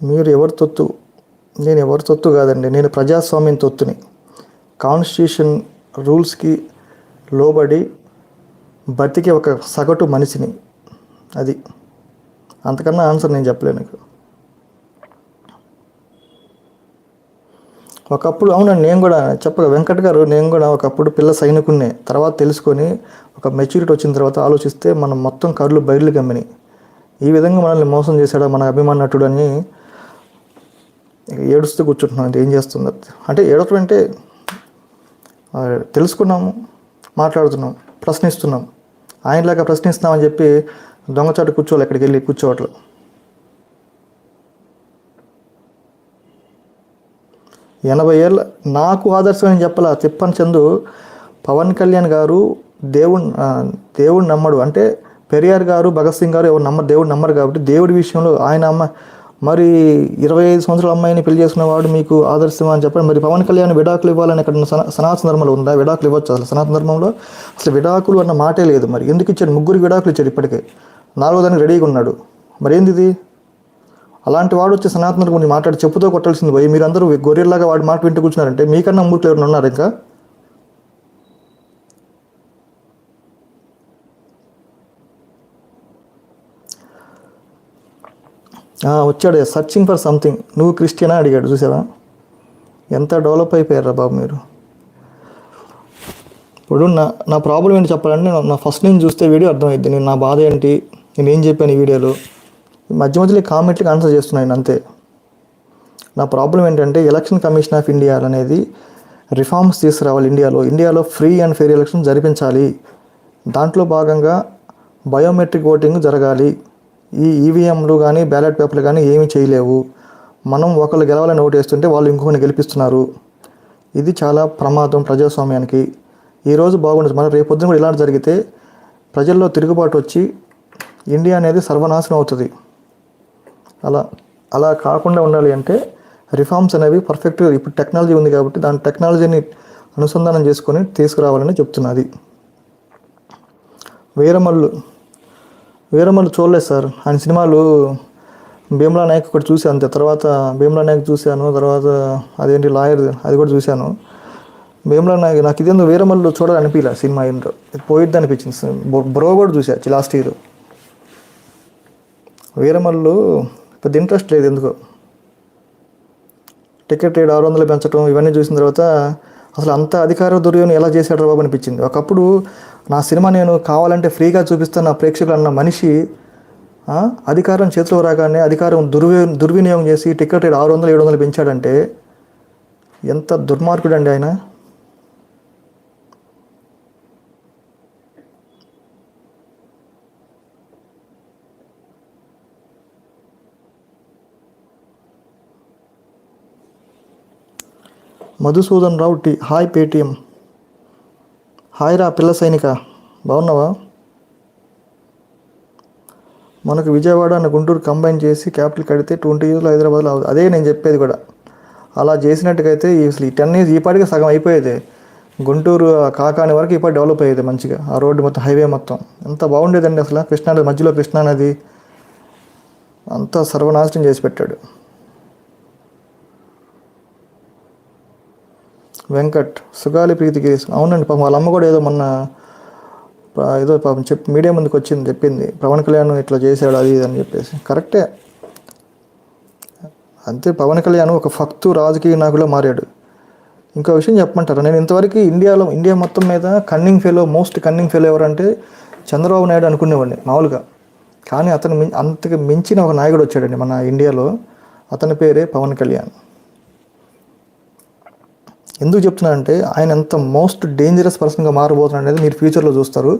మీరు ఎవరి తొత్తు? నేను ఎవరి తొత్తు కాదండి, నేను ప్రజాస్వామ్యం తొత్తుని, కాన్స్టిట్యూషన్ రూల్స్కి లోబడి బతికే ఒక సగటు మనిషిని. అది అంతకన్నా ఆన్సర్ నేను చెప్పలేను. ఒకప్పుడు అవునండి, నేను కూడా చెప్పగా వెంకట్ గారు, నేను కూడా ఒకప్పుడు పిల్ల సైనికున్నే. తర్వాత తెలుసుకొని ఒక మెచ్యూరిటీ వచ్చిన తర్వాత ఆలోచిస్తే మనం మొత్తం కళ్ళు బయర్లు గమ్మిని. ఈ విధంగా మనల్ని మోసం చేశాడా మన అభిమాన నటుడు అని ఏడుస్తూ కూర్చుంటున్నాం. అంటే ఏం చేస్తుంది అంటే ఏడవటం అంటే తెలుసుకున్నాము, మాట్లాడుతున్నాం, ప్రశ్నిస్తున్నాం. ఆయనలాగా ప్రశ్నిస్తున్నామని చెప్పి దొంగచాటు కూర్చోవాలి, ఎక్కడికి వెళ్ళి కూర్చోవట్లు. ఎనభై ఏళ్ళ నాకు ఆదర్శం అని చెప్పాల తిప్పని చందు. పవన్ కళ్యాణ్ గారు దేవుడు నమ్మడు అంటే పెరియార్ గారు, భగత్ సింగ్ గారు ఎవరు దేవుడు నమ్మరు కాబట్టి దేవుడి విషయంలో ఆయన మరి 25 సంవత్సరాల అమ్మాయిని పెళ్లి చేసుకున్నవాడు మీకు ఆదర్శం అని చెప్పండి. మరి పవన్ కళ్యాణ్ విడాకులు ఇవ్వాలని అక్కడ సనాతన ధర్మంలో ఉందా? విడాకులు ఇవ్వచ్చు అసలు సనాతన ధర్మంలో? అసలు విడాకులు అన్న మాటే లేదు. మరి ఎందుకు ఇచ్చాడు? 3 విడాకులు ఇచ్చాడు ఇప్పటికే, 4వ దానికి రెడీగా ఉన్నాడు. మరి ఏంది ఇది? అలాంటి వాడు వచ్చి సనాతన గురించి మాట్లాడి చెప్పుతో కొట్టాల్సింది పోయి మీరందరూ గొర్రెల్లాగా వాడి మాట వింటూ కూర్చున్నారంటే మీకన్నా మూర్ఖులు ఎవరైనా ఉన్నారు ఇంకా? వచ్చాడు సర్చింగ్ ఫర్ సంథింగ్. నువ్వు క్రిస్టియనా అడిగాడు, చూసావా? ఎంత డెవలప్ అయిపోయారా బాబు మీరు. ఇప్పుడు నా ప్రాబ్లం ఏంటి చెప్పాలంటే, నా ఫస్ట్ నేను చూస్తే వీడియో అర్థమైద్ది నేను నా బాధ ఏంటి, నేను ఏం చెప్పాను ఈ వీడియోలో. మధ్య మధ్యలో కామెంట్లకి ఆన్సర్ చేస్తున్నాను అంతే. నా ప్రాబ్లం ఏంటంటే ఎలక్షన్ కమిషన్ ఆఫ్ ఇండియా అనేది రిఫార్మ్స్ తీసుకురావాలి. ఇండియాలో ఫ్రీ అండ్ ఫెయిర్ ఎలక్షన్ జరిపించాలి. దాంట్లో భాగంగా బయోమెట్రిక్ ఓటింగ్ జరగాలి. ఈ ఈవీఎంలు కానీ బ్యాలెట్ పేపర్లు కానీ ఏమీ చేయలేవు. మనం ఒకళ్ళు గెలవాలని ఓటేస్తుంటే వాళ్ళు ఇంకొకరిని గెలిపిస్తున్నారు. ఇది చాలా ప్రమాదం ప్రజాస్వామ్యానికి. ఈరోజు బాగుండదు, మన రేపొద్దున కూడా ఇలాంటి జరిగితే ప్రజల్లో తిరుగుబాటు వచ్చి ఇండియా అనేది సర్వనాశనం అవుతుంది. అలా కాకుండా ఉండాలి అంటే రిఫార్మ్స్ అనేవి పర్ఫెక్ట్గా ఇప్పుడు టెక్నాలజీ ఉంది కాబట్టి దాని టెక్నాలజీని అనుసంధానం చేసుకొని తీసుకురావాలని చెప్తున్నది. వీరమల్లు చూడలేదు సార్. ఆయన సినిమాలు భీమ్లా నాయక్ ఒకటి చూశాను అంతే. తర్వాత భీమ్లా నాయక్ చూశాను, తర్వాత అదేంటి లాయర్ అది కూడా చూశాను. భీమ్లా నాయక్ నాకు ఇదేందో వీరమల్లు చూడాలనిపించలే సినిమా, ఏంటో పోయిద్ది అనిపించింది. బ్రో కూడా చూసా లాస్ట్ ఇయర్. వీరమల్లు పెద్ద ఇంట్రెస్ట్ లేదు ఎందుకో. టికెట్ రేట్ 600 పెంచడం ఇవన్నీ చూసిన తర్వాత అసలు అంత అధికార దుర్యోగం ఎలా చేశాడు బాబు అనిపించింది. ఒకప్పుడు నా సినిమా నేను కావాలంటే ఫ్రీగా చూపిస్తాను నా ప్రేక్షకులు అన్న మనిషి అధికారం చేతిలో రాగానే అధికారం దుర్వినియోగం చేసి టికెట్ రేట్ 600, 700 పెంచాడంటే ఎంత దుర్మార్గుడు అండి ఆయన. మధుసూదన్ రావు హాయ్ పేటిఎం. హాయ్ రా పిల్ల సైనిక, బాగున్నావా? మనకు విజయవాడ అన్న గుంటూరు కంబైన్ చేసి క్యాపిటల్ కడితే 20 yearsలో హైదరాబాద్లో అదే నేను చెప్పేది కూడా. అలా చేసినట్టుకైతే అసలు ఈ 10 years ఈ పాటికి సగం అయిపోయేది. గుంటూరు కాకాని వరకు ఈ పాటి డెవలప్ అయ్యేది మంచిగా. ఆ రోడ్డు మొత్తం, హైవే మొత్తం ఎంత బాగుండేదండి. అసలు కృష్ణానది మధ్యలో, కృష్ణానది అంతా సర్వనాశనం చేసి పెట్టాడు వెంకట్. సుగాలి ప్రీతికి అవునండి పాపం వాళ్ళ అమ్మ కూడా ఏదో మొన్న ఏదో పాపం మీడియా ముందుకు వచ్చింది, చెప్పింది పవన్ కళ్యాణ్ ఇట్లా చేశాడు అది ఇది అని చెప్పేసి. కరెక్టే, అంతే. పవన్ కళ్యాణ్ ఒక ఫక్తు రాజకీయ నాయకులో మారాడు. ఇంకో విషయం చెప్పమంటారా, నేను ఇంతవరకు ఇండియా మొత్తం మీద మోస్ట్ కన్నింగ్ ఫెలో ఎవరంటే చంద్రబాబు నాయుడు అనుకునేవాడిని మామూలుగా. కానీ అంతకు మించిన ఒక నాయకుడు వచ్చాడండి మన ఇండియాలో. అతని పేరే పవన్ కళ్యాణ్. ఎందుకు చెప్తున్నానంటే ఆయన ఎంత మోస్ట్ డేంజరస్ పర్సన్గా మారబోతున్నాడు అనేది మీరు ఫ్యూచర్లో చూస్తారు.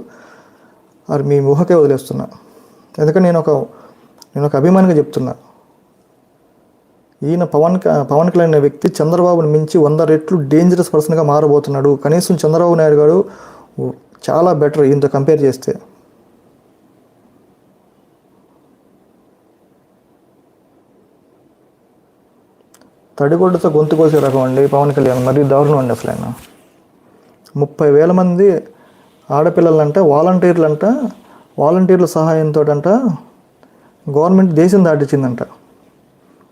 అది మీ ఊహకే వదిలేస్తున్నా. ఎందుకంటే నేను ఒక అభిమానిగా చెప్తున్నా. ఈయన పవన్ కళ్యాణ్ అనే వ్యక్తి చంద్రబాబుని మించి 100 రెట్లు డేంజరస్ పర్సన్గా మారబోతున్నాడు. కనీసం చంద్రబాబు నాయుడు గారు చాలా బెటర్ ఈయనతో కంపేర్ చేస్తే. తడిగొడ్డతో గొంతు కోసే రకం అండి పవన్ కళ్యాణ్. మరీ దారుణం అండి అసలు ఆయన. 30,000 మంది ఆడపిల్లలంట వాలంటీర్ల సహాయంతో గవర్నమెంట్ దేశం దాటించిందంట.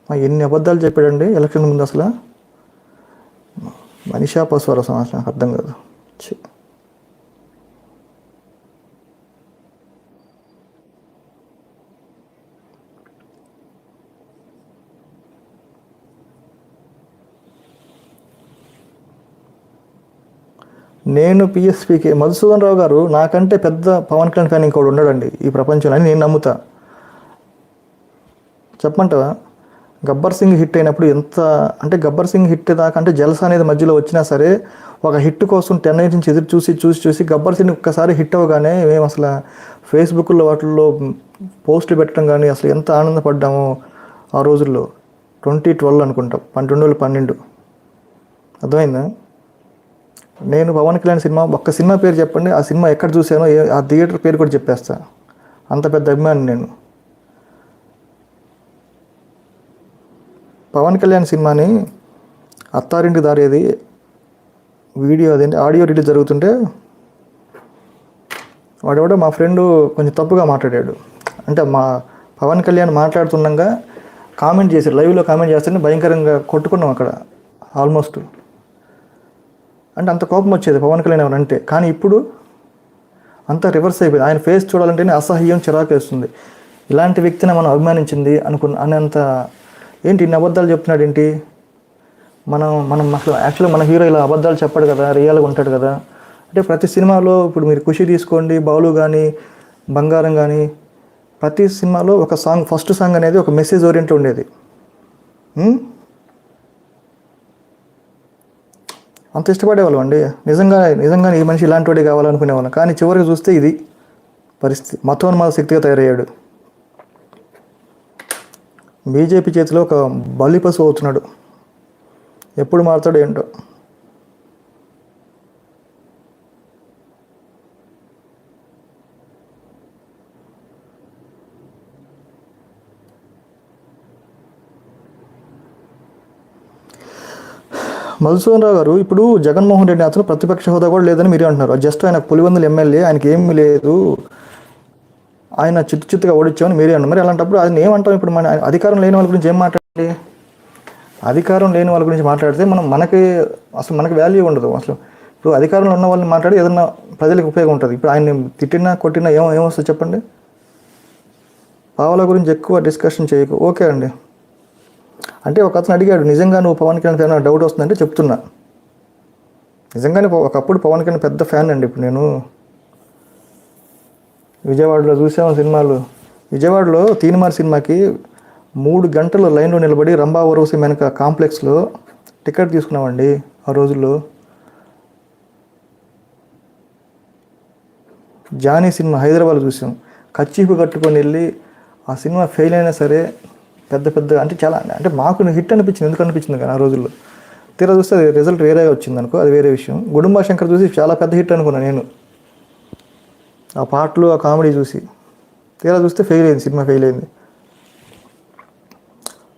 ఎన్ని అబద్ధాలు చెప్పాడండి ఎలక్షన్ ముందు. అసలు మనిషా పశువుల సమస్య నాకు అర్థం కాదు. నేను పిఎస్పీకి మధుసూదన్ రావు గారు నాకంటే పెద్ద పవన్ కళ్యాణ్ ఫ్యాన్ ఇంకోటి ఉండడండి ఈ ప్రపంచంలో అని నేను నమ్ముతా. చెప్పమంటావా? గబ్బర్ సింగ్ హిట్ అయినప్పుడు ఎంత అంటే గబ్బర్ సింగ్ హిట్ దాకా అంటే జలస అనేది మధ్యలో వచ్చినా సరే ఒక హిట్ కోసం 10 ఇయర్స్ నుంచి ఎదురు చూసి గబ్బర్ సింగ్ ఒక్కసారి హిట్ అవ్వగానే మేము అసలు ఫేస్బుక్లో వాటిల్లో పోస్టులు పెట్టడం కానీ అసలు ఎంత ఆనందపడ్డామో ఆ రోజుల్లో. 2012 అనుకుంటాం, 2012. అర్థమైందా? నేను పవన్ కళ్యాణ్ సినిమా ఒక్క సినిమా పేరు చెప్పండి, ఆ సినిమా ఎక్కడ చూశానో ఆ థియేటర్ పేరు కూడా చెప్పేస్తా. అంత పెద్ద అభిమాని నేను. పవన్ కళ్యాణ్ సినిమాని అత్తారింటి దారేది వీడియో అదేంటి ఆడియో రిలీజ్ జరుగుతుంటే వాడెవడో మా ఫ్రెండు కొంచెం తప్పుగా మాట్లాడాడు. అంటే మా పవన్ కళ్యాణ్ మాట్లాడుతుండగా కామెంట్ చేశారు, లైవ్లో కామెంట్ చేస్తుంటే భయంకరంగా కొట్టుకున్నాం అక్కడ ఆల్మోస్ట్. అంటే అంత కోపం వచ్చేది పవన్ కళ్యాణ్ ఎవరంటే. కానీ ఇప్పుడు అంతా రివర్స్ అయిపోయింది. ఆయన ఫేస్ చూడాలంటేనే అసహ్యం, చిరాకు వేస్తుంది. ఇలాంటి వ్యక్తిని మనం అభిమానించింది అనేంత ఏంటి ఇన్ని అబద్ధాలు చెప్తున్నాడు ఏంటి? మనం అసలు యాక్చువల్గా మన హీరో ఇలా అబద్ధాలు చెప్పాడు కదా, రియల్గా ఉంటాడు కదా. అంటే ప్రతి సినిమాలో ఇప్పుడు మీరు ఖుషి తీసుకోండి, బాలు కానీ బంగారం కానీ ప్రతి సినిమాలో ఒక సాంగ్, ఫస్ట్ సాంగ్ అనేది ఒక మెసేజ్ ఓరియంటెడ్ ఉండేది. అంత ఇష్టపడేవాళ్ళం అండి. నిజంగా ఈ మనిషి ఇలాంటి వాడే కావాలనుకునేవాళ్ళం. కానీ చివరికి చూస్తే ఇది పరిస్థితి. మతోన్మాద శక్తిగా తయారయ్యాడు. బీజేపీ చేతిలో ఒక బలిపశు అవుతున్నాడు. ఎప్పుడు మారుతాడో ఏంటో. మధుసూదన్ రావు గారు ఇప్పుడు జగన్మోహన్ రెడ్డి అతను ప్రతిపక్ష హోదా కూడా లేదని మీరే అంటున్నారు. జస్ట్ ఆయన పులివెందుల ఎమ్మెల్యే, ఆయనకి ఏమీ లేదు, ఆయన చిత్తుగా ఓడించామని మీరే అన్నారు. మరి అలాంటప్పుడు ఆయన ఏమంటాం? ఇప్పుడు మన అధికారం లేని వాళ్ళ గురించి ఏం మాట్లాడాలి? అధికారం లేని వాళ్ళ గురించి మాట్లాడితే మనకి వాల్యూ ఉండదు అసలు. ఇప్పుడు అధికారంలో ఉన్న వాళ్ళని మాట్లాడి ఏదన్నా ప్రజలకు ఉపయోగం ఉంటుంది. ఇప్పుడు ఆయన తిట్టినా కొట్టినా ఏమొస్తుంది చెప్పండి? పావల గురించి ఎక్కువ డిస్కషన్ చేయకు. ఓకే అండి. అంటే ఒక అతను అడిగాడు, నిజంగా నువ్వు పవన్ కళ్యాణ్ ఫ్యాన్ డౌట్ వస్తుందంటే చెప్తున్నా. నిజంగానే ఒకప్పుడు పవన్ కళ్యాణ్ పెద్ద ఫ్యాన్ అండి. ఇప్పుడు నేను విజయవాడలో చూసాము సినిమాలు. విజయవాడలో తీన్మార్ సినిమాకి 3 గంటలు లైన్లో నిలబడి రంభా ఊర్వశి వెనక కాంప్లెక్స్లో టికెట్ తీసుకున్నామండి ఆ రోజుల్లో. జానీ సినిమా హైదరాబాద్లో చూసాం. కచ్చిపు కట్టుకొని వెళ్ళి ఆ సినిమా ఫెయిల్ అయినా సరే పెద్ద అంటే చాలా అంటే మాకు హిట్ అనిపించింది. ఎందుకు అనిపించింది కానీ ఆ రోజుల్లో. తీరా చూస్తే అది రిజల్ట్ వేరేగా వచ్చింది అనుకో, అది వేరే విషయం. గుడుంబా శంకర్ చూసి చాలా పెద్ద హిట్ అనుకున్నాను నేను, ఆ పాటలు ఆ కామెడీ చూసి. తీరా చూస్తే ఫెయిల్ అయింది, సినిమా ఫెయిల్ అయింది.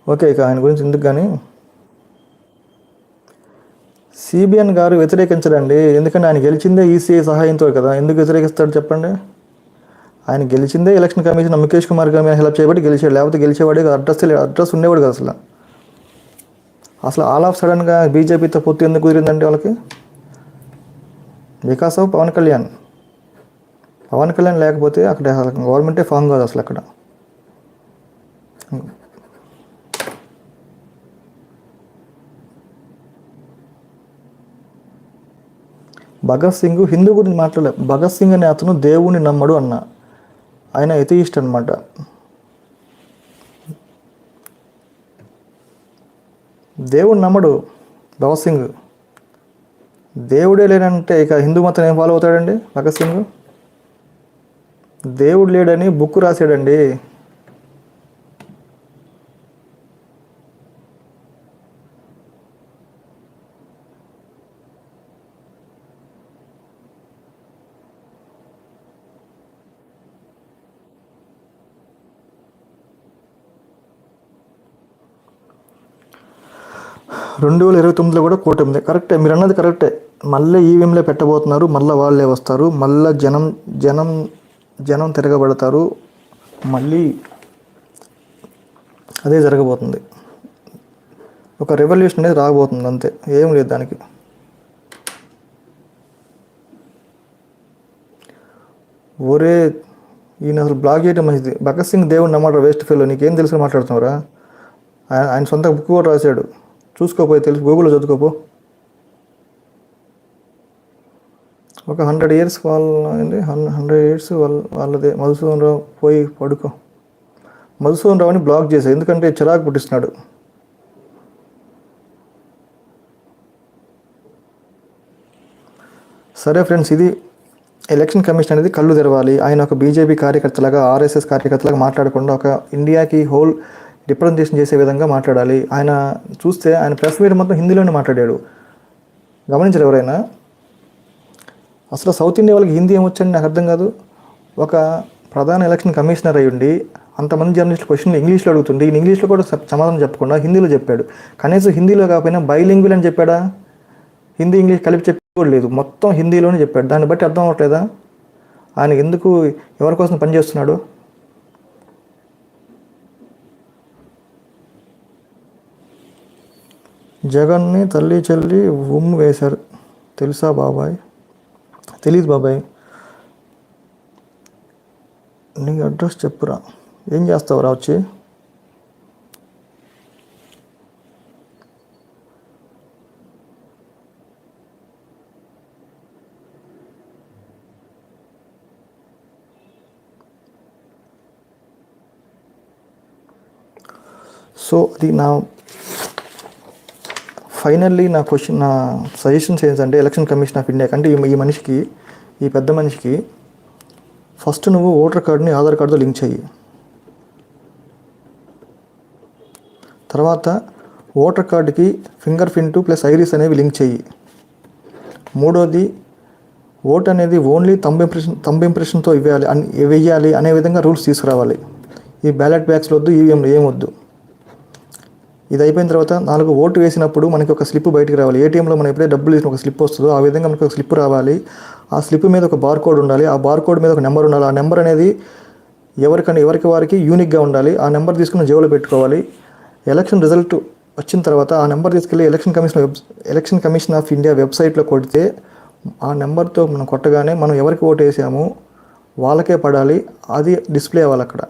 ఓకే, ఇక ఆయన గురించి ఎందుకు కానీ. సిబిఎన్ గారు వ్యతిరేకించడండి, ఎందుకంటే ఆయన గెలిచిందే ఈసీఐ సహాయంతో కదా. ఎందుకు వ్యతిరేకిస్తాడు చెప్పండి? ఆయన గెలిచిందే ఎలక్షన్ కమిషన్ ముఖేష్ కుమార్ గారి హెల్ప్ చేయబట్టి గెలిచాడు. లేకపోతే గెలిచేవాడే అడ్రస్ ఉండేవాడు కదా అసలు ఆల్ ఆఫ్ సడన్గా బీజేపీతో పొత్తు ఎందుకు కుదిరిందండి వాళ్ళకి? Because of Pawan Kalyan. పవన్ కళ్యాణ్ లేకపోతే అక్కడ గవర్నమెంటే ఫామ్ కాదు అసలు అక్కడ. భగత్ సింగ్ హిందూ గురించి మాట్లాడలేదు. భగత్ సింగ్ అనే అతను దేవుణ్ణి నమ్మడు అన్న, ఆయన ఎథియిస్ట్ అనమాట. దేవుడు నమ్మడు భగత్ సింగ్. దేవుడే లేనంటే ఇక హిందూ మతం ఏం ఫాలో అవుతాడండి భగత్ సింగ్? దేవుడు లేడని బుక్ రాశాడండి. రెండు 2029లో కూడా కూటమి. కరెక్టే, మీరు అన్నది కరెక్టే. మళ్ళీ ఈవీఎంలో పెట్టబోతున్నారు, మళ్ళీ వాళ్ళే వస్తారు, మళ్ళీ జనం తిరగబడతారు, మళ్ళీ అదే జరగబోతుంది. ఒక రెవల్యూషన్ అనేది రాబోతుంది, అంతే, ఏం లేదు దానికి. ఒరే ఈయన అసలు బ్లాక్ చేయడం మంచిది. భగత్ సింగ్ దేవుడు నమ్మాట వేస్ట్ ఫెయిల్, నీకేం తెలుసు మాట్లాడుతున్నారా? ఆయన సొంత బుక్ కూడా రాశాడు, చూసుకోపోయి తెలుసు, గూగుల్లో చదువుకోపో. ఒక 100 ఇయర్స్ ఏంటి 100 ఇయర్స్ వాళ్ళదే. మధుసూదన్ రావు పోయి పడుకో. మధుసూదన్ రావుని బ్లాక్ చేశారు, ఎందుకంటే చిరాకు పుట్టిస్తున్నాడు. సరే ఫ్రెండ్స్, ఇది ఎలక్షన్ కమిషన్ అనేది కళ్ళు తెరవాలి. ఆయన ఒక బీజేపీ కార్యకర్తలాగా, ఆర్ఎస్ఎస్ కార్యకర్తలాగా మాట్లాడకుండా ఒక ఇండియాకి హోల్ రిప్రజెంటేషన్ చేసే విధంగా మాట్లాడాలి. ఆయన చూస్తే ఆయన ప్రెస్ మీట్ మొత్తం హిందీలోనే మాట్లాడాడు. గమనించారు ఎవరైనా? అసలు సౌత్ ఇండియా వాళ్ళకి హిందీ ఏమొచ్చని నాకు అర్థం కాదు. ఒక ప్రధాన ఎలక్షన్ కమిషనర్ అయ్యి ఉండి అంతమంది జర్నలిస్టులు క్వశ్చన్లు ఇంగ్లీష్లో అడుగుతుండే, ఈయన ఇంగ్లీష్లో కూడా సమాధానం చెప్పకుండా హిందీలో చెప్పాడు. కనీసం హిందీలో కాకపోయినా బైలింగ్వల్ అని చెప్పాడా? హిందీ ఇంగ్లీష్ కలిపి చెప్పి లేదు, మొత్తం హిందీలోనే చెప్పాడు. దాన్ని బట్టి అర్థం అవ్వట్లేదా ఆయన ఎందుకు ఎవరి కోసం పనిచేస్తున్నాడు? జగన్ని తల్లి చెల్లి ఉమ్ము వేశారు, తెలుసా బాబాయ్? తెలీదు బాబాయ్. నీ అడ్రస్ చెప్పురా. ఏం చేస్తావురా వచ్చి? సో అది నా ఫైనల్లీ నా క్వశ్చన్, నా సజెషన్స్ ఏంటంటే ఎలక్షన్ కమిషన్ ఆఫ్ ఇండియా కంటే ఈ మనిషికి, ఈ పెద్ద మనిషికి ఫస్ట్ నువ్వు ఓటర్ కార్డుని ఆధార్ కార్డుతో లింక్ చెయ్యి. తర్వాత ఓటర్ కార్డుకి ఫింగర్ ప్రింట్ ప్లస్ ఐరిస్ అనేవి లింక్ చెయ్యి. మూడోది, ఓట్ అనేది ఓన్లీ థంబ్ ఇంప్రెషన్తో వెయ్యాలి అనే విధంగా రూల్స్ తీసుకురావాలి. ఈ బ్యాలెట్ బ్యాగ్స్లో వద్దు, ఈవీఎంలో ఏమొద్దు. ఇది అయిపోయిన తర్వాత 4 ఓటు వేసినప్పుడు మనకి ఒక స్లిప్ బయటికి రావాలి. ఏటీఎంలో మనం ఎప్పుడైతే డబ్బులు వేసిన ఒక స్లిప్ వస్తుందో ఆ విధంగా మనకి ఒక స్లిప్ రావాలి. ఆ స్లిప్ మీద ఒక బార్ కోడ్ ఉండాలి. ఆ బార్ కోడ్ మీద ఒక నెంబర్ ఉండాలి. ఆ నెంబర్ అనేది ఎవరికి వారికి యూనిక్గా ఉండాలి. ఆ నెంబర్ తీసుకుని జేబులో పెట్టుకోవాలి. ఎలక్షన్ రిజల్ట్ వచ్చిన తర్వాత ఆ నెంబర్ తీసుకెళ్ళి ఎలక్షన్ కమిషన్ ఆఫ్ ఇండియా వెబ్సైట్లో కొడితే ఆ నెంబర్తో మనం కొట్టగానే మనం ఎవరికి ఓటు వేసామో వాళ్ళకే పడాలి. అది డిస్ప్లే అవ్వాలి అక్కడ.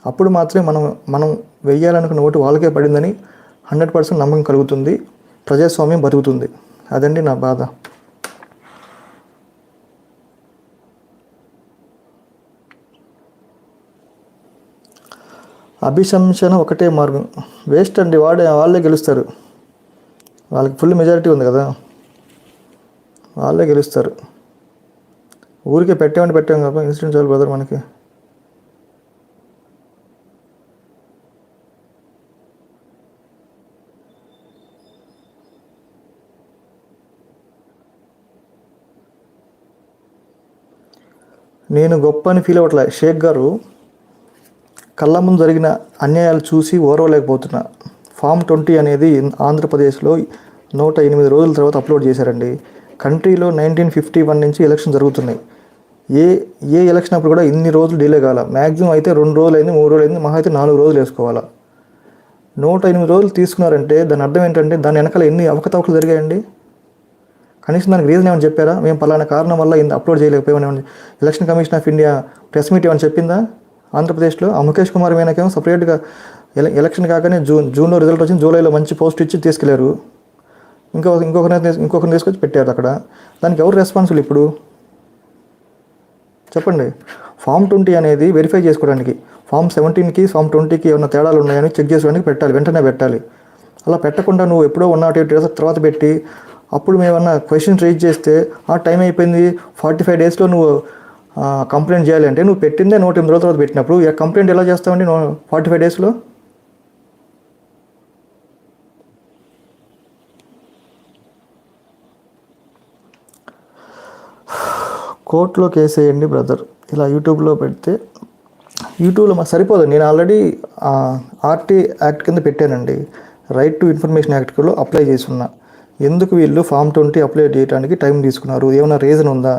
అప్పుడు మాత్రమే మనం వెయ్యాలనుకున్న ఓటు వాళ్ళకే పడిందని 100% నమ్మకం కలుగుతుంది. ప్రజాస్వామ్యం బతుకుతుంది. అదండి నా బాధ. అభిశంసన ఒకటే మార్గం. వేస్ట్ అండి, వాళ్ళే గెలుస్తారు. వాళ్ళకి ఫుల్ మెజారిటీ ఉంది కదా, వాళ్ళే గెలుస్తారు. ఊరికే పెట్టాం కదా ఇన్సిడెంట్ చాలు బ్రదర్ మనకి. నేను గొప్ప అని ఫీల్ అవ్వట్లే. షేక్ గారు కళ్ళ ముందు జరిగిన అన్యాయాలు చూసి ఓర్వలేకపోతున్నా. ఫామ్ 20 అనేది ఆంధ్రప్రదేశ్లో 108 రోజుల తర్వాత అప్లోడ్ చేశారండి. కంట్రీలో 1951 నుంచి ఎలక్షన్ జరుగుతున్నాయి. ఏ ఎలక్షన్ అప్పుడు కూడా ఇన్ని రోజులు డిలే కాల. మ్యాక్సిమం అయితే 2 రోజులు అయింది, 3 రోజులు అయింది, మహా అయితే 4 రోజులు వేసుకోవాలా. 108 రోజులు తీసుకున్నారంటే దాని అర్థం ఏంటంటే దాని వెనకాల ఎన్ని అవకతవకలు జరిగాయండి. కనీసం దానికి రీజన్ ఏమైనా చెప్పారా? మేము పలానా కారణం వల్ల అప్లోడ్ చేయలేకపోయామని election commission of India press meet ఏమైనా చెప్పిందా ఆంధ్రప్రదేశ్లో? ఆ ముఖేష్ కుమార్ మీనాకేమో సపరేట్గా ఎలక్షన్ కాగానే జూన్లో రిజల్ట్ వచ్చింది, జూలైలో మంచి పోస్ట్ ఇచ్చి తీసుకెళ్లారు. ఇంకొకరిని తీసుకొచ్చి పెట్టారు అక్కడ. దానికి ఎవరు రెస్పాన్సిబుల్ ఇప్పుడు చెప్పండి? ఫామ్ 20 అనేది వెరిఫై చేసుకోవడానికి, ఫామ్ 17కి ఫామ్ 20కి ఏమైనా తేడాలు ఉన్నాయని చెక్ చేసుకోవడానికి పెట్టాలి, వెంటనే పెట్టాలి. అలా పెట్టకుండా నువ్వు ఎప్పుడో 108 డేస్ తర్వాత పెట్టి అప్పుడు మేమన్నా క్వశ్చన్స్ రేజ్ చేస్తే ఆ టైం అయిపోయింది, 45 డేస్లో నువ్వు కంప్లైంట్ చేయాలి అంటే నువ్వు పెట్టిందే 108 రోజుల తర్వాత పెట్టినప్పుడు కంప్లైంట్ ఎలా చేస్తావండి 45 డేస్లో? కోర్టులో కేసు వేయండి బ్రదర్. ఇలా యూట్యూబ్లో పెడితే యూట్యూబ్లో మాకు సరిపోదు. నేను ఆల్రెడీ ఆర్టీ యాక్ట్ కింద పెట్టానండి, రైట్ టు ఇన్ఫర్మేషన్ యాక్ట్లో అప్లై చేస్తున్నా. ఎందుకు వీళ్ళు ఫామ్ 20 అప్లై చేయడానికి టైం తీసుకున్నారు? ఏమైనా రీజన్ ఉందా?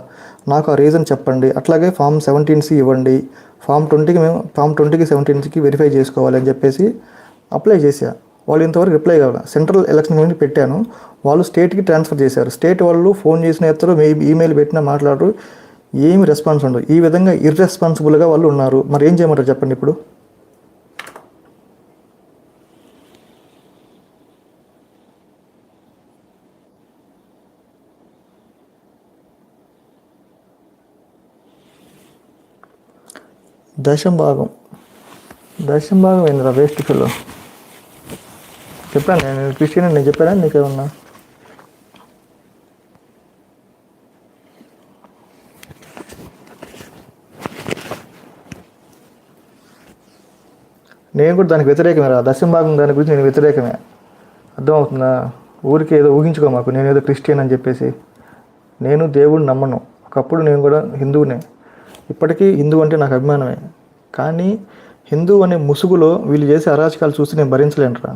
నాకు ఆ రీజన్ చెప్పండి. అట్లాగే ఫామ్ 17C ఇవ్వండి. ఫామ్ 20కి 17కి వెరిఫై చేసుకోవాలి అని చెప్పేసి అప్లై చేశా. వాళ్ళు ఇంతవరకు రిప్లై కావాలి. సెంట్రల్ ఎలక్షన్ కమిషన్ పెట్టాను, వాళ్ళు స్టేట్కి ట్రాన్స్ఫర్ చేశారు. స్టేట్ వాళ్ళు ఫోన్ చేసిన ఎత్తరు, ఈమెయిల్ పెట్టినా మాట్లాడరు, ఏమి రెస్పాన్స్ ఉండదు. ఈ విధంగా ఇర్రెస్పాన్సిబుల్గా వాళ్ళు ఉన్నారు. మరి ఏం చేయమంటారు చెప్పండి ఇప్పుడు? దశం భాగం ఏందిరా వేస్ట్ ఫిల్లో. చెప్పాను నేను క్రిస్టియన్ నేను చెప్పానా నీకేమన్నా? నేను కూడా దానికి వ్యతిరేకమే రా. దశం భాగం దాని గురించి నేను వ్యతిరేకమే. అర్థమవుతుందా? ఊరికి ఏదో ఊహించుకో మాకు నేను ఏదో క్రిస్టియన్ అని చెప్పేసి. నేను దేవుడిని నమ్మను. ఒకప్పుడు నేను కూడా హిందువునే, ఇప్పటికీ హిందూ అంటే నాకు అభిమానమే. కానీ హిందూ అనే ముసుగులో వీళ్ళు చేసే అరాచకాలు చూసి నేను భరించలేనురా.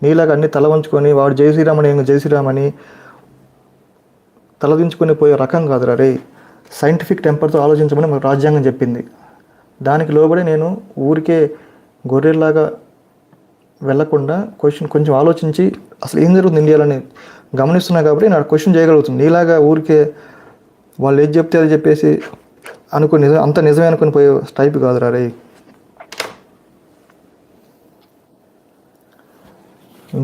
నీలాగా అన్ని తల వంచుకొని వాడు జై శ్రీరామ్ అని జై శ్రీరామ్ అని తలదించుకొని పోయే రకం కాదురా రే. సైంటిఫిక్ టెంపర్తో ఆలోచించమని మాకు రాజ్యాంగం చెప్పింది. దానికి లోబడి నేను ఊరికే గొర్రెల్లాగా వెళ్లకుండా కొంచెం ఆలోచించి అసలు ఏం జరుగుతుంది ఇండియాలోని గమనిస్తున్నా కాబట్టి నేను క్వశ్చన్ చేయగలుగుతుంది. నీలాగా ఊరికే వాళ్ళు ఏది చెప్తే అది చెప్పేసి అనుకుని అంత నిజమే అనుకుని పోయే టైప్ కాదురా రే.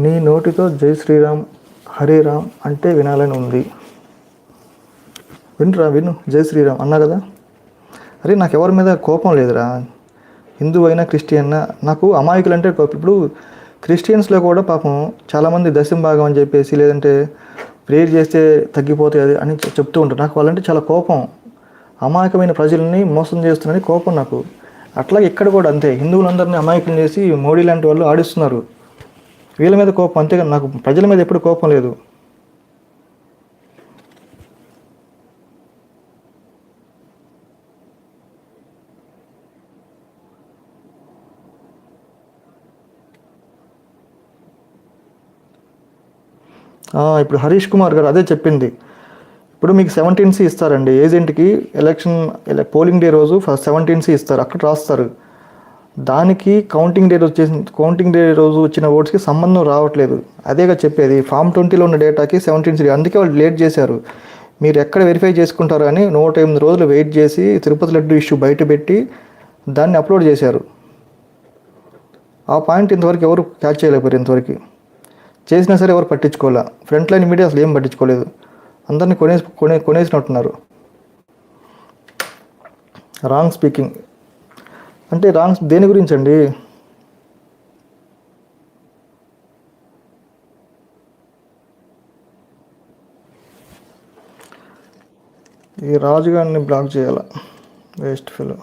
నీ నోటితో జై శ్రీరామ్ హరే రామ్ అంటే వినాలని ఉంది. విను జై శ్రీరామ్ అన్నా కదా. అరే నాకు ఎవరి మీద కోపం లేదురా. హిందూ అయినా క్రిస్టియన్నా నాకు అమాయకులు అంటే ఇప్పుడు క్రిస్టియన్స్లో కూడా పాపం చాలామంది దశం భాగం అని చెప్పేసి లేదంటే ప్రేయర్ చేస్తే తగ్గిపోతాయి అది అని చెప్తూ ఉంటారు. నాకు వాళ్ళంటే చాలా కోపం. అమాయకమైన ప్రజల్ని మోసం చేస్తున్నారని కోపం నాకు. అట్లాగే ఇక్కడ కూడా అంతే, హిందువులందరినీ అమాయకం చేసి మోడీ లాంటి వాళ్ళు ఆడిస్తున్నారు. వీళ్ళ మీద కోపం, అంతేగాని నాకు ప్రజల మీద ఎప్పుడు కోపం లేదు. ఇప్పుడు హరీష్ కుమార్ గారు అదే చెప్పింది. ఇప్పుడు మీకు 17C ఇస్తారండి ఏజెంట్కి. పోలింగ్ డే రోజు 17C ఇస్తారు, అక్కడ రాస్తారు. దానికి కౌంటింగ్ డే రోజు వచ్చిన ఓట్స్కి సంబంధం రావట్లేదు. అదేగా చెప్పేది. ఫామ్ 20లో ఉన్న డేటాకి 17C, అందుకే వాళ్ళు లేట్ చేశారు. మీరు ఎక్కడ వెరిఫై చేసుకుంటారు అని 108 రోజులు వెయిట్ చేసి తిరుపతి లడ్డు ఇష్యూ బయట పెట్టి దాన్ని అప్లోడ్ చేశారు. ఆ పాయింట్ ఇంతవరకు ఎవరు క్యాచ్ చేయలేకపోయారు. ఇంతవరకు చేసినా సరే ఎవరు పట్టించుకోలే. ఫ్రంట్ లైన్ మీడియా అసలు ఏం పట్టించుకోలేదు. అందరినీ కొనేసినట్టున్నారు. రాంగ్ స్పీకింగ్ అంటే రాంగ్ దేని గురించి అండి? ఈ రాజుగారిని బ్లాక్ చేయాల, వేస్ట్ ఫెలో.